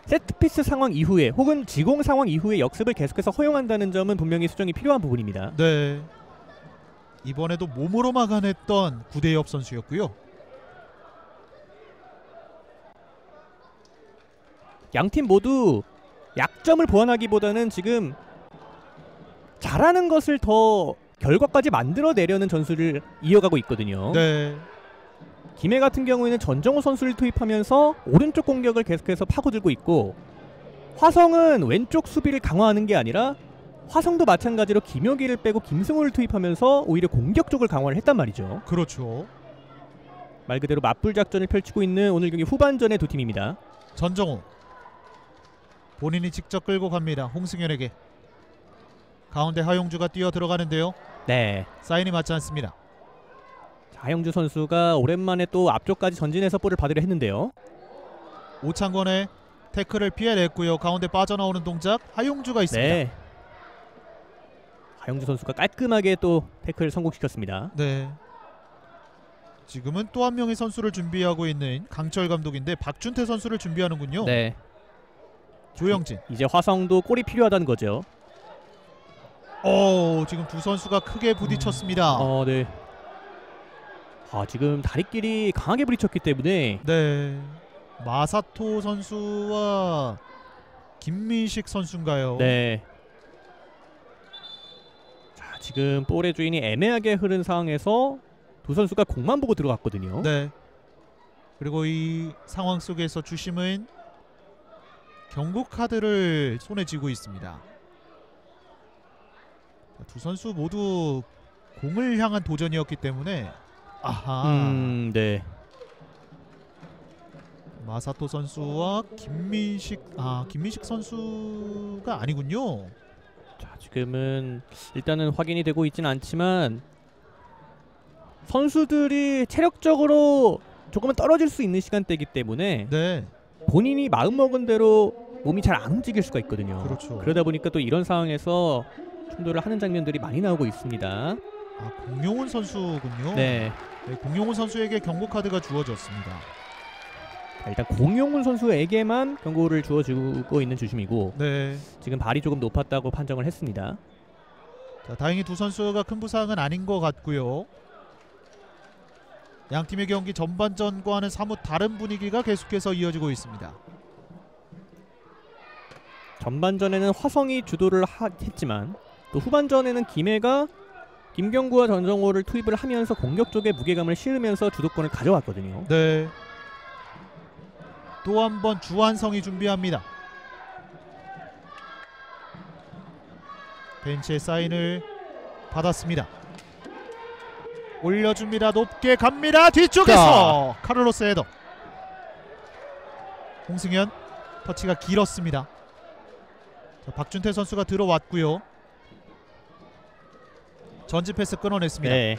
세트피스 상황 이후에 혹은 지공 상황 이후에 역습을 계속해서 허용한다는 점은 분명히 수정이 필요한 부분입니다. 네. 이번에도 몸으로 막아냈던 구대엽 선수였고요. 양팀 모두 약점을 보완하기보다는 지금 잘하는 것을 더 결과까지 만들어내려는 전술을 이어가고 있거든요. 네. 김해 같은 경우에는 전정호 선수를 투입하면서 오른쪽 공격을 계속해서 파고들고 있고 화성은 왼쪽 수비를 강화하는 게 아니라 화성도 마찬가지로 김혁기를 빼고 김승호를 투입하면서 오히려 공격 쪽을 강화를 했단 말이죠. 그렇죠. 말 그대로 맞불 작전을 펼치고 있는 오늘 경기 후반전의 두 팀입니다. 전정호 본인이 직접 끌고 갑니다. 홍승현에게. 가운데 하용주가 뛰어 들어가는데요. 네. 사인이 맞지 않습니다. 하용주 선수가 오랜만에 또 앞쪽까지 전진해서 볼을 받으려 했는데요. 오창권의 태클을 피해냈고요. 가운데 빠져나오는 동작 하용주가 있습니다. 네. 하용주 선수가 깔끔하게 또 태클을 성공시켰습니다. 네. 지금은 또 한 명의 선수를 준비하고 있는 강철 감독인데 박준태 선수를 준비하는군요. 네. 조영진. 이제 화성도 골이 필요하다는 거죠. 지금 두 선수가 크게 부딪혔습니다. 네. 지금 다리끼리 강하게 부딪혔기 때문에 네. 마사토 선수와 김민식 선수인가요? 네. 자, 지금 볼의 주인이 애매하게 흐른 상황에서 두 선수가 공만 보고 들어갔거든요. 네. 그리고 이 상황 속에서 주심은 경고 카드를 손에 쥐고 있습니다. 두 선수 모두 공을 향한 도전이었기 때문에 아하. 네. 마사토 선수와 김민식 선수가 아니군요. 자, 지금은 일단은 확인이 되고 있지는 않지만 선수들이 체력적으로 조금은 떨어질 수 있는 시간대이기 때문에 네. 본인이 마음먹은 대로 몸이 잘 안 움직일 수가 있거든요. 그렇죠. 그러다 보니까 또 이런 상황에서 충돌을 하는 장면들이 많이 나오고 있습니다. 공용훈 선수군요. 네. 네, 공용훈 선수에게 경고 카드가 주어졌습니다. 자, 일단 공용훈 선수에게만 경고를 주어주고 있는 주심이고 네. 지금 발이 조금 높았다고 판정을 했습니다. 자, 다행히 두 선수가 큰 부상은 아닌 것 같고요. 양 팀의 경기 전반전과는 사뭇 다른 분위기가 계속해서 이어지고 있습니다. 전반전에는 화성이 주도를 했지만 또 후반전에는 김해가 김경구와 전정호를 투입을 하면서 공격 쪽에 무게감을 실으면서 주도권을 가져왔거든요. 네. 또 한 번 주한성이 준비합니다. 벤치에 사인을 받았습니다. 올려줍니다. 높게 갑니다. 뒤쪽에서 카를로스 헤더. 홍승현 터치가 길었습니다. 자, 박준태 선수가 들어왔고요. 전진 패스 끊어냈습니다. 네.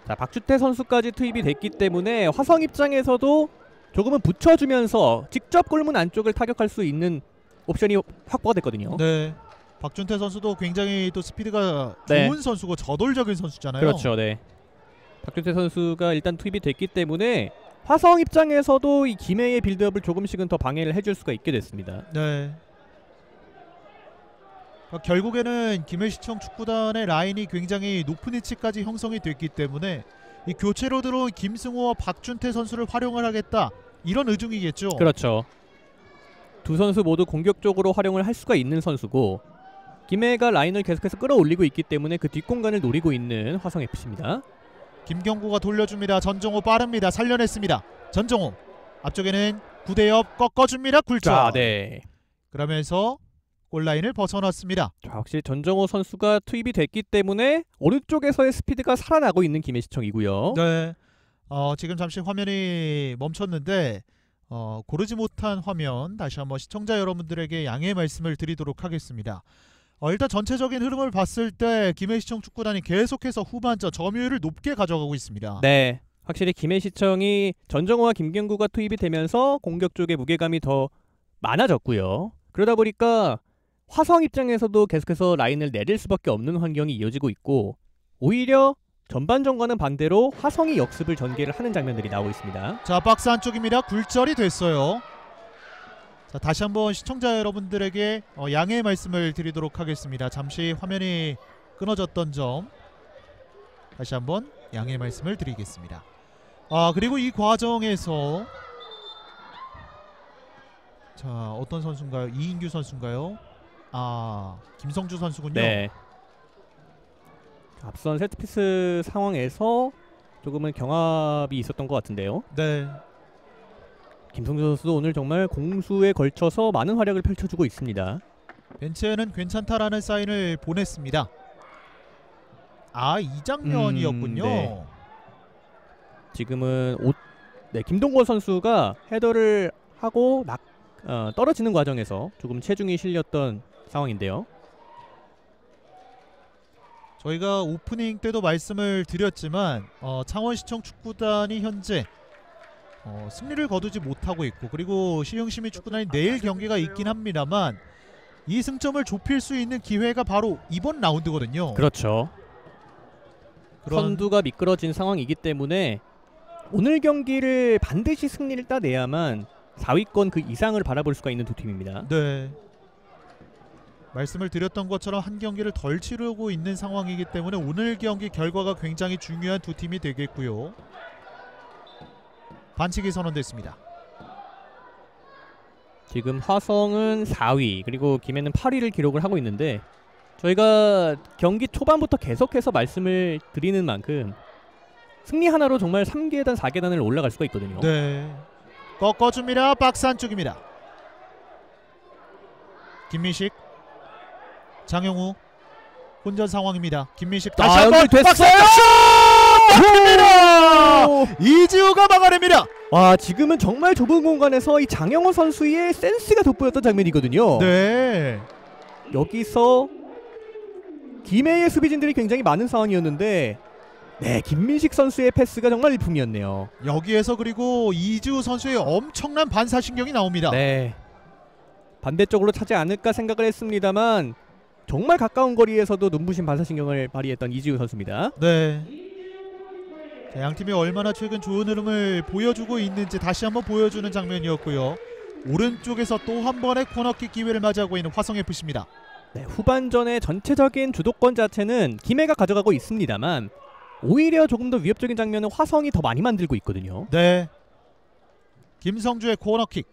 자, 박준태 선수까지 투입이 됐기 때문에 화성 입장에서도 조금은 붙여주면서 직접 골문 안쪽을 타격할 수 있는 옵션이 확보가 됐거든요. 네. 박준태 선수도 굉장히 또 스피드가 네. 좋은 선수고 저돌적인 선수잖아요. 그렇죠. 네. 박준태 선수가 일단 투입이 됐기 때문에 화성 입장에서도 이 김해의 빌드업을 조금씩은 더 방해를 해줄 수가 있게 됐습니다. 네. 결국에는 김해시청 축구단의 라인이 굉장히 높은 위치까지 형성이 됐기 때문에 이 교체로 들어온 김승호와 박준태 선수를 활용을 하겠다 이런 의중이겠죠. 그렇죠. 두 선수 모두 공격적으로 활용을 할 수가 있는 선수고 김해가 라인을 계속해서 끌어올리고 있기 때문에 그 뒷공간을 노리고 있는 화성FC입니다. 김경구가 돌려줍니다. 전정호 빠릅니다. 살려냈습니다. 전정호 앞쪽에는 구대엽 꺾어줍니다. 굴절. 자, 네. 그러면서 골라인을 벗어났습니다. 자, 확실히 전정호 선수가 투입이 됐기 때문에 오른쪽에서의 스피드가 살아나고 있는 김해시청이고요. 네. 지금 잠시 화면이 멈췄는데 고르지 못한 화면 다시 한번 시청자 여러분들에게 양해의 말씀을 드리도록 하겠습니다. 일단 전체적인 흐름을 봤을 때 김해시청 축구단이 계속해서 후반전 점유율을 높게 가져가고 있습니다. 네. 확실히 김해시청이 전정호와 김경구가 투입이 되면서 공격 쪽에 무게감이 더 많아졌고요. 그러다 보니까 화성 입장에서도 계속해서 라인을 내릴 수밖에 없는 환경이 이어지고 있고 오히려 전반전과는 반대로 화성이 역습을 전개를 하는 장면들이 나오고 있습니다. 자, 박스 안쪽입니다. 굴절이 됐어요. 자, 다시 한번 시청자 여러분들에게 양해의 말씀을 드리도록 하겠습니다. 잠시 화면이 끊어졌던 점 다시 한번 양해의 말씀을 드리겠습니다. 그리고 이 과정에서 자, 어떤 선수인가요? 이인규 선수인가요? 김성주 선수군요. 네. 앞선 세트피스 상황에서 조금은 경합이 있었던 것 같은데요. 네. 김성주 선수도 오늘 정말 공수에 걸쳐서 많은 활약을 펼쳐주고 있습니다. 벤치에는 괜찮다라는 사인을 보냈습니다. 이 장면이었군요. 네. 지금은 김동건 선수가 헤더를 하고 떨어지는 과정에서 조금 체중이 실렸던 상황인데요. 저희가 오프닝 때도 말씀을 드렸지만 창원시청 축구단이 현재 승리를 거두지 못하고 있고 그리고 시흥시민 축구단이 내일 경기가 있긴 합니다만 이 승점을 좁힐 수 있는 기회가 바로 이번 라운드거든요. 그렇죠. 선두가 미끄러진 상황이기 때문에 오늘 경기를 반드시 승리를 따내야만 4위권 그 이상을 바라볼 수가 있는 두 팀입니다. 네. 말씀을 드렸던 것처럼 한 경기를 덜 치르고 있는 상황이기 때문에 오늘 경기 결과가 굉장히 중요한 두 팀이 되겠고요. 반칙이 선언됐습니다. 지금 화성은 4위 그리고 김해는 8위를 기록을 하고 있는데 저희가 경기 초반부터 계속해서 말씀을 드리는 만큼 승리 하나로 정말 3계단 4계단을 올라갈 수가 있거든요. 네, 꺾어줍니다. 박스 안쪽입니다. 김민식, 장영우 혼전 상황입니다. 김민식 다시 한번 박스 안쪽 이지우가 막아냅니다. 와, 지금은 정말 좁은 공간에서 이 장영호 선수의 센스가 돋보였던 장면이거든요. 네, 여기서 김해의 수비진들이 굉장히 많은 상황이었는데 네, 김민식 선수의 패스가 정말 일품이었네요. 여기에서 그리고 이지우 선수의 엄청난 반사신경이 나옵니다. 네, 반대쪽으로 차지 않을까 생각을 했습니다만 정말 가까운 거리에서도 눈부신 반사신경을 발휘했던 이지우 선수입니다. 네, 자, 양팀이 얼마나 최근 좋은 흐름을 보여주고 있는지 다시 한번 보여주는 장면이었고요. 오른쪽에서 또 한 번의 코너킥 기회를 맞이하고 있는 화성FC입니다. 네, 후반전의 전체적인 주도권 자체는 김해가 가져가고 있습니다만 오히려 조금 더 위협적인 장면은 화성이 더 많이 만들고 있거든요. 네, 김성주의 코너킥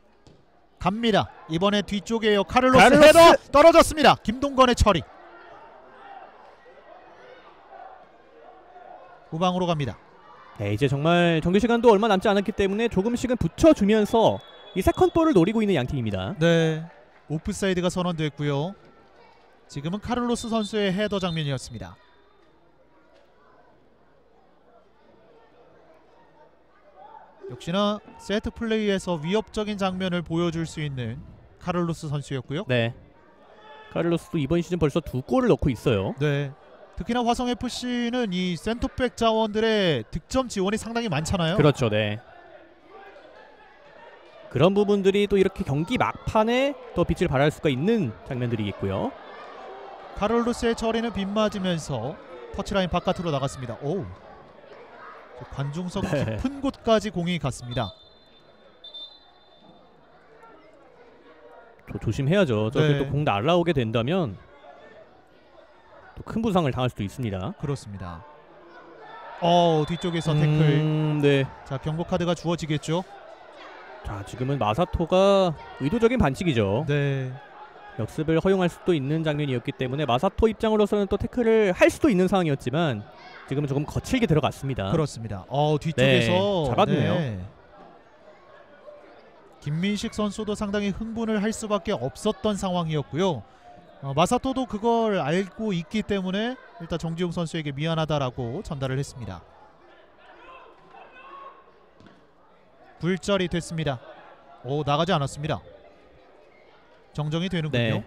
갑니다. 이번에 뒤쪽에요. 카를로스 헤더 떨어졌습니다. 김동건의 처리. 후방으로 갑니다. 네, 이제 정말 정규 시간도 얼마 남지 않았기 때문에 조금씩은 붙여주면서 이 세컨볼을 노리고 있는 양팀입니다. 네, 오프사이드가 선언됐고요. 지금은 카를로스 선수의 헤더 장면이었습니다. 역시나 세트 플레이에서 위협적인 장면을 보여줄 수 있는 카를로스 선수였고요. 네, 카를로스도 이번 시즌 벌써 2골을 넣고 있어요. 네, 특히나 화성FC는 이 센터백 자원들의 득점 지원이 상당히 많잖아요. 그렇죠. 네, 그런 부분들이 또 이렇게 경기 막판에 또 빛을 발할 수가 있는 장면들이겠고요. 카를로스의 처리는 빗맞으면서 터치라인 바깥으로 나갔습니다. 오, 관중석 네. 깊은 곳까지 공이 갔습니다. 조심해야죠. 저기 네. 또 공 날라오게 된다면 또 큰 부상을 당할 수도 있습니다. 그렇습니다. 뒤쪽에서 태클. 네. 자, 경고 카드가 주어지겠죠. 자, 지금은 마사토가 의도적인 반칙이죠. 네, 역습을 허용할 수도 있는 장면이었기 때문에 마사토 입장으로서는 또 태클을 할 수도 있는 상황이었지만 지금은 조금 거칠게 들어갔습니다. 그렇습니다. 뒤쪽에서 네, 잡았네요. 네. 김민식 선수도 상당히 흥분을 할 수밖에 없었던 상황이었고요. 마사토도 그걸 알고 있기 때문에 일단 정지용 선수에게 미안하다라고 전달을 했습니다. 굴절이 됐습니다. 나가지 않았습니다. 정정이 되는군요. 네.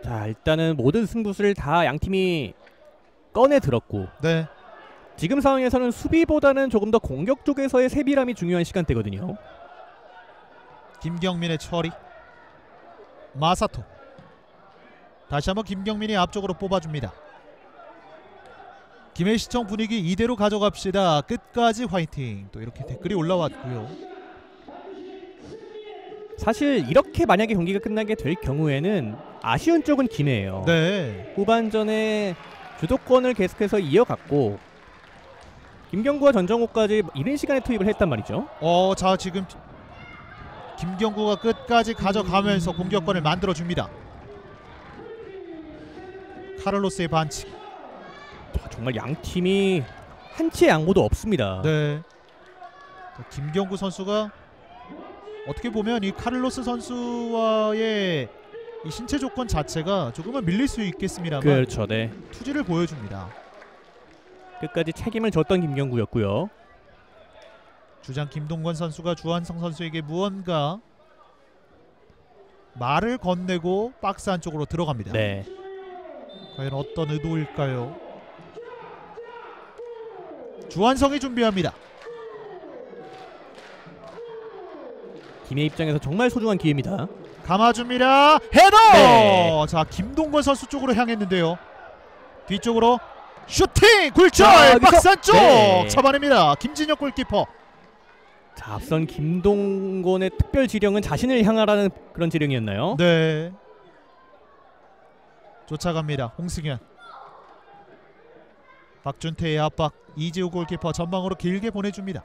자, 일단은 모든 승부수를 다 양팀이 꺼내 들었고 네, 지금 상황에서는 수비보다는 조금 더 공격 쪽에서의 세밀함이 중요한 시간대거든요. 김경민의 처리. 마사토. 다시 한번 김경민이 앞쪽으로 뽑아줍니다. 김해시청 분위기 이대로 가져갑시다. 끝까지 화이팅. 또 이렇게 댓글이 올라왔고요. 사실 이렇게 만약에 경기가 끝나게 될 경우에는 아쉬운 쪽은 김해예요. 네, 후반전에 주도권을 계속해서 이어갔고 김경구와 전정호까지 이른 시간에 투입을 했단 말이죠. 자, 지금 김경구가 끝까지 가져가면서 공격권을 만들어줍니다. 카를로스의 반칙. 정말 양팀이 한치의 양보도 없습니다. 네, 김경구 선수가 어떻게 보면 이 카를로스 선수와의 이 신체 조건 자체가 조금은 밀릴 수 있겠습니다만 그렇죠. 네. 투지를 보여줍니다. 끝까지 책임을 졌던 김경구였고요. 주장 김동건 선수가 주한성 선수에게 무언가 말을 건네고 박스 안쪽으로 들어갑니다. 네. 과연 어떤 의도일까요? 주한성이 준비합니다. 김해 입장에서 정말 소중한 기회입니다. 감아줍니다. 헤더! 네. 자, 김동건 선수 쪽으로 향했는데요. 뒤쪽으로 슈팅! 굴절! 자, 여기서- 박스 안쪽! 네. 잡아냅니다. 김진혁 골키퍼. 자, 앞선 김동건의 특별 지령은 자신을 향하라는 그런 지령이었나요? 네. 쫓아갑니다. 홍승현. 박준태의 압박. 이지우 골키퍼 전방으로 길게 보내줍니다.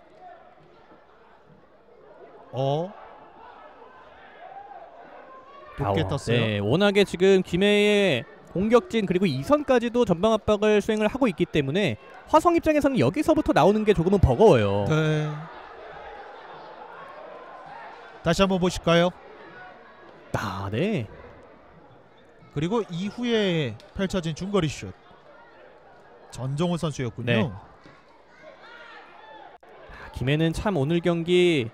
높게 떴어요. 네, 워낙에 지금 김해의 공격진 그리고 이선까지도 전방 압박을 수행을 하고 있기 때문에 화성 입장에서는 여기서부터 나오는 게 조금은 버거워요. 네. 다시 한번 보실까요? 아, 네. 그리고 이후에 펼쳐진 중거리 슛. 전정우 선수였군요. 네. 김해는 참 오늘 경기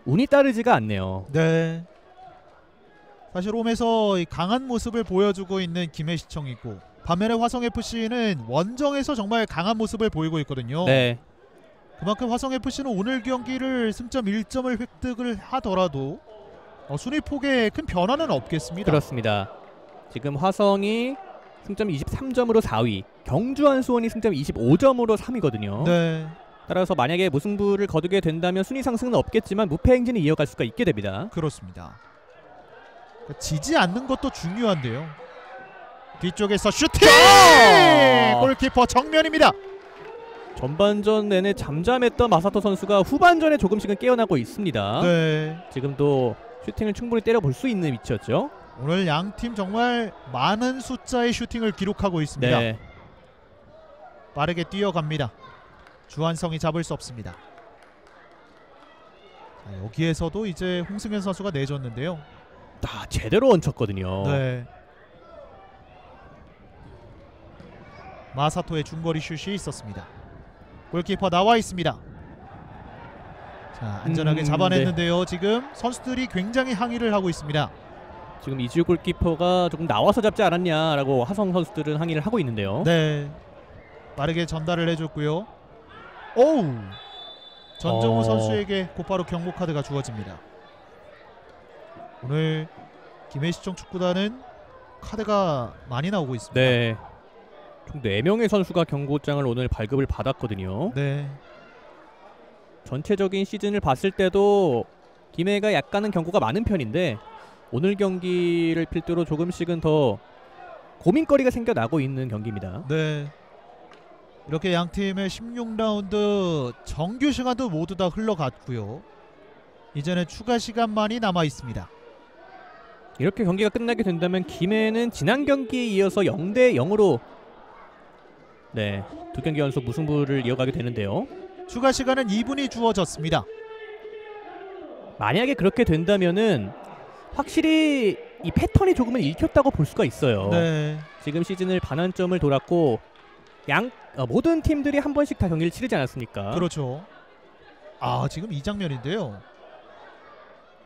운이 따르지가 않네요. 네. 사실 홈에서 이 강한 모습을 보여주고 있는 김해시청이고 반면에 화성FC는 원정에서 정말 강한 모습을 보이고 있거든요. 네. 그만큼 화성FC는 오늘 경기를 승점 1점을 획득을 하더라도 순위 폭에 큰 변화는 없겠습니다. 그렇습니다. 지금 화성이 승점 23점으로 4위, 경주 한수원이 승점 25점으로 3위거든요. 네. 따라서 만약에 무승부를 거두게 된다면 순위 상승은 없겠지만 무패 행진을 이어갈 수가 있게 됩니다. 그렇습니다. 지지 않는 것도 중요한데요. 뒤쪽에서 슈팅! 골키퍼 정면입니다. 전반전 내내 잠잠했던 마사토 선수가 후반전에 조금씩은 깨어나고 있습니다. 네. 지금도 슈팅을 충분히 때려볼 수 있는 위치였죠. 오늘 양팀 정말 많은 숫자의 슈팅을 기록하고 있습니다. 네. 빠르게 뛰어갑니다. 주한성이 잡을 수 없습니다. 자, 여기에서도 이제 홍승현 선수가 내줬는데요. 제대로 얹혔거든요. 네. 마사토의 중거리 슛이 있었습니다. 골키퍼 나와 있습니다. 자, 안전하게 잡아냈는데요. 네. 지금 선수들이 굉장히 항의를 하고 있습니다. 지금 이지우 골키퍼가 조금 나와서 잡지 않았냐라고 화성 선수들은 항의를 하고 있는데요. 네. 빠르게 전달을 해줬고요. 오우! 전정우 선수에게 곧바로 경고 카드가 주어집니다. 오늘 김해시청 축구단은 카드가 많이 나오고 있습니다. 네. 총 4명의 선수가 경고장을 오늘 발급을 받았거든요. 네. 전체적인 시즌을 봤을 때도 김해가 약간은 경고가 많은 편인데 오늘 경기를 필두로 조금씩은 더 고민거리가 생겨나고 있는 경기입니다. 네. 이렇게 양 팀의 16라운드 정규 시간도 모두 다 흘러갔고요. 이제는 추가 시간만이 남아 있습니다. 이렇게 경기가 끝나게 된다면 김해는 지난 경기에 이어서 0대0으로 네, 두 경기 연속 무승부를 이어가게 되는데요. 추가 시간은 2분이 주어졌습니다. 만약에 그렇게 된다면은 확실히 이 패턴이 조금은 읽혔다고 볼 수가 있어요. 네. 지금 시즌을 반환점을 돌았고 모든 팀들이 한 번씩 다 경기를 치르지 않았습니까? 그렇죠. 지금 이 장면인데요.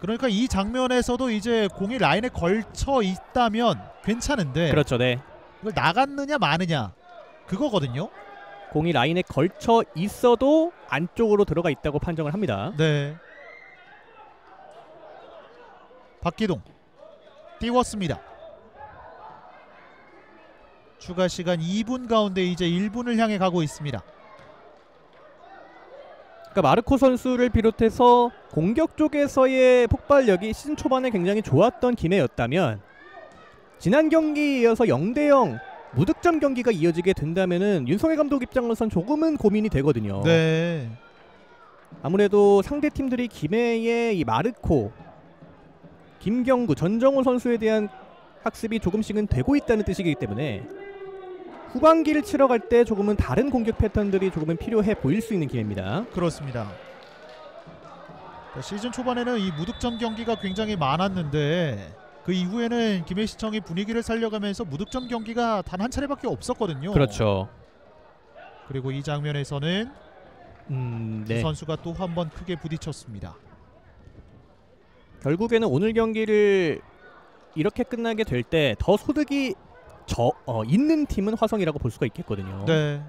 그러니까 이 장면에서도 이제 공이 라인에 걸쳐 있다면 괜찮은데 그렇죠. 네. 이걸 나갔느냐 마느냐 그거거든요. 공이 라인에 걸쳐 있어도 안쪽으로 들어가 있다고 판정을 합니다. 네. 박기동 띄웠습니다. 추가 시간 2분 가운데 이제 1분을 향해 가고 있습니다. 그러니까 마르코 선수를 비롯해서 공격 쪽에서의 폭발력이 시즌 초반에 굉장히 좋았던 김해였다면 지난 경기에 이어서 0대0 무득점 경기가 이어지게 된다면은 윤성혜 감독 입장으로선 조금은 고민이 되거든요. 네. 아무래도 상대 팀들이 김해의 이 마르코, 김경구, 전정우 선수에 대한 학습이 조금씩은 되고 있다는 뜻이기 때문에 후반기를 치러갈 때 조금은 다른 공격 패턴들이 조금은 필요해 보일 수 있는 기회입니다. 그렇습니다. 시즌 초반에는 이 무득점 경기가 굉장히 많았는데 그 이후에는 김해시청이 분위기를 살려가면서 무득점 경기가 단 한 차례밖에 없었거든요. 그렇죠. 그리고 이 장면에서는 네. 선수가 또 한 번 크게 부딪혔습니다. 결국에는 오늘 경기를 이렇게 끝나게 될 때 더 소득이 있는 팀은 화성이라고 볼 수가 있겠거든요. 네.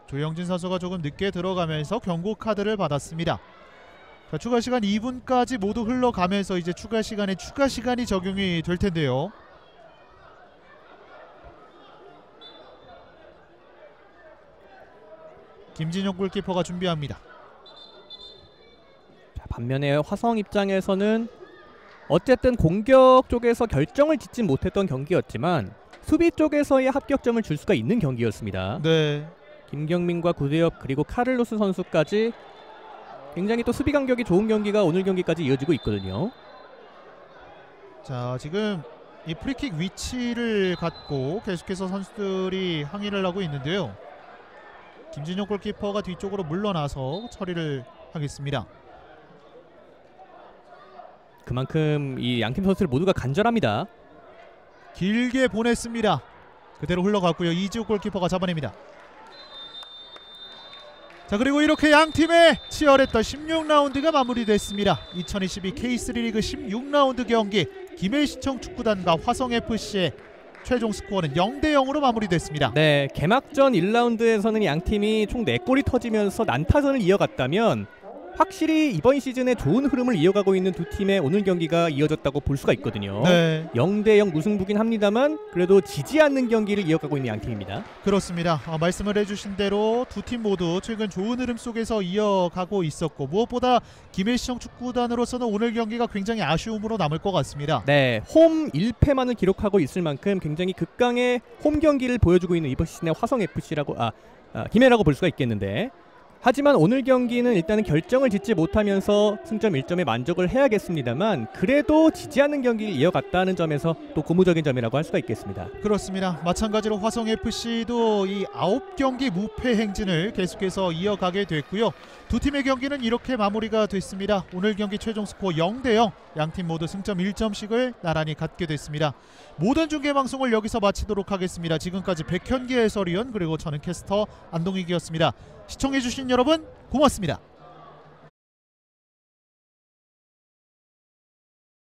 조영진 선수가 조금 늦게 들어가면서 경고 카드를 받았습니다. 자, 추가 시간 2분까지 모두 흘러가면서 이제 추가 시간에 추가 시간이 적용이 될 텐데요. 김진용 골키퍼가 준비합니다. 반면에 화성 입장에서는 어쨌든 공격 쪽에서 결정을 짓진 못했던 경기였지만 수비 쪽에서의 합격점을 줄 수가 있는 경기였습니다. 네. 김경민과 구대엽 그리고 카를로스 선수까지 굉장히 또 수비 간격이 좋은 경기가 오늘 경기까지 이어지고 있거든요. 자, 지금 이 프리킥 위치를 갖고 계속해서 선수들이 항의를 하고 있는데요. 김진용 골키퍼가 뒤쪽으로 물러나서 처리를 하겠습니다. 그만큼 이 양팀 선수들 모두가 간절합니다. 길게 보냈습니다. 그대로 흘러갔고요. 이지욱 골키퍼가 잡아냅니다. 자, 그리고 이렇게 양팀의 치열했던 16라운드가 마무리됐습니다. 2022 K3 리그 16라운드 경기 김해시청 축구단과 화성FC의 최종 스코어는 0대0으로 마무리됐습니다. 네, 개막전 1라운드에서는 양팀이 총 4골이 터지면서 난타전을 이어갔다면 확실히 이번 시즌에 좋은 흐름을 이어가고 있는 두 팀의 오늘 경기가 이어졌다고 볼 수가 있거든요. 네. 0대0 무승부긴 합니다만 그래도 지지 않는 경기를 이어가고 있는 양팀입니다. 그렇습니다. 말씀을 해주신 대로 두 팀 모두 최근 좋은 흐름 속에서 이어가고 있었고 무엇보다 김해시청 축구단으로서는 오늘 경기가 굉장히 아쉬움으로 남을 것 같습니다. 네, 홈 1패만을 기록하고 있을 만큼 굉장히 극강의 홈 경기를 보여주고 있는 이번 시즌의 화성FC라고 김해라고 볼 수가 있겠는데 하지만 오늘 경기는 일단은 결정을 짓지 못하면서 승점 1점에 만족을 해야겠습니다만 그래도 지지 않는 경기를 이어갔다는 점에서 또 고무적인 점이라고 할 수가 있겠습니다. 그렇습니다. 마찬가지로 화성FC도 이 9경기 무패 행진을 계속해서 이어가게 됐고요. 두 팀의 경기는 이렇게 마무리가 됐습니다. 오늘 경기 최종 스코어 0대0, 양팀 모두 승점 1점씩을 나란히 갖게 됐습니다. 모든 중계방송을 여기서 마치도록 하겠습니다. 지금까지 백현기 해설위원 그리고 저는 캐스터 안동익이었습니다. 시청해주신 여러분 고맙습니다.